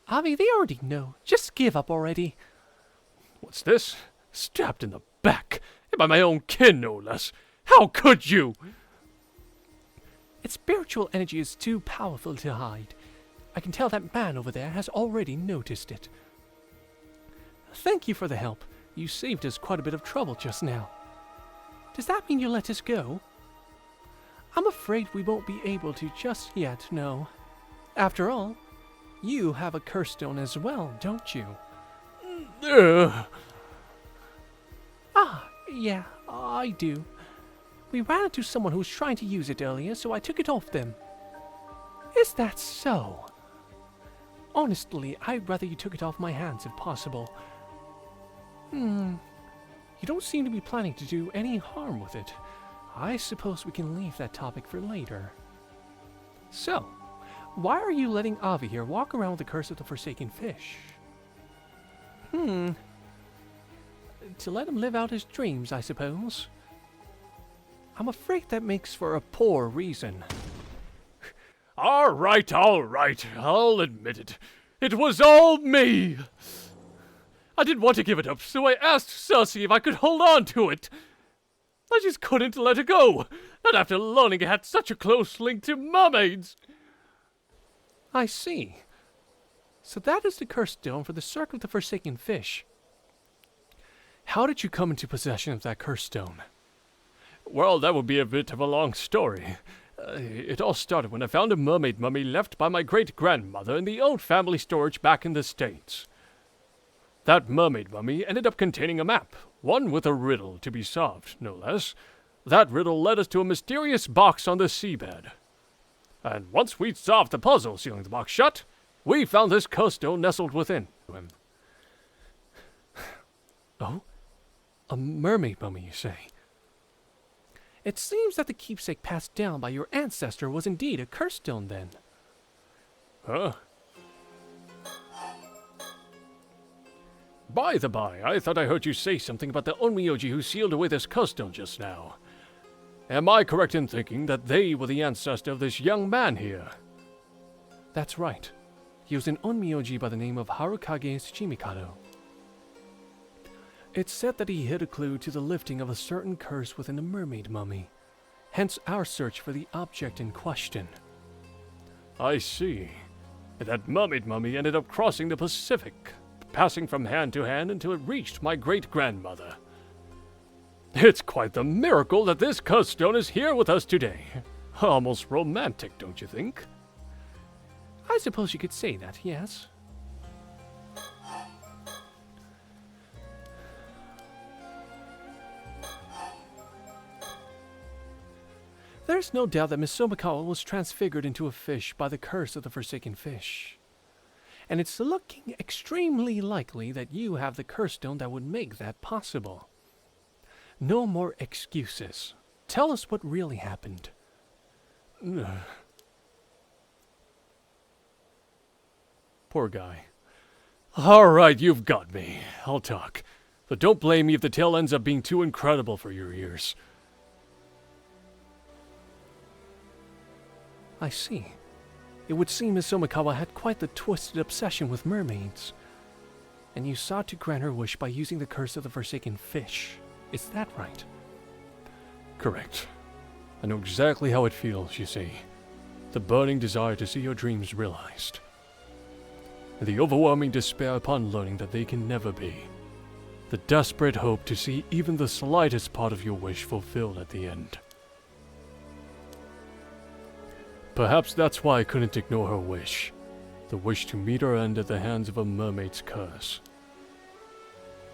Avi, they already know. Just give up already.
What's this? Stabbed in the back. And by my own kin, no less. How could you?
Its spiritual energy is too powerful to hide. I can tell that man over there has already noticed it. Thank you for the help. You saved us quite a bit of trouble just now. Does that mean you'll let us go? I'm afraid we won't be able to just yet, no. After all, you have a curse stone as well, don't you? Yeah, I do. We ran into someone who was trying to use it earlier, so I took it off them. Is that so? Honestly, I'd rather you took it off my hands if possible. You don't seem to be planning to do any harm with it. I suppose we can leave that topic for later. So, why are you letting Avi here walk around with the curse of the forsaken fish? To let him live out his dreams, I suppose. I'm afraid that makes for a poor reason.
All right, I'll admit it. It was all me. I didn't want to give it up, so I asked Cersei if I could hold on to it. I just couldn't let it go, not after learning it had such a close link to mermaids.
I see. So that is the curse stone for the Circle of the Forsaken Fish. How did you come into possession of that curse stone?
Well, that would be a bit of a long story. It all started when I found a mermaid mummy left by my great-grandmother in the old family storage back in the States. That mermaid mummy ended up containing a map, one with a riddle to be solved, no less. That riddle led us to a mysterious box on the seabed. And once we'd solved the puzzle sealing the box shut, we found this curse stone nestled within.
Oh? A mermaid mummy, you say? It seems that the keepsake passed down by your ancestor was indeed a curse stone, then.
Huh? By the by, I thought I heard you say something about the Onmyoji who sealed away this curse stone just now. Am I correct in thinking that they were the ancestor of this young man here?
That's right. He was an Onmyoji by the name of Harukage Tsuchimikado. It's said that he hid a clue to the lifting of a certain curse within a mermaid mummy, hence our search for the object in question.
I see. And that mermaid mummy ended up crossing the Pacific, passing from hand to hand until it reached my great-grandmother. It's quite the miracle that this curse stone is here with us today. Almost romantic, don't you think?
I suppose you could say that, yes. There's no doubt that Miss Somikawa was transfigured into a fish by the curse of the Forsaken Fish. And it's looking extremely likely that you have the curse stone that would make that possible. No more excuses. Tell us what really happened.
Poor guy. All right, you've got me. I'll talk. But don't blame me if the tale ends up being too incredible for your ears.
I see. It would seem Miss Somikawa had quite the twisted obsession with mermaids. And you sought to grant her wish by using the curse of the Forsaken Fish. Is that right?
Correct. I know exactly how it feels, you see. The burning desire to see your dreams realized. And the overwhelming despair upon learning that they can never be. The desperate hope to see even the slightest part of your wish fulfilled at the end. Perhaps that's why I couldn't ignore her wish. The wish to meet her end at the hands of a mermaid's curse.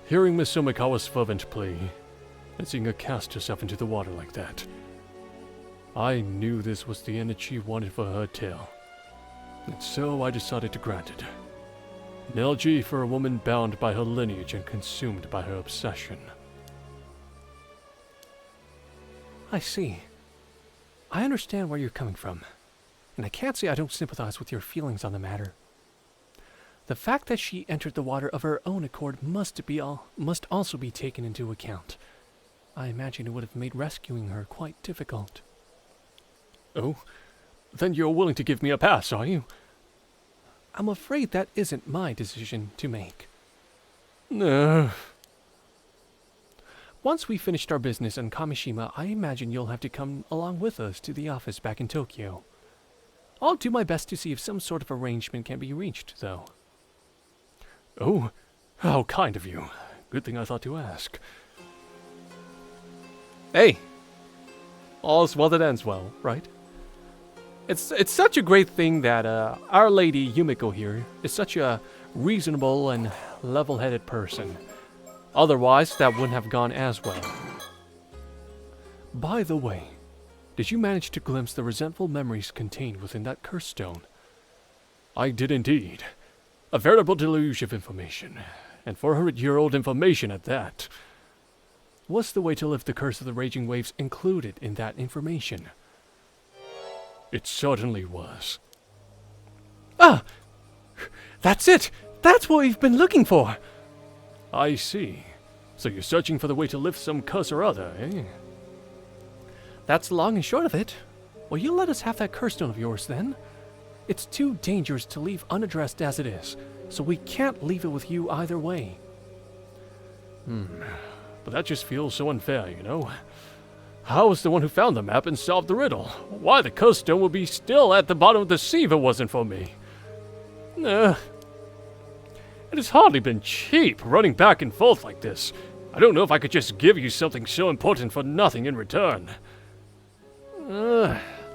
Hearing Miss Sumikawa's fervent plea, and seeing her cast herself into the water like that, I knew this was the end that she wanted for her tale, and so I decided to grant it. An elegy for a woman bound by her lineage and consumed by her obsession.
I see. I understand where you're coming from, and I can't say I don't sympathize with your feelings on the matter. The fact that she entered the water of her own accord must also be taken into account. I imagine it would have made rescuing her quite difficult.
Oh, then you're willing to give me a pass, are you?
I'm afraid that isn't my decision to make.
No.
Once we've finished our business in Kamishima, I imagine you'll have to come along with us to the office back in Tokyo. I'll do my best to see if some sort of arrangement can be reached, though.
Oh, how kind of you. Good thing I thought to ask.
Hey, all's well that ends well, right? It's such a great thing that Our Lady Yumiko here is such a reasonable and level-headed person. Otherwise, that wouldn't have gone as well.
By the way, did you manage to glimpse the resentful memories contained within that curse stone? I did indeed. A veritable deluge of information, and 400-year-old information at that. Was the way to lift the curse of the raging waves included in that information? It certainly was.
Ah! That's it! That's what we've been looking for!
I see. So you're searching for the way to lift some curse or other, eh?
That's the long and short of it. Will you let us have that curse stone of yours, then? It's too dangerous to leave unaddressed as it is, so we can't leave it with you either way.
But that just feels so unfair, you know? I was the one who found the map and solved the riddle. Why the curse stone would be still at the bottom of the sea if it wasn't for me? It has hardly been cheap, running back and forth like this. I don't know if I could just give you something so important for nothing in return.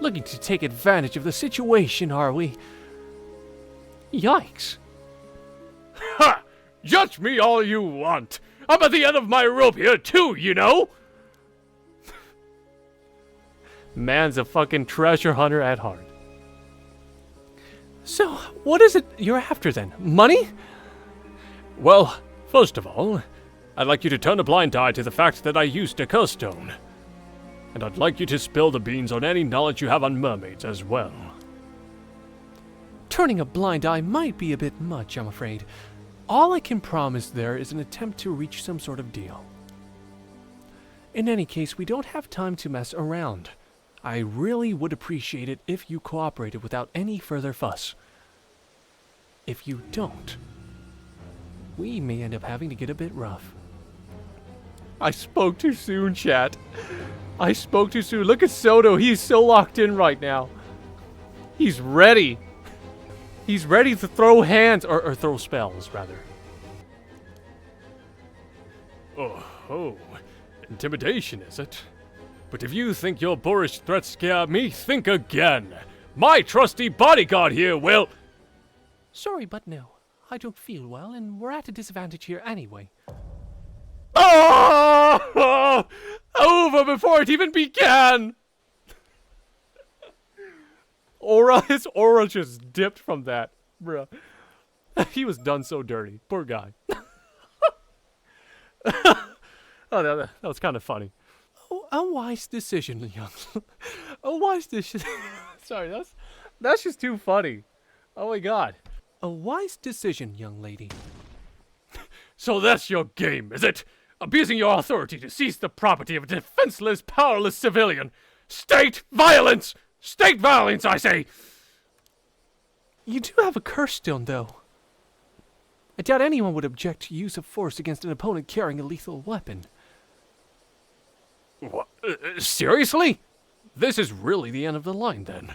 Looking to take advantage of the situation, are we? Yikes.
Ha! Judge me all you want. I'm at the end of my rope here too, you know?
Man's a fucking treasure hunter at heart.
So, what is it you're after then? Money?
Well, first of all, I'd like you to turn a blind eye to the fact that I used a curse stone. And I'd like you to spill the beans on any knowledge you have on mermaids as well.
Turning a blind eye might be a bit much, I'm afraid. All I can promise there is an attempt to reach some sort of deal. In any case, we don't have time to mess around. I really would appreciate it if you cooperated without any further fuss. If you don't, we may end up having to get a bit rough.
I spoke too soon, chat. I spoke too soon. Look at Soto. He's so locked in right now. He's ready. He's ready to throw hands, or throw spells, rather.
Oh, intimidation, is it? But if you think your boorish threats scare me, think again. My trusty bodyguard here will...
Sorry, but no. I don't feel well, and we're at a disadvantage here anyway.
Oh! Over before it even began! His aura just dipped from that, bruh. He was done so dirty. Poor guy. Oh, that was kind of funny.
Oh, a wise decision, young.
A wise decision. Sorry, that's just too funny. Oh my god.
A wise decision, young lady.
So that's your game, is it? Abusing your authority to seize the property of a defenseless, powerless civilian. State violence! State violence, I say!
You do have a curse stone, though. I doubt anyone would object to use of force against an opponent carrying a lethal weapon.
What? Seriously? This is really the end of the line, then.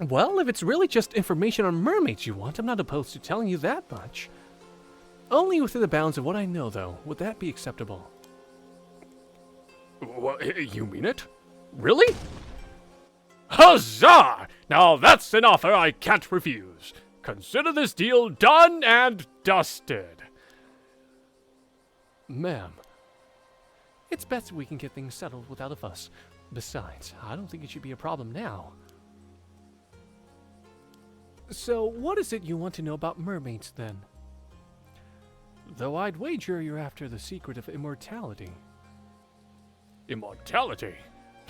Well, if it's really just information on mermaids you want, I'm not opposed to telling you that much. Only within the bounds of what I know, though. Would that be acceptable?
What, you mean it? Really? Huzzah! Now that's an offer I can't refuse. Consider this deal done and dusted. Ma'am, it's best we can get things settled without a fuss. Besides, I don't think it should be a problem now. So, what is it you want to know about mermaids, then? Though I'd wager you're after the secret of immortality.
Immortality?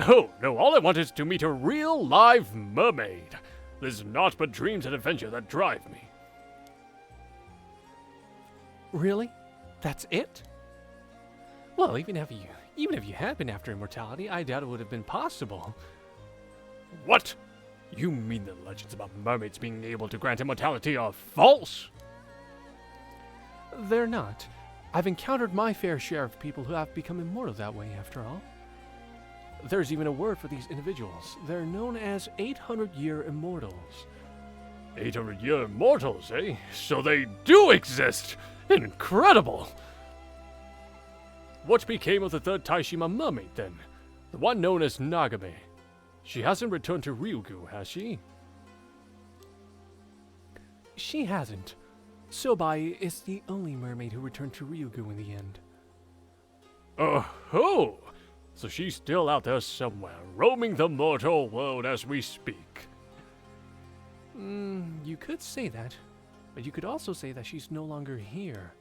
Oh, no, all I want is to meet a real, live mermaid. There's naught but dreams and adventure that drive me.
Really? That's it? Well, even if you had been after immortality, I doubt it would have been possible.
What? You mean the legends about mermaids being able to grant immortality are false?
They're not. I've encountered my fair share of people who have become immortal that way, after all. There's even a word for these individuals. They're known as 800-year immortals.
800-year immortals, eh? So they do exist! Incredible! What became of the third Taishima mermaid, then? The one known as Nagame. She hasn't returned to Ryugu, has she?
She hasn't. Sobai is the only mermaid who returned to Ryugu in the end.
Oh-ho! So she's still out there somewhere, roaming the mortal world as we speak.
You could say that, but you could also say that she's no longer here.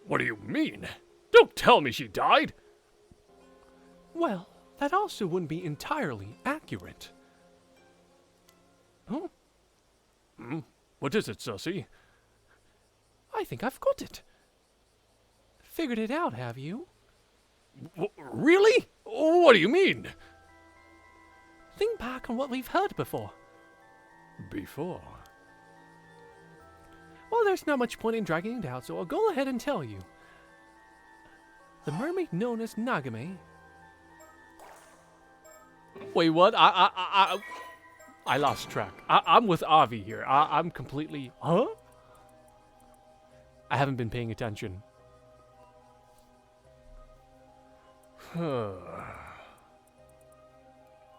What do you mean? Don't tell me she died!
Well, that also wouldn't be entirely accurate. Huh?
What is it, Sussy?
I think I've got it. Figured it out, have you?
Really? What do you mean?
Think back on what we've heard before.
Before?
Well, there's not much point in dragging it out, so I'll go ahead and tell you. The mermaid known as Nagame.
Wait, what? I lost track. I'm with Avi here. I'm completely... Huh?
I haven't been paying attention.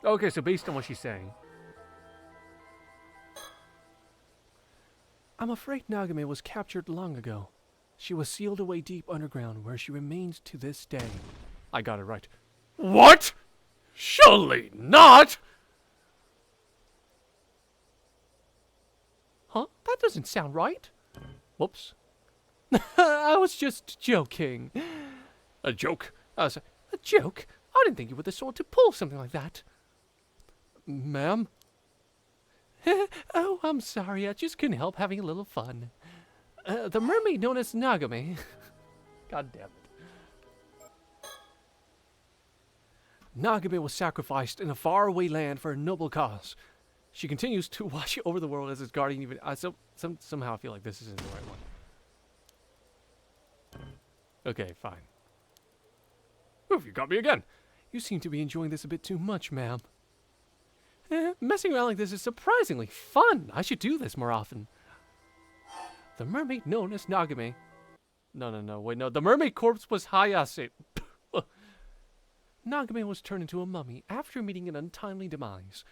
Okay, so based on what she's saying...
I'm afraid Nagame was captured long ago. She was sealed away deep underground, where she remains to this day.
I got it right. What? Surely not!
Huh? That doesn't sound right. Whoops. I was just joking.
A joke?
A joke? I didn't think you were the sort to pull something like that.
Ma'am?
Oh, I'm sorry. I just couldn't help having a little fun. The mermaid known as Nagame.
God damn it.
Nagame was sacrificed in a faraway land for a noble cause. She continues to watch over the world as its guardian. Even somehow I feel like this isn't the right one.
Okay, fine. Oof, you got me again.
You seem to be enjoying this a bit too much, ma'am. Messing around like this is surprisingly fun. I should do this more often. The mermaid known as Nagame.
No, wait, no. The mermaid corpse was Hayase.
Nagame was turned into a mummy after meeting an untimely demise.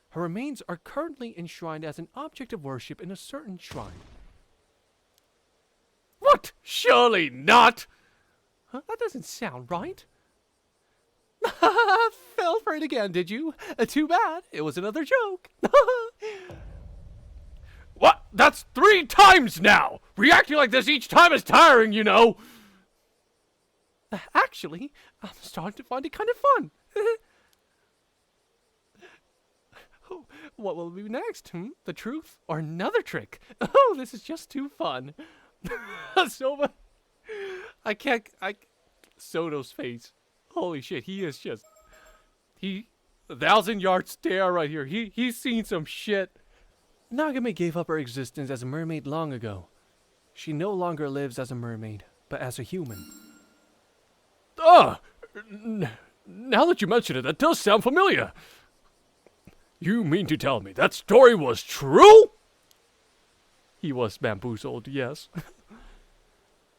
Her remains are currently enshrined as an object of worship in a certain shrine.
What? Surely not!
Huh? That doesn't sound right. Fell for it again, did you? Too bad. It was another joke.
What? That's 3 times now! Reacting like this each time is tiring, you know!
Actually, I'm starting to find it kind of fun. What will be next? The truth or another trick? Oh, this is just too fun.
So I can't... Soto's face. Holy shit, he is just... 1,000-yard stare right here. He's seen some shit.
Nagame gave up her existence as a mermaid long ago. She no longer lives as a mermaid, but as a human.
Now that you mention it, that does sound familiar. You mean to tell me that story was true?
He was bamboozled, yes.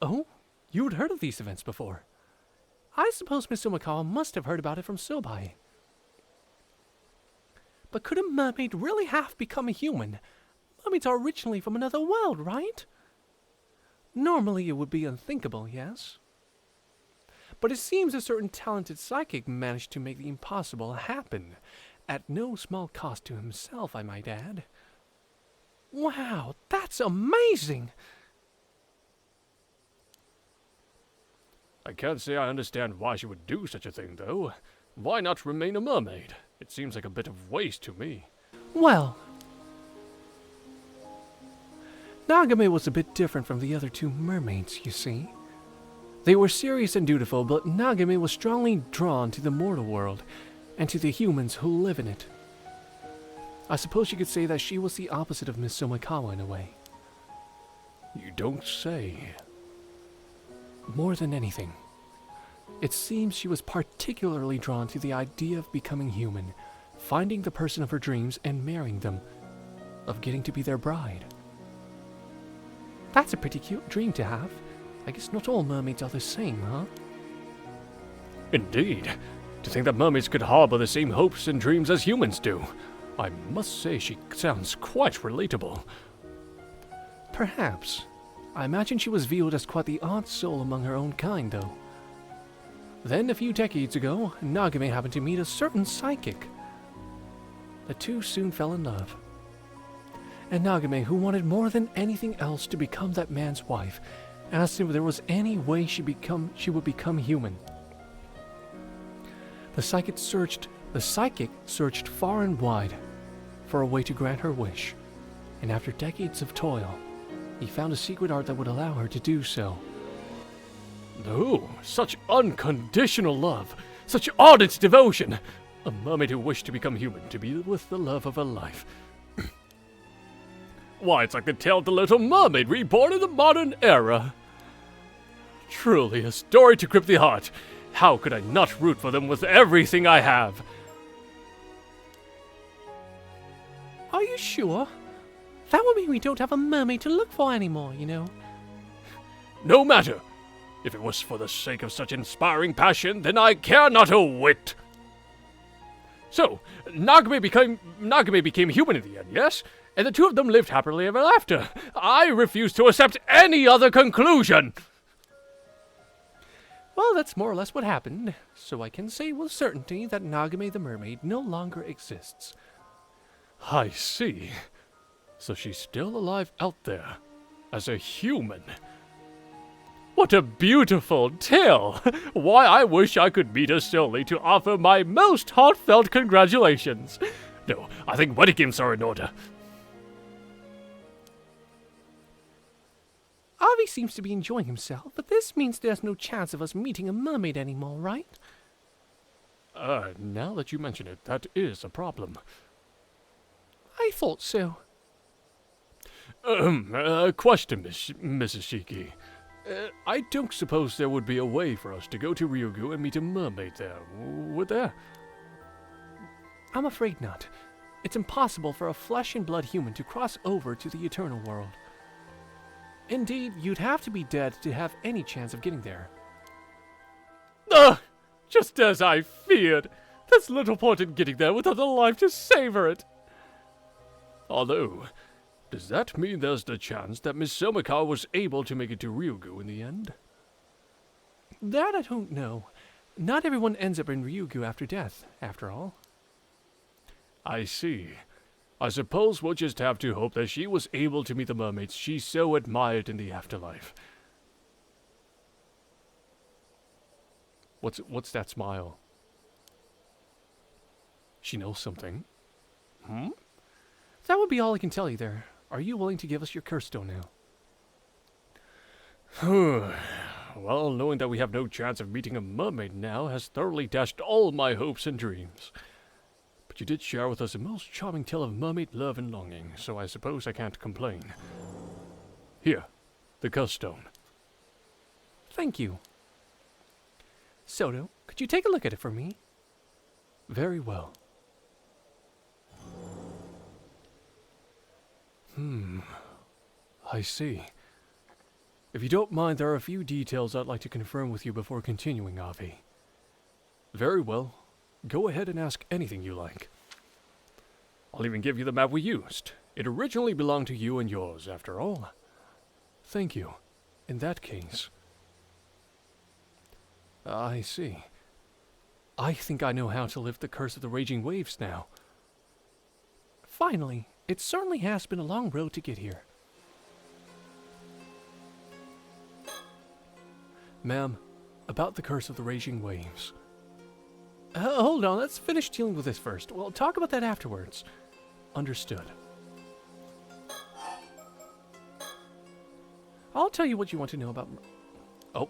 Oh, you'd heard of these events before. I suppose Miss Umakawa must have heard about it from Sobai. But could a mermaid really have become a human? Mermaids are originally from another world, right? Normally it would be unthinkable, yes? but it seems a certain talented psychic managed to make the impossible happen, at no small cost to himself, I might add.
Wow, that's amazing!
I can't say I understand why she would do such a thing, though. Why not remain a mermaid? It seems like a bit of waste to me.
Well,
Nagame was a bit different from the other two mermaids, you see. They were serious and dutiful, but Nagame was strongly drawn to the mortal world and to the humans who live in it. I suppose you could say that she was the opposite of Miss Somikawa in a way.
You don't say.
More than anything, it seems she was particularly drawn to the idea of becoming human, finding the person of her dreams and marrying them, of getting to be their bride. That's a pretty cute dream to have. I guess not all mermaids are the same, huh?
Indeed. To think that mermaids could harbor the same hopes and dreams as humans do. I must say she sounds quite relatable.
Perhaps. I imagine she was viewed as quite the odd soul among her own kind, though. Then, a few decades ago, Nagame happened to meet a certain psychic. The two soon fell in love. And Nagame, who wanted more than anything else to become that man's wife, asked if there was any way she would become human. The psychic searched far and wide for a way to grant her wish, and after decades of toil, he found a secret art that would allow her to do so.
No, such unconditional love, such ardent devotion. A mermaid who wished to become human, to be with the love of her life. Why, it's like the tale of the Little Mermaid reborn in the modern era. Truly a story to grip the heart. How could I not root for them with everything I have?
Are you sure? That would mean we don't have a mermaid to look for anymore, you know.
No matter. If it was for the sake of such inspiring passion, then I care not a whit. So, Nagame became human in the end, yes? And the two of them lived happily ever after. I refuse to accept any other conclusion.
Well, that's more or less what happened, so I can say with certainty that Nagame the mermaid no longer exists.
I see. So she's still alive out there, as a human. What a beautiful tale! Why, I wish I could meet her solely to offer my most heartfelt congratulations. No, I think wedding gifts are in order.
Avi seems to be enjoying himself, but this means there's no chance of us meeting a mermaid anymore, right?
Now that you mention it, that is a problem.
I thought so.
Question, Mrs. Shiki. I don't suppose there would be a way for us to go to Ryugu and meet a mermaid there, would there?
I'm afraid not. It's impossible for a flesh and blood human to cross over to the eternal world. Indeed, you'd have to be dead to have any chance of getting there.
Ugh! Just as I feared! There's little point in getting there without a life to savor it! Although, does that mean there's the chance that Miss Somikawa was able to make it to Ryugu in the end?
That I don't know. Not everyone ends up in Ryugu after death, after all.
I see. I suppose we'll just have to hope that she was able to meet the mermaids she so admired in the afterlife. What's that smile? She knows something.
That would be all I can tell you there. Are you willing to give us your curse stone now?
Well, knowing that we have no chance of meeting a mermaid now has thoroughly dashed all my hopes and dreams. But you did share with us a most charming tale of mermaid love and longing, so I suppose I can't complain. Here, the curse stone.
Thank you. Soto, could you take a look at it for me? Very well. I see. If you don't mind, there are a few details I'd like to confirm with you before continuing, Avi. Very well. Go ahead and ask anything you like.
I'll even give you the map we used. It originally belonged to you and yours, after all.
Thank you. In that case... I see. I think I know how to lift the curse of the raging waves now.
Finally, it certainly has been a long road to get here.
Ma'am, about the curse of the raging waves.
Hold on, let's finish dealing with this first. We'll talk about that afterwards.
Understood.
I'll tell you what you want to know about...
Oh.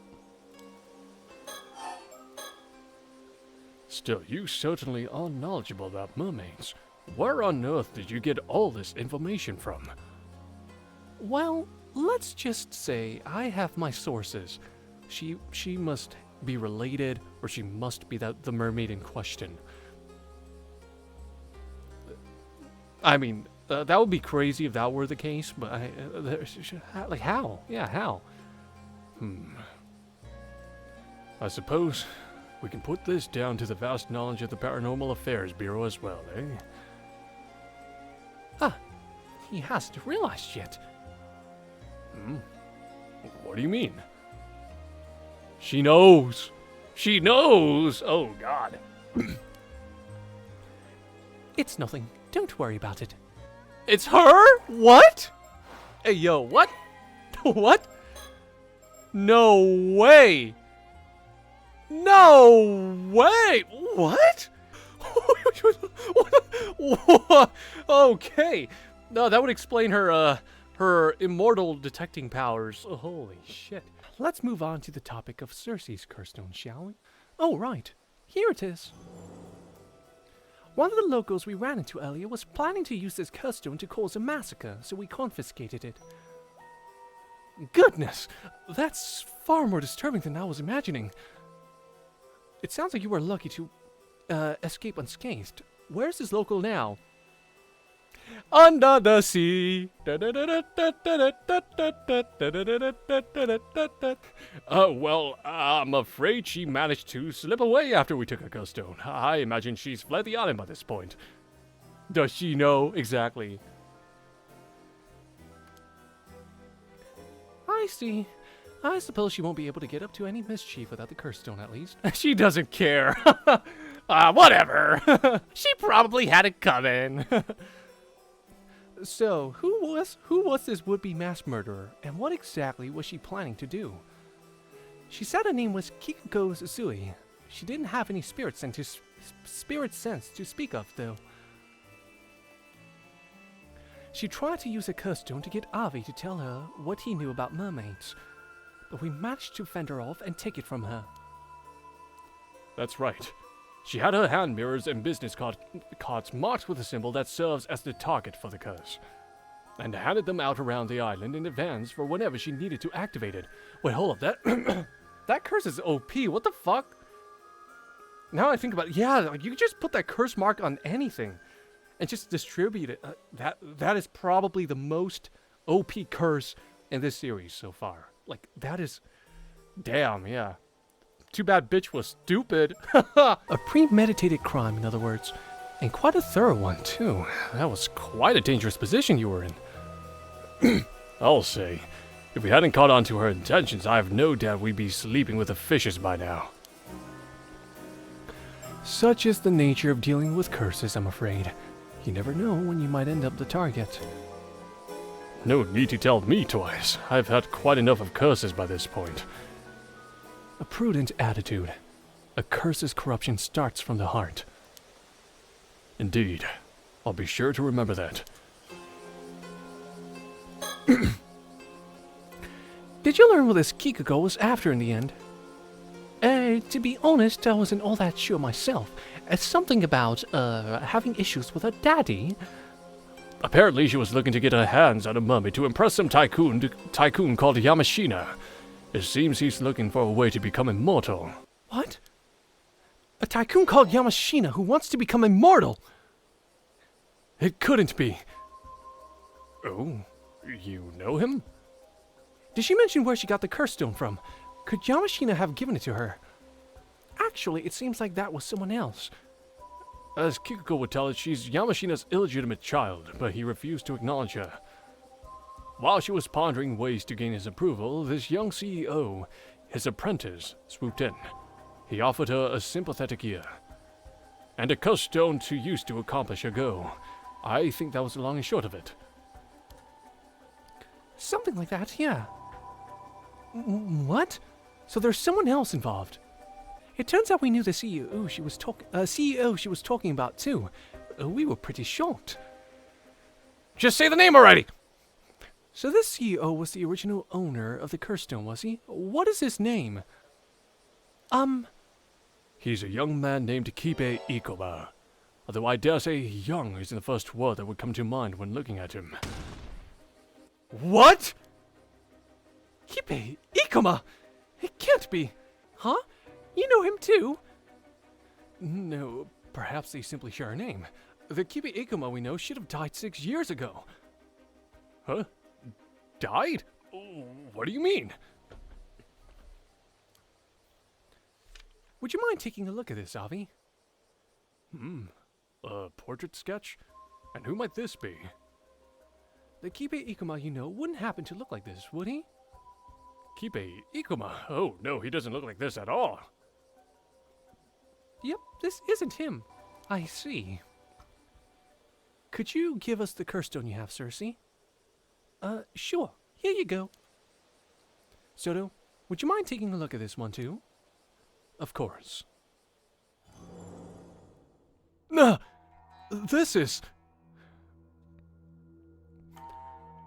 Still, you certainly are knowledgeable about mermaids. Where on earth did you get all this information from?
Well, let's just say I have my sources.
She must be related, or she must be the mermaid in question. I mean, that would be crazy if that were the case, but like how? Yeah, how? I suppose we can put this down to the vast knowledge of the Paranormal Affairs Bureau as well, eh?
Ah, he hasn't realized yet.
What do you mean? She knows! She knows! Oh, God.
It's nothing. Don't worry about it.
It's her? What? Hey, yo, what? What? No way! No way! What? Okay. No, that would explain her, her immortal detecting powers. Oh, holy shit.
Let's move on to the topic of Circe's Curstone, shall we? Oh, right. Here it is. One of the locals we ran into earlier was planning to use this Curstone to cause a massacre, so we confiscated it.
Goodness! That's far more disturbing than I was imagining.
It sounds like you were lucky to, escape unscathed. Where's this local now?
Under the sea. Well, I'm afraid she managed to slip away after we took her Curstone. I imagine she's fled the island by this point. Does she know exactly?
I see. I suppose she won't be able to get up to any mischief without the Curstone, at least.
She doesn't care. Whatever. She probably had it coming.
So, who was this would-be mass murderer, and what exactly was she planning to do? She said her name was Kikuko Susui. She didn't have any spirit sense to speak of, though. She tried to use a Curstone to get Avi to tell her what he knew about mermaids, but we managed to fend her off and take it from her.
That's right. She had her hand mirrors and business cards marked with a symbol that serves as the target for the curse, and handed them out around the island in advance for whenever she needed to activate it. Wait, hold up, that curse is OP, what the fuck? Now I think about it, yeah, like you could just put that curse mark on anything and just distribute it. That is probably the most OP curse in this series so far. Like, that is, damn, yeah. Too bad bitch was stupid.
A premeditated crime, in other words. And quite a thorough one, too.
That was quite a dangerous position you were in. I'll say, if we hadn't caught on to her intentions, I have no doubt we'd be sleeping with the fishes by now.
Such is the nature of dealing with curses, I'm afraid. You never know when you might end up the target.
No need to tell me twice. I've had quite enough of curses by this point.
A prudent attitude. A curse's corruption starts from the heart.
Indeed. I'll be sure to remember that.
Did you learn what this Kikuko was after in the end? To be honest, I wasn't all that sure myself. It's something about, having issues with her daddy.
Apparently she was looking to get her hands on a mummy to impress some tycoon called Yamashina. It seems he's looking for a way to become immortal.
What? A tycoon called Yamashina who wants to become immortal?
It couldn't be. Oh, you know him?
Did she mention where she got the Curstone from? Could Yamashina have given it to her? Actually, it seems like that was someone else.
As Kikuko would tell it, she's Yamashina's illegitimate child, but he refused to acknowledge her. While she was pondering ways to gain his approval, this young CEO, his apprentice, swooped in.
He offered her a sympathetic ear, and a cuss stone to use to accomplish her goal. I think that was the long and short of it.
Something like that, yeah. What? So there's someone else involved. It turns out we knew the CEO she was talking about too. We were pretty shocked.
Just say the name already!
So this CEO was the original owner of the curse stone, was he? What is his name?
He's a young man named Kipe Ikoba. Although I dare say young isn't the first word that would come to mind when looking at him.
What? Kipe Ikoma? It can't be. Huh? You know him too? No, perhaps they simply share a name. The Kipe Ikoma we know should have died 6 years ago.
Huh? Died? What do you mean?
Would you mind taking a look at this, Avi?
A portrait sketch? And who might this be?
The Kipe Ikoma you know wouldn't happen to look like this, would he?
Kipe Ikoma? Oh, no, he doesn't look like this at all.
Yep, this isn't him. I see. Could you give us the curse stone you have, Cersei? Sure. Here you go. Soto, would you mind taking a look at this one too?
Of course.
This is...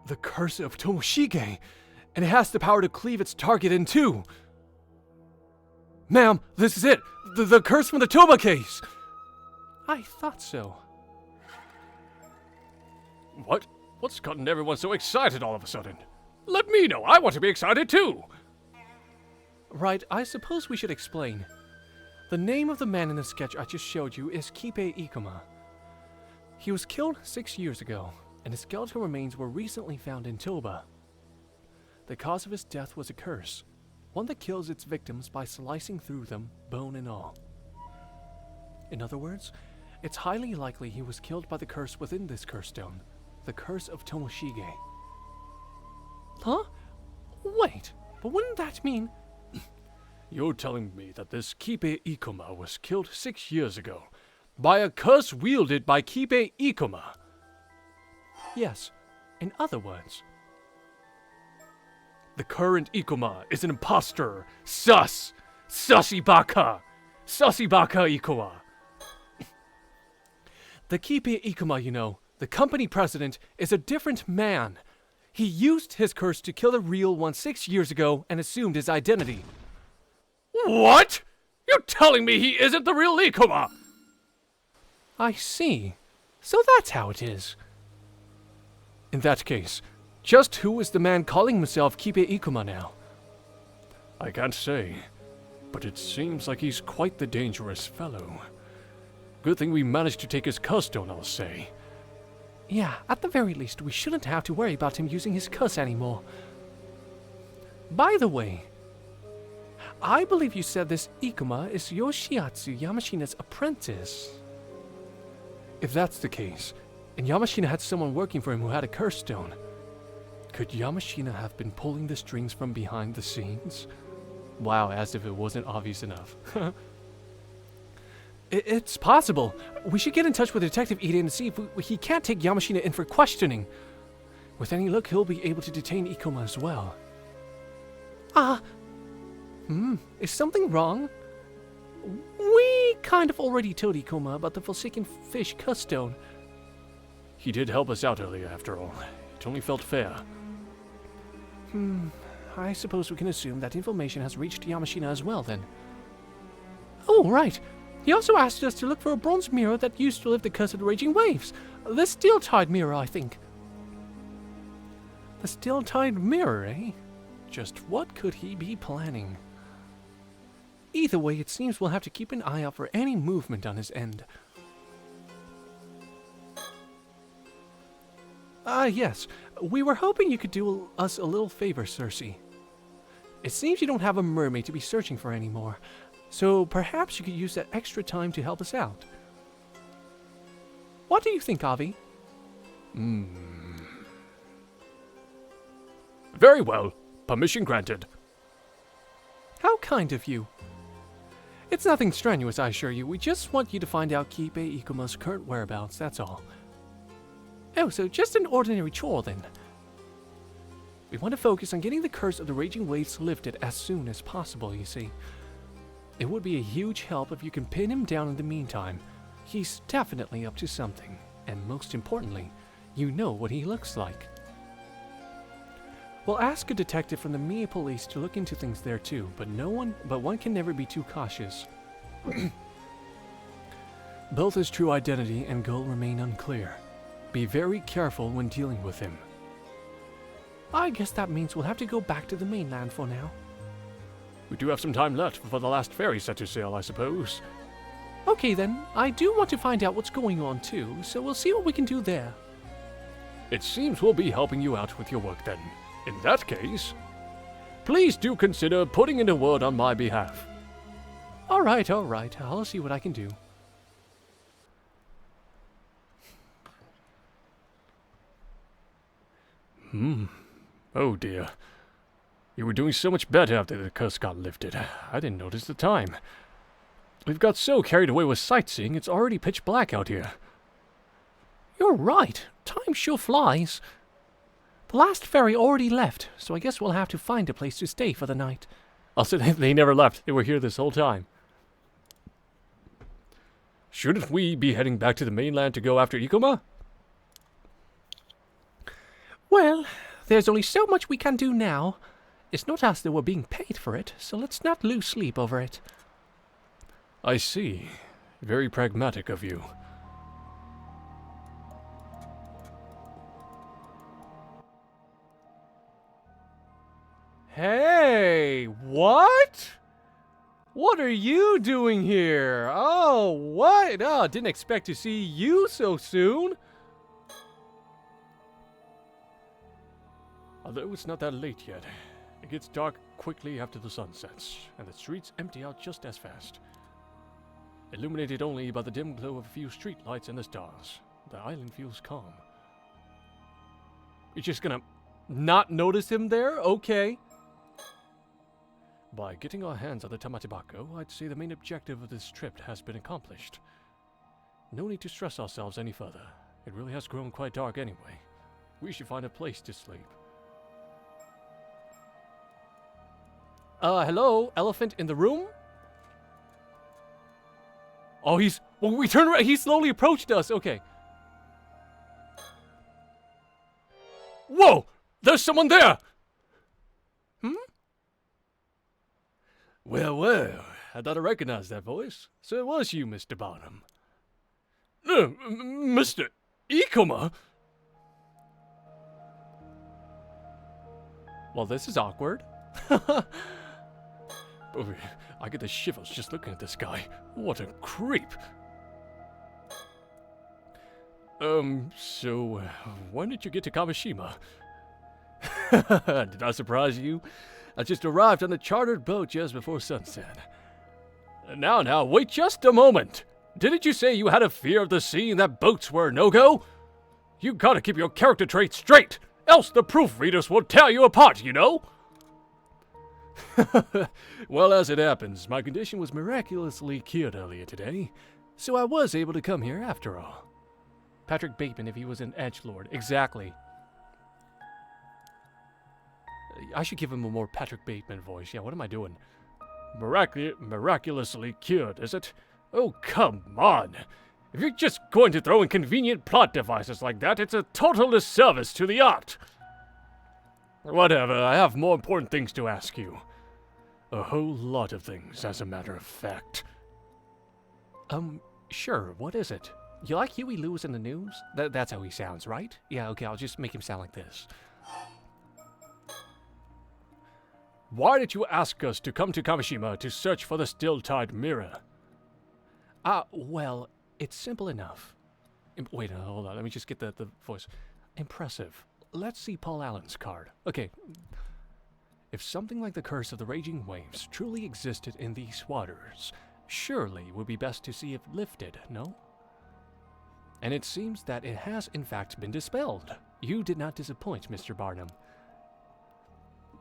the curse of Tomoshige, and it has the power to cleave its target in two. Ma'am, this is it! The curse from the Toba case! I thought so.
What? What's gotten everyone so excited all of a sudden? Let me know, I want to be excited too!
Right, I suppose we should explain. The name of the man in the sketch I just showed you is Kipe Ikoma. He was killed 6 years ago, and his skeletal remains were recently found in Toba. The cause of his death was a curse, one that kills its victims by slicing through them, bone and all. In other words, it's highly likely he was killed by the curse within this curse stone, the curse of Tomoshige. Huh? Wait, but wouldn't that mean...
You're telling me that this Kipe Ikoma was killed 6 years ago by a curse wielded by Kipe Ikoma?
Yes. In other words,
the current Ikoma is an imposter. Susibaka Ikoma.
The Kipe Ikoma you know, the company president, is a different man. He used his curse to kill the real one 6 years ago and assumed his identity.
What? You're telling me he isn't the real Ikoma?
I see. So that's how it is. In that case, just who is the man calling himself Kipe Ikoma now?
I can't say, but it seems like he's quite the dangerous fellow. Good thing we managed to take his curse stone, I'll say.
Yeah, at the very least, we shouldn't have to worry about him using his curse anymore. By the way, I believe you said this Ikoma is Yoshiatsu Yamashina's apprentice. If that's the case, and Yamashina had someone working for him who had a curse stone, could Yamashina have been pulling the strings from behind the scenes? Wow, as if it wasn't obvious enough. It's possible. We should get in touch with Detective Ide and see if he can't take Yamashina in for questioning. With any luck, he'll be able to detain Ikoma as well. Is something wrong? We kind of already told Ikoma about the Forsaken Fish curse stone.
He did help us out earlier, after all. It only felt fair.
I suppose we can assume that information has reached Yamashina as well, then. Oh, right. He also asked us to look for a bronze mirror that used to lift the curse of the raging waves. The steel-tied mirror, I think. The steel-tied mirror, eh? Just what could he be planning? Either way, it seems we'll have to keep an eye out for any movement on his end. Yes. We were hoping you could do us a little favor, Cersei. It seems you don't have a mermaid to be searching for anymore, so perhaps you could use that extra time to help us out. What do you think, Avi?
Very well. Permission granted.
How kind of you. It's nothing strenuous, I assure you. We just want you to find out Kibe Ikuma's current whereabouts, that's all. Oh, so just an ordinary chore then. We want to focus on getting the curse of the raging waves lifted as soon as possible, you see. It would be a huge help if you can pin him down in the meantime. He's definitely up to something, and most importantly, you know what he looks like. We'll ask a detective from the Mie police to look into things there too, but one can never be too cautious. Both his true identity and goal remain unclear. Be very careful when dealing with him.
I guess that means we'll have to go back to the mainland for now.
We do have some time left before the last ferry set to sail, I suppose.
Okay then, I do want to find out what's going on too, so we'll see what we can do there.
It seems we'll be helping you out with your work then. In that case, please do consider putting in a word on my behalf.
Alright, I'll see what I can do.
Oh dear. You were doing so much better after the curse got lifted. I didn't notice the time. We've got so carried away with sightseeing, it's already pitch black out here.
You're right. Time sure flies. The last ferry already left, so I guess we'll have to find a place to stay for the night.
Also, they never left. They were here this whole time. Shouldn't we be heading back to the mainland to go after Ikuma?
Well, there's only so much we can do now. It's not as though we're being paid for it, so let's not lose sleep over it.
I see. Very pragmatic of you.
Hey, what? What are you doing here? Oh, what? Oh, didn't expect to see you so soon.
Although it's not that late yet, it gets dark quickly after the sun sets, and the streets empty out just as fast. Illuminated only by the dim glow of a few street lights and the stars, the island feels calm.
You're just gonna not notice him there? Okay.
By getting our hands on the Tamatibako, I'd say the main objective of this trip has been accomplished. No need to stress ourselves any further. It really has grown quite dark anyway. We should find a place to sleep.
Hello? Elephant in the room? Oh, well, we turned around. He slowly approached us. Okay.
Whoa! There's someone there! Well, I thought I recognized that voice. So it was you, Mr. Barnum. Mr. Ikuma?
Well, this is awkward.
I get the shivers just looking at this guy. What a creep. So, when did you get to Kamishima? Did I surprise you? I just arrived on the chartered boat just before sunset. Now, wait just a moment. Didn't you say you had a fear of the sea and that boats were a no-go? You gotta keep your character traits straight, else the proofreaders will tear you apart, you know? Well, as it happens, my condition was miraculously cured earlier today, so I was able to come here after all.
Patrick Bateman if he was an edgelord. Exactly. I should give him a more Patrick Bateman voice. Yeah, what am I doing?
Miraculously cured, is it? Oh, come on. If you're just going to throw in convenient plot devices like that, it's a total disservice to the art. Whatever, I have more important things to ask you. A whole lot of things, as a matter of fact.
Sure, what is it? You like Huey Lewis in the news? That's how he sounds, right? Yeah, okay, I'll just make him sound like this.
Why did you ask us to come to Kamishima to search for the still-tide mirror?
Well, it's simple enough. Wait, hold on, let me just get the voice. Impressive. Let's see Paul Allen's card. Okay. If something like the curse of the raging waves truly existed in these waters, surely it would be best to see it lifted, no? And it seems that it has in fact been dispelled. You did not disappoint, Mr. Barnum.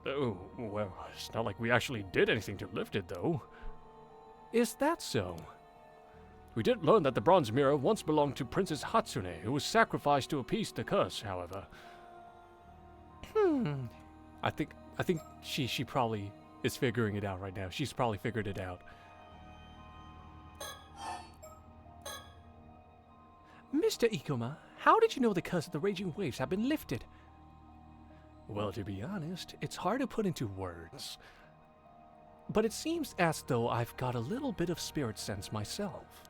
Oh, well, it's not like we actually did anything to lift it, though.
Is that so? We did learn that the bronze mirror once belonged to Princess Hatsune, who was sacrificed to appease the curse, however. I think she probably is figuring it out right now. She's probably figured it out.
Mr. Ikoma, how did you know the curse of the raging waves had been lifted?
Well, to be honest, it's hard to put into words. But it seems as though I've got a little bit of spirit sense myself.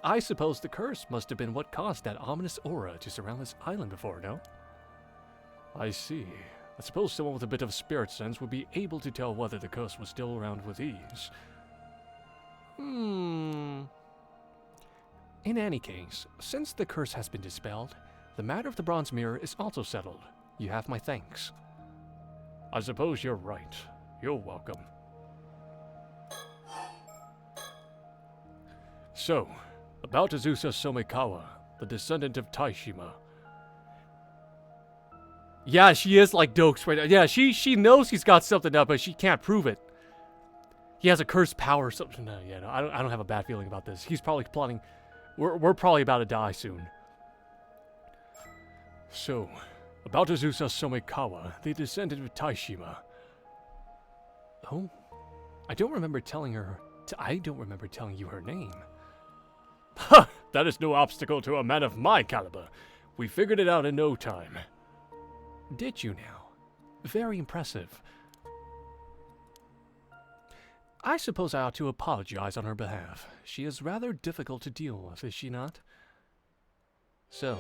I suppose the curse must have been what caused that ominous aura to surround this island before, no? I see. I suppose someone with a bit of spirit sense would be able to tell whether the curse was still around with ease. In any case, since the curse has been dispelled, the matter of the bronze mirror is also settled. You have my thanks. I suppose you're right. You're welcome. So, about Azusa Somekawa, the descendant of Taishima. Yeah, she is like Dokes right now. Yeah, she knows he's got something up, but she can't prove it. He has a cursed power or something. No, I don't have a bad feeling about this. He's probably plotting. We're probably about to die soon. So, about Azusa Somekawa, the descendant of Taishima. Oh, I don't remember telling you her name. Ha! That is no obstacle to a man of my caliber. We figured it out in no time. Did you now? Very impressive. I suppose I ought to apologize on her behalf. She is rather difficult to deal with, is she not? So,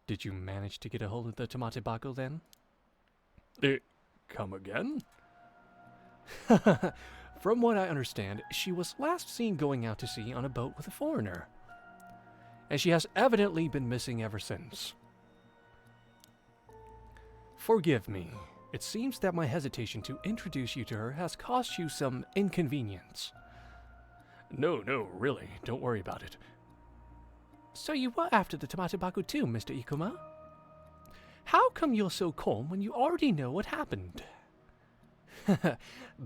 did you manage to get a hold of the Tamatebako then? Come again? From what I understand, she was last seen going out to sea on a boat with a foreigner. And she has evidently been missing ever since. Forgive me. It seems that my hesitation to introduce you to her has caused you some inconvenience. No, really. Don't worry about it.
So you were after the Tamatebako too, Mr. Ikoma? How come you're so calm when you already know what happened?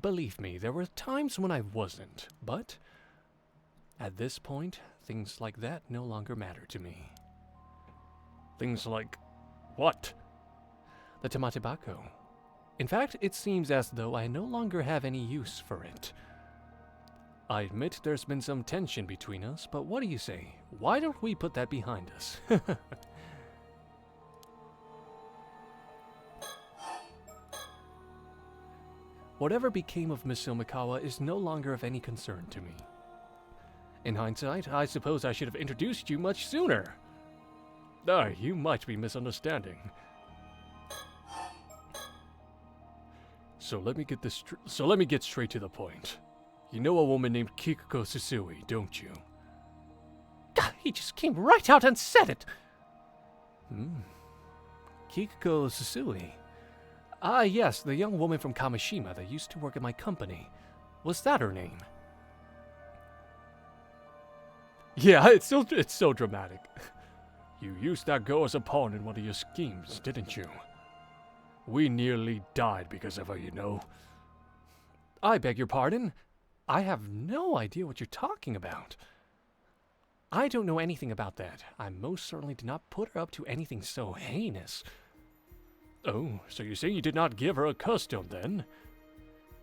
Believe me, there were times when I wasn't, but at this point, things like that no longer matter to me. Things like what? The Tamatebako. In fact, it seems as though I no longer have any use for it. I admit there's been some tension between us, but what do you say? Why don't we put that behind us? Whatever became of Miss Somekawa is no longer of any concern to me. In hindsight, I suppose I should have introduced you much sooner. You might be misunderstanding. So let me get straight to the point. You know a woman named Kikuko Susui, don't you?
He just came right out and said it!
Kikuko Susui. Yes, the young woman from Kamishima that used to work at my company. Was that her name? Yeah, it's so dramatic. You used that girl as a pawn in one of your schemes, didn't you? We nearly died because of her, you know. I beg your pardon? I have no idea what you're talking about. I don't know anything about that. I most certainly did not put her up to anything so heinous. Oh, so you say you did not give her a custom then?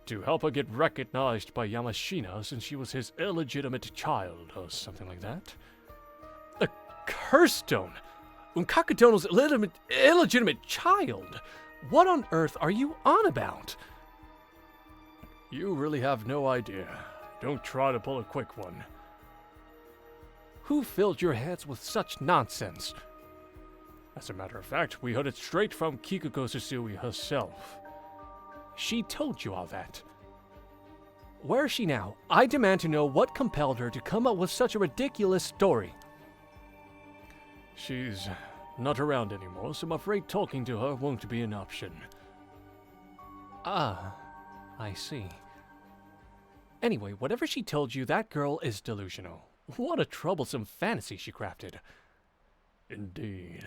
To help her get recognized by Yamashina since she was his illegitimate child, or something like that? A curse stone? Unkakudono's illegitimate child? What on earth are you on about? You really have no idea. Don't try to pull a quick one. Who filled your heads with such nonsense? As a matter of fact, we heard it straight from Kikuko Susui herself. She told you all that. Where is she now? I demand to know what compelled her to come up with such a ridiculous story. She's not around anymore, so I'm afraid talking to her won't be an option. Ah, I see. Anyway, whatever she told you, that girl is delusional. What a troublesome fantasy she crafted. Indeed.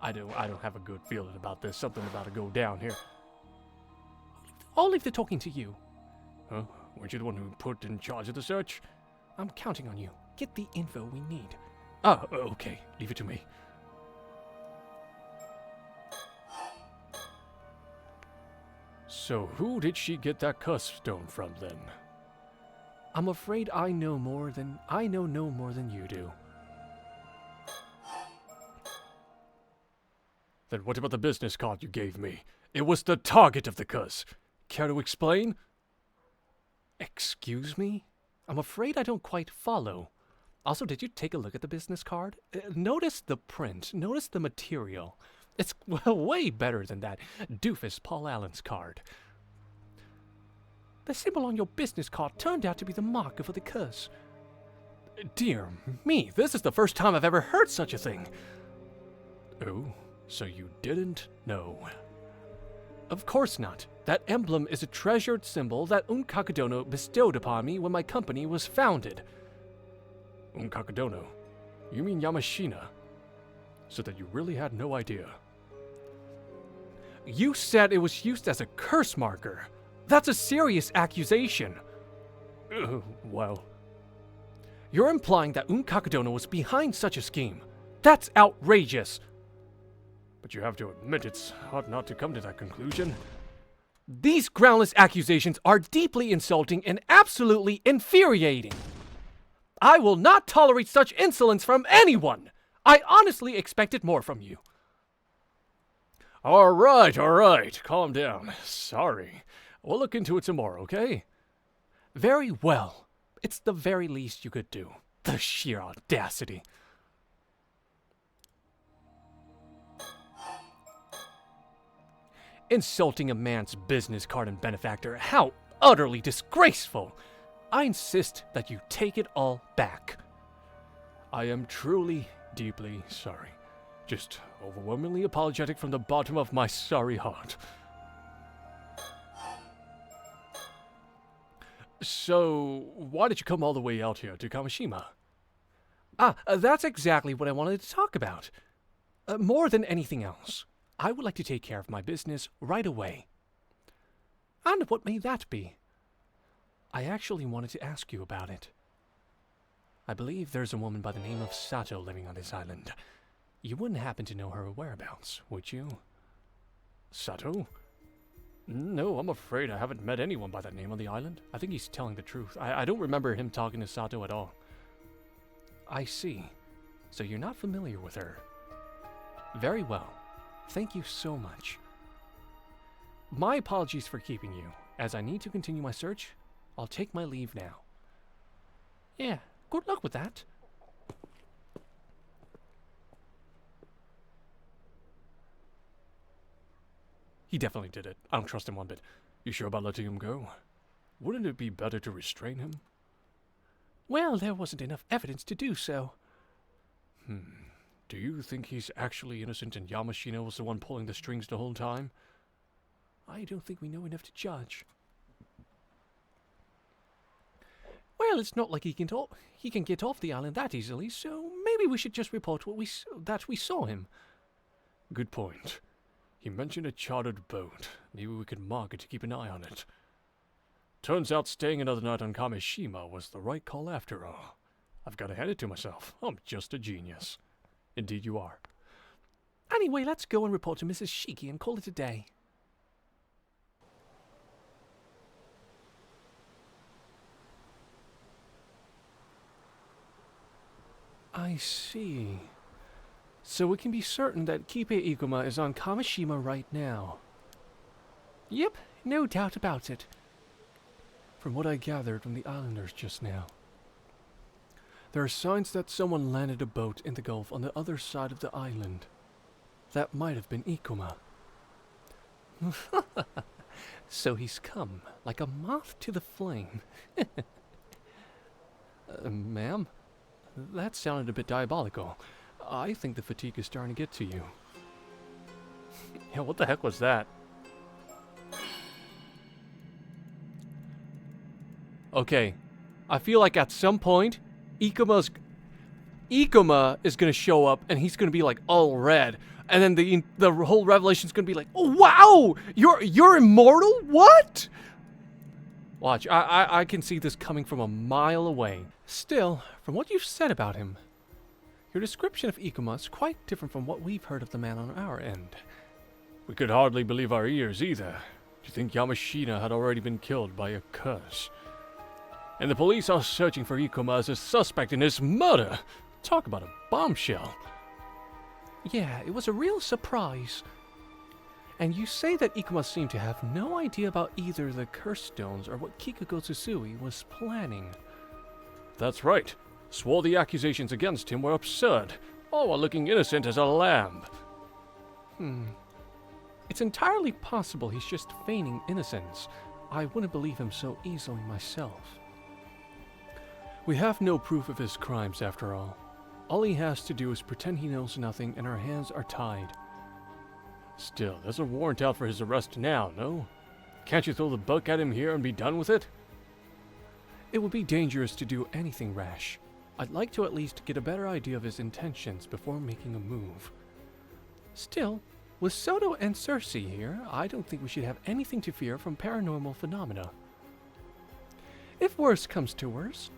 I don't have a good feeling about this. Something about to go down here.
I'll leave the talking to you.
Huh? Weren't you the one who put in charge of the search?
I'm counting on you. Get the info we need.
Ah, okay. Leave it to me. So who did she get that cuss stone from then?
I'm afraid I know no more than you do.
Then what about the business card you gave me? It was the target of the cuss. Care to explain?
Excuse me? I'm afraid I don't quite follow. Also, did you take a look at the business card? Notice the print. Notice the material. It's way better than that doofus Paul Allen's card.
The symbol on your business card turned out to be the marker for the curse.
Dear me, this is the first time I've ever heard such a thing.
Oh, so you didn't know?
Of course not. That emblem is a treasured symbol that Unkakadono bestowed upon me when my company was founded.
Unkakadono? You mean Yamashina? So that you really had no idea.
You said it was used as a curse marker. That's a serious accusation.
Well...
You're implying that Unkakadono was behind such a scheme. That's outrageous.
But you have to admit it's hard not to come to that conclusion.
These groundless accusations are deeply insulting and absolutely infuriating. I will not tolerate such insolence from anyone. I honestly expected more from you.
All right. Calm down. Sorry. We'll look into it some more, okay?
Very well. It's the very least you could do. The sheer audacity. Insulting a man's business card and benefactor. How utterly disgraceful. I insist that you take it all back.
I am truly, deeply sorry. Just overwhelmingly apologetic from the bottom of my sorry heart. So, why did you come all the way out here to Kamishima?
That's exactly what I wanted to talk about. More than anything else, I would like to take care of my business right away. And what may that be? I actually wanted to ask you about it. I believe there's a woman by the name of Sato living on this island. You wouldn't happen to know her whereabouts, would you?
Sato? No, I'm afraid I haven't met anyone by that name on the island.
I think he's telling the truth. I don't remember him talking to Sato at all. I see. So you're not familiar with her. Very well. Thank you so much. My apologies for keeping you. As I need to continue my search, I'll take my leave now.
Yeah, good luck with that.
He definitely did it. I don't trust him one bit. You sure about letting him go? Wouldn't it be better to restrain him?
Well, there wasn't enough evidence to do so.
Do you think he's actually innocent and Yamashina was the one pulling the strings the whole time?
I don't think we know enough to judge.
Well, it's not like he can get off the island that easily, so maybe we should just report that we saw him.
Good point. He mentioned a chartered boat. Maybe we could mark it to keep an eye on it. Turns out staying another night on Kamishima was the right call after all. I've got to hand it to myself. I'm just a genius. Indeed you are.
Anyway, let's go and report to Mrs. Shiki and call it a day.
I see. So we can be certain that Kipe Ikuma is on Kamishima right now.
Yep, no doubt about it.
From what I gathered from the islanders just now, there are signs that someone landed a boat in the Gulf on the other side of the island. That might have been Ikuma.
So he's come, like a moth to the flame.
Ma'am? That sounded a bit diabolical. I think the fatigue is starting to get to you.
Yeah, what the heck was that?
Okay, I feel like at some point, Ikuma is gonna show up and he's gonna be like all red. And then the whole revelation's gonna be like, oh wow, you're immortal? What? Watch, I can see this coming from a mile away. Still, from what you've said about him, your description of Ikuma is quite different from what we've heard of the man on our end.
We could hardly believe our ears either. Do you think Yamashina had already been killed by a curse? And the police are searching for Ikuma as a suspect in his murder. Talk about a bombshell.
Yeah, it was a real surprise. And you say that Ikuma seemed to have no idea about either the curse stones or what Kikugo Tsusui was planning.
That's right. Swore the accusations against him were absurd, all while looking innocent as a lamb.
It's entirely possible he's just feigning innocence. I wouldn't believe him so easily myself.
We have no proof of his crimes after all. All he has to do is pretend he knows nothing and our hands are tied. Still, there's a warrant out for his arrest now, no? Can't you throw the book at him here and be done with it?
It would be dangerous to do anything rash. I'd like to at least get a better idea of his intentions before making a move. Still, with Soto and Cersei here, I don't think we should have anything to fear from paranormal phenomena. If worse comes to worse,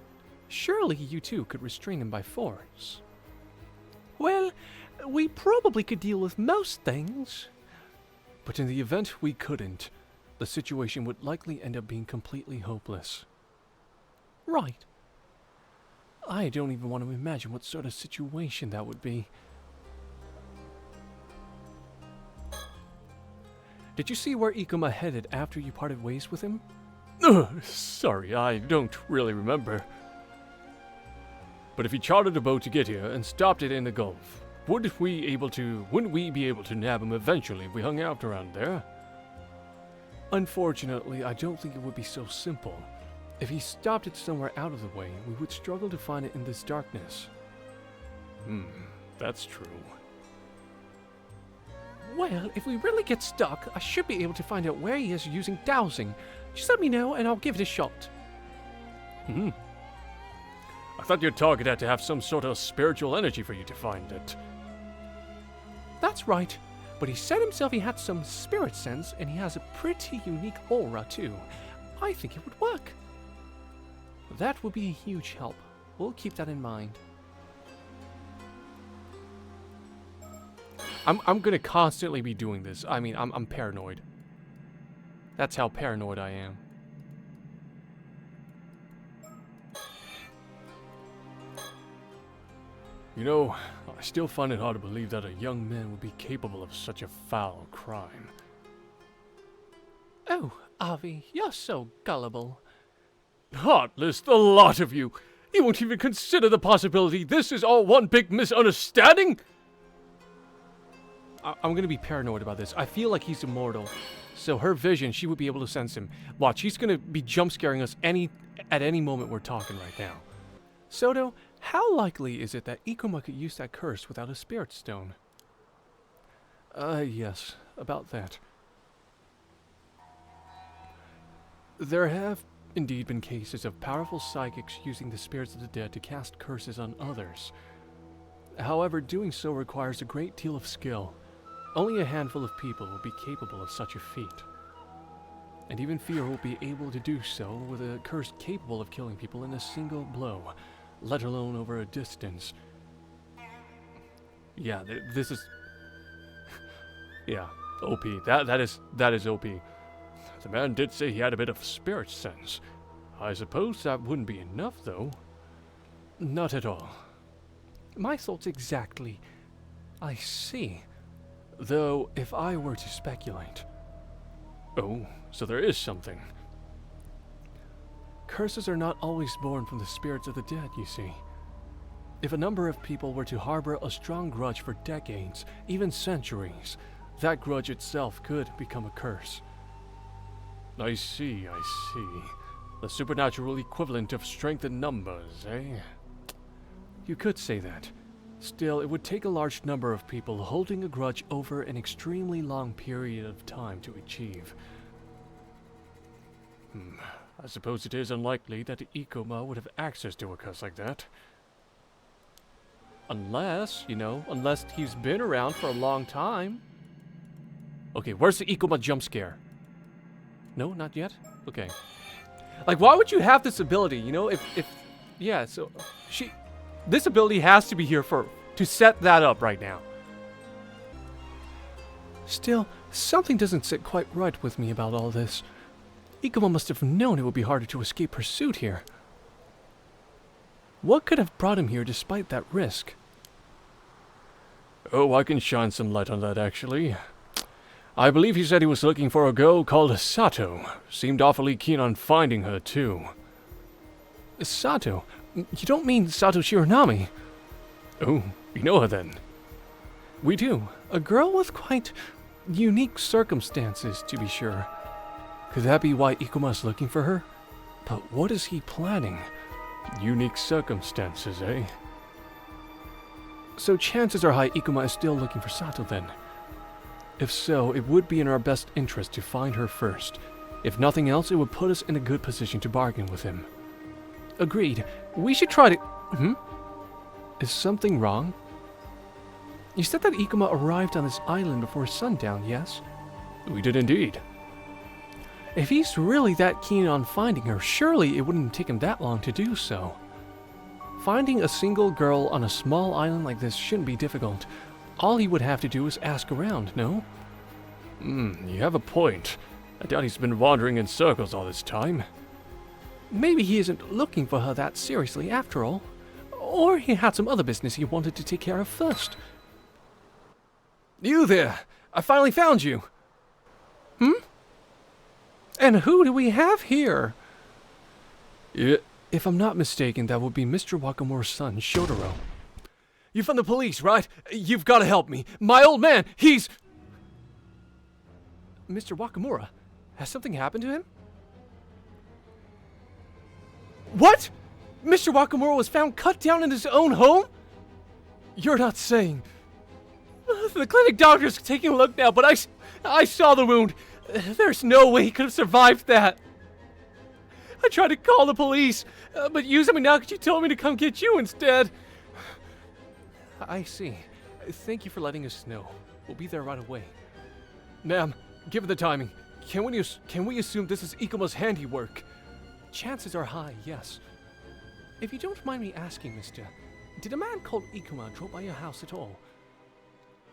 surely you two could restrain him by force. Well, we probably could deal with most things.
But in the event we couldn't, the situation would likely end up being completely hopeless.
Right. I don't even want to imagine what sort of situation that would be. Did you see where Ikuma headed after you parted ways with him?
Sorry, I don't really remember. But if he chartered a boat to get here and stopped it in the Gulf, wouldn't we be able to nab him eventually if we hung out around there?
Unfortunately, I don't think it would be so simple. If he stopped it somewhere out of the way, we would struggle to find it in this darkness.
That's true.
Well, if we really get stuck, I should be able to find out where he is using dowsing. Just let me know and I'll give it a shot.
I thought your target had to have some sort of spiritual energy for you to find it.
That's right, but he said himself he had some spirit sense and he has a pretty unique aura too. I think it would work. That would be a huge help. We'll keep that in mind.
I'm gonna constantly be doing this. I mean, I'm paranoid. That's how paranoid I am. You know, I still find it hard to believe that a young man would be capable of such a foul crime.
Oh, Avi, you're so gullible.
Heartless, the lot of you! You won't even consider the possibility this is all one big misunderstanding?
I'm gonna be paranoid about this. I feel like he's immortal. So her vision, she would be able to sense him. Watch, he's gonna be jump scaring us at any moment we're talking right now. Soto, how likely is it that Ikuma could use that curse without a spirit stone?
Yes, about that. There have indeed been cases of powerful psychics using the spirits of the dead to cast curses on others. However, doing so requires a great deal of skill. Only a handful of people will be capable of such a feat. And even fear will be able to do so with a curse capable of killing people in a single blow, let alone over a distance. Yeah, this is... yeah, OP. That is OP. The man did say he had a bit of spirit sense. I suppose that wouldn't be enough, though.
Not at all. My thoughts exactly. I see. Though, if I were to speculate...
Oh, so there is something.
Curses are not always born from the spirits of the dead, you see. If a number of people were to harbor a strong grudge for decades, even centuries, that grudge itself could become a curse.
I see. The supernatural equivalent of strength in numbers, eh?
You could say that. Still, it would take a large number of people holding a grudge over an extremely long period of time to achieve.
I suppose it is unlikely that Ikuma would have access to a curse like that.
Unless, unless he's been around for a long time. Okay, where's the Ikoma jump scare? No, not yet? Okay. Like, why would you have this ability, yeah, so, this ability has to be here to set that up right now.
Still, something doesn't sit quite right with me about all this. Ikoma must have known it would be harder to escape pursuit here. What could have brought him here despite that risk?
Oh, I can shine some light on that, actually. I believe he said he was looking for a girl called Sato. Seemed awfully keen on finding her, too.
Sato? You don't mean Sato Shiranami?
Oh, you know her then?
We do. A girl with quite unique circumstances, to be sure. Could that be why Ikuma's looking for her? But what is he planning?
Unique circumstances, eh?
So chances are high Ikuma is still looking for Sato then. If so, it would be in our best interest to find her first. If nothing else, it would put us in a good position to bargain with him. Agreed. We should try to... Is something wrong? You said that Ikuma arrived on this island before sundown, yes?
We did indeed.
If he's really that keen on finding her, surely it wouldn't take him that long to do so. Finding a single girl on a small island like this shouldn't be difficult. All he would have to do is ask around, no?
You have a point. I doubt he's been wandering in circles all this time.
Maybe he isn't looking for her that seriously after all. Or he had some other business he wanted to take care of first.
You there! I finally found you!
And who do we have here?
Yeah.
If I'm not mistaken, that would be Mr. Wakamura's son, Shotaro.
You're from the police, right? You've got to help me. My old man, he's...
Mr. Wakamura? Has something happened to him? What? Mr. Wakamura was found cut down in his own home? You're not saying... The clinic doctor's taking a look now, but I saw the wound. There's no way he could have survived that. I tried to call the police, but Yuzuminakuchi told me to come get you instead. I see. Thank you for letting us know. We'll be there right away.
Ma'am, given the timing, can we assume this is Ikuma's handiwork?
Chances are high, yes. If you don't mind me asking, mister, did a man called Ikuma drop by your house at all?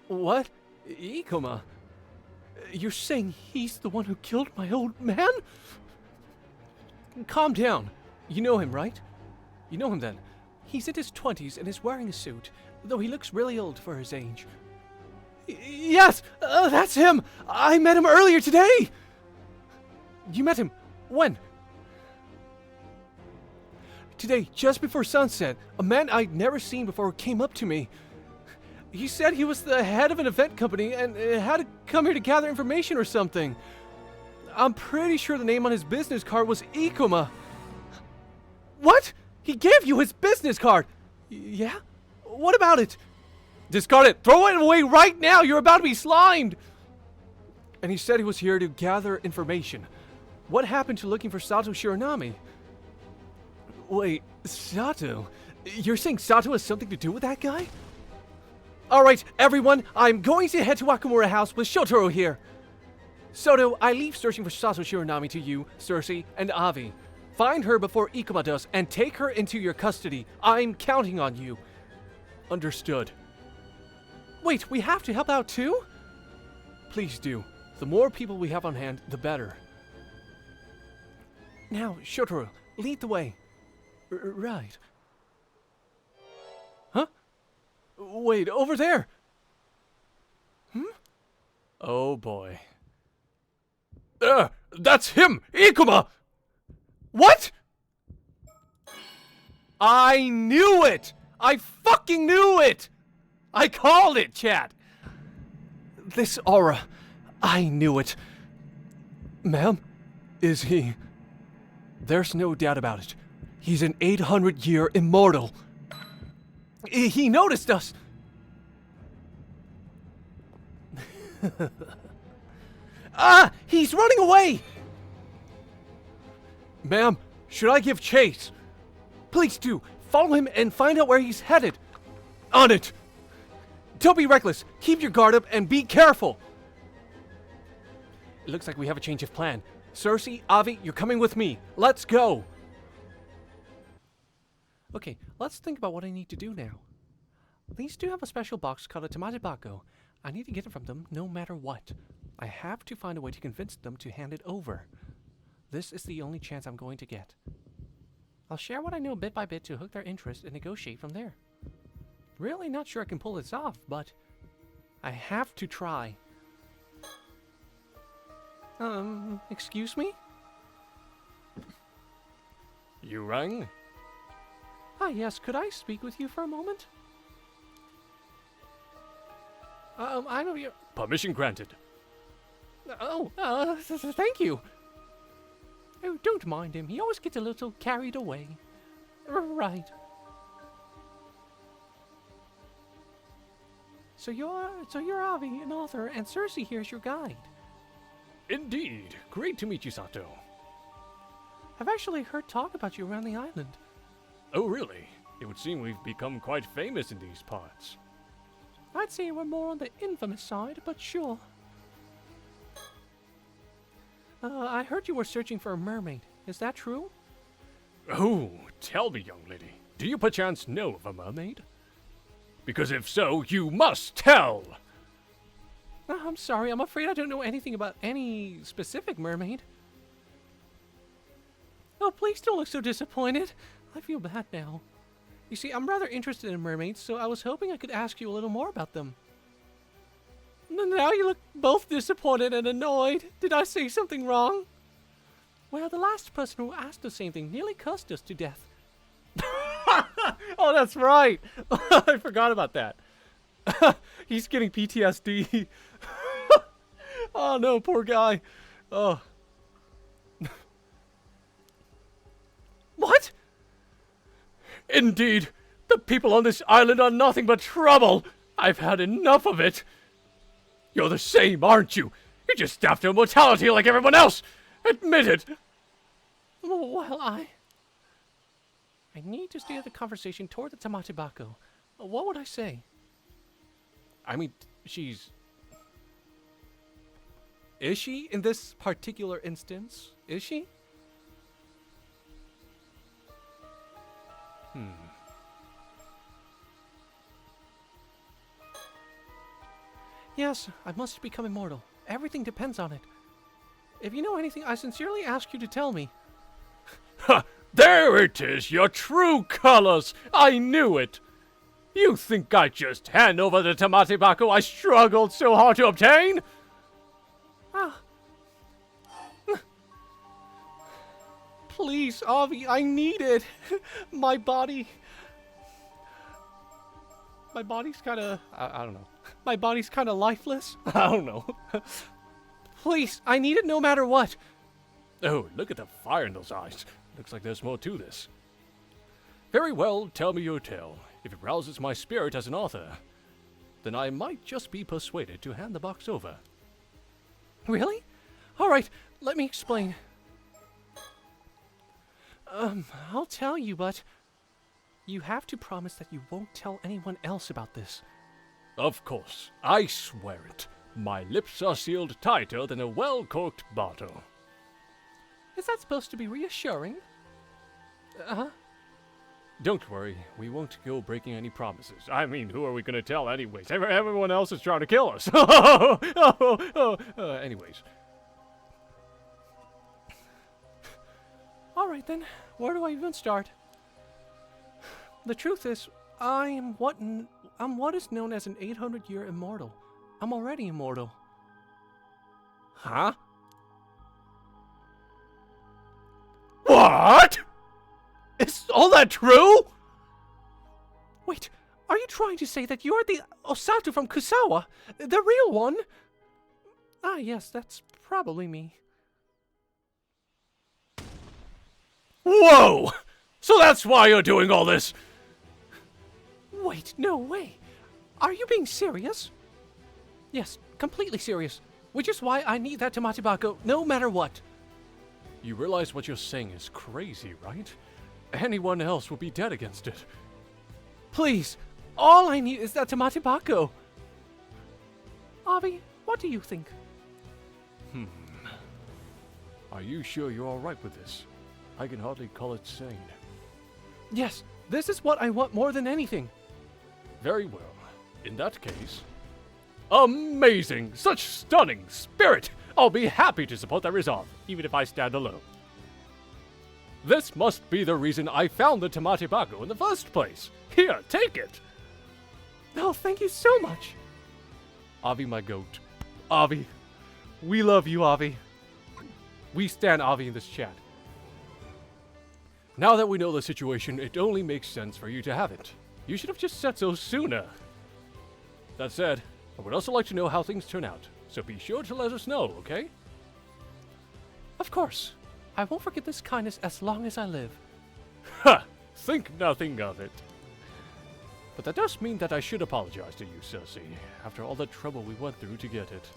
What? Ikuma?
You're saying he's the one who killed my old man? Calm down. You know him, right? You know him then. He's in his 20s and is wearing a suit, though he looks really old for his age. Yes, that's him! I met him earlier today! You met him? When? Today, just before sunset, a man I'd never seen before came up to me. He said he was the head of an event company and had to come here to gather information or something. I'm pretty sure the name on his business card was Ikuma. What? He gave you his business card? Yeah? What about it? Discard it! Throw it away right now! You're about to be slimed! And he said he was here to gather information. What happened to looking for Sato Shiranami? Wait, Sato? You're saying Sato has something to do with that guy? Alright, everyone, I'm going to head to Wakamura House with Shotaro here. Soto, I leave searching for Sato Shiranami to you, Cersei, and Avi. Find her before Ikuma does and take her into your custody. I'm counting on you. Understood. Wait, we have to help out too? Please do. The more people we have on hand, the better. Now, Shotaro, lead the way. Right. Huh? Wait, over there!
Oh boy. That's him! Ikuma!
What?! I knew it! I fucking knew it! I called it, chat! This aura, I knew it. Ma'am, is he... There's no doubt about it. He's an 800-year immortal. He noticed us! Ah! He's running away! Ma'am, should I give chase? Please do. Follow him and find out where he's headed.
On it! Don't be reckless. Keep your guard up and be careful. It looks like we have a change of plan. Cersei, Avi, you're coming with me. Let's go. Okay, let's think about what I need to do now. These two have a special box called a Tamate Bako. I need to get it from them no matter what. I have to find a way to convince them to hand it over. This is the only chance I'm going to get. I'll share what I know bit by bit to hook their interest and negotiate from there. Really not sure I can pull this off, but I have to try. Excuse me?
You rang?
Ah, yes, could I speak with you for a moment? I know you're...
Permission granted.
Thank you. Oh, don't mind him. He always gets a little carried away. Right. So you're Avi, an author, and Cersei here's your guide.
Indeed. Great to meet you, Sato.
I've actually heard talk about you around the island.
Oh, really? It would seem we've become quite famous in these parts.
I'd say we're more on the infamous side, but sure. I heard you were searching for a mermaid. Is that true?
Oh, tell me, young lady, do you perchance know of a mermaid? Because if so, you must tell!
I'm sorry, I'm afraid I don't know anything about any specific mermaid. Oh, please don't look so disappointed. I feel bad now. You see, I'm rather interested in mermaids, so I was hoping I could ask you a little more about them. Now you look both disappointed and annoyed. Did I say something wrong? Well, the last person who asked the same thing nearly cursed us to death.
Oh, that's right! I forgot about that. He's getting PTSD. Oh no, poor guy. Oh.
What?
Indeed, the people on this island are nothing but trouble. I've had enough of it. You're the same, aren't you? You're just staffed to immortality like everyone else. Admit it.
Well, I need to steer the conversation toward the Tamate Bako. What would I say?
I mean, Is she in this particular instance? Is she?
Yes, I must become immortal. Everything depends on it. If you know anything, I sincerely ask you to tell me.
Ha! There it is, your true colors! I knew it! You think I'd just hand over the Tamate Bako I struggled so hard to obtain?
Ah. Please, Avi, I need it. My body's kinda... I don't know. My body's kinda lifeless.
I don't know.
Please, I need it no matter what.
Oh, look at the fire in those eyes. Looks like there's more to this. Very well, tell me your tale. If it rouses my spirit as an author, then I might just be persuaded to hand the box over.
Really? Alright, let me explain. I'll tell you, but you have to promise that you won't tell anyone else about this.
Of course, I swear it. My lips are sealed tighter than a well-corked bottle.
Is that supposed to be reassuring?
Don't worry, we won't go breaking any promises. I mean, who are we going to tell anyways? Everyone else is trying to kill us. Anyways.
Alright then, where do I even start? The truth is, I'm what is known as an 800-year immortal. I'm already immortal.
Huh? What? Is all that true?
Wait, are you trying to say that you're the Osato from Kusawa? The real one? Ah, yes, that's probably me.
Whoa! So that's why you're doing all this?
Wait, no way. Are you being serious? Yes, completely serious. Which is why I need that Tamate Bako no matter what.
You realize what you're saying is crazy, right? Anyone else would be dead against it.
Please, All I need is that Tamatibako.
Avi, what do you think?
Are you sure you're alright with this? I can hardly call it sane.
Yes, this is what I want more than anything.
Very well. In that case... Amazing! Such stunning spirit! I'll be happy to support that resolve, even if I stand alone. This must be the reason I found the Tamatibako in the first place. Here, take it!
Oh, thank you so much.
Avi, my goat.
Avi. We love you, Avi. We stand Avi in this chat.
Now that we know the situation, it only makes sense for you to have it. You should have just said so sooner. That said, I would also like to know how things turn out, so be sure to let us know, okay?
Of course. I won't forget this kindness as long as I live.
Ha! Think nothing of it. But that does mean that I should apologize to you, Cersei, after all the trouble we went through to get it.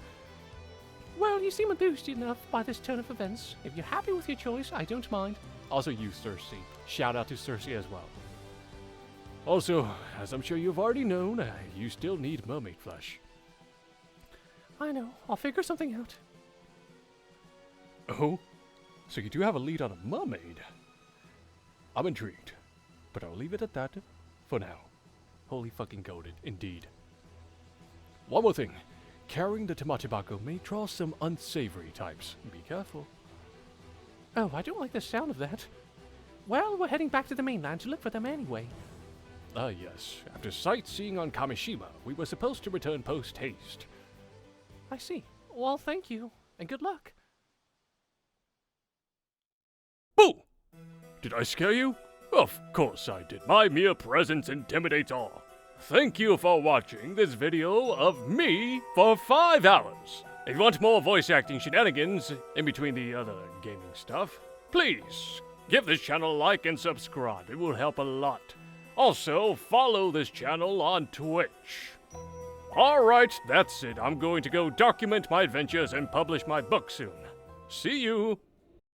Well, you seem enthused enough by this turn of events. If you're happy with your choice, I don't mind.
Also you, Cersei. Shout out to Cersei as well. Also, as I'm sure you've already known, you still need mermaid flesh.
I know. I'll figure something out.
Oh? So you do have a lead on a mermaid? I'm intrigued, but I'll leave it at that for now. Holy fucking goated, indeed. One more thing. Carrying the Tamatibako may draw some unsavory types. Be careful.
Oh, I don't like the sound of that. Well, we're heading back to the mainland to look for them anyway.
Ah, yes. After sightseeing on Kamishima, we were supposed to return post-haste.
I see. Well, thank you, and good luck.
Boo! Did I scare you? Of course I did. My mere presence intimidates all. Thank you for watching this video of me for 5 hours. If you want more voice acting shenanigans in between the other gaming stuff, please give this channel a like and subscribe. It will help a lot. Also, follow this channel on Twitch. Alright, that's it. I'm going to go document my adventures and publish my book soon. See you!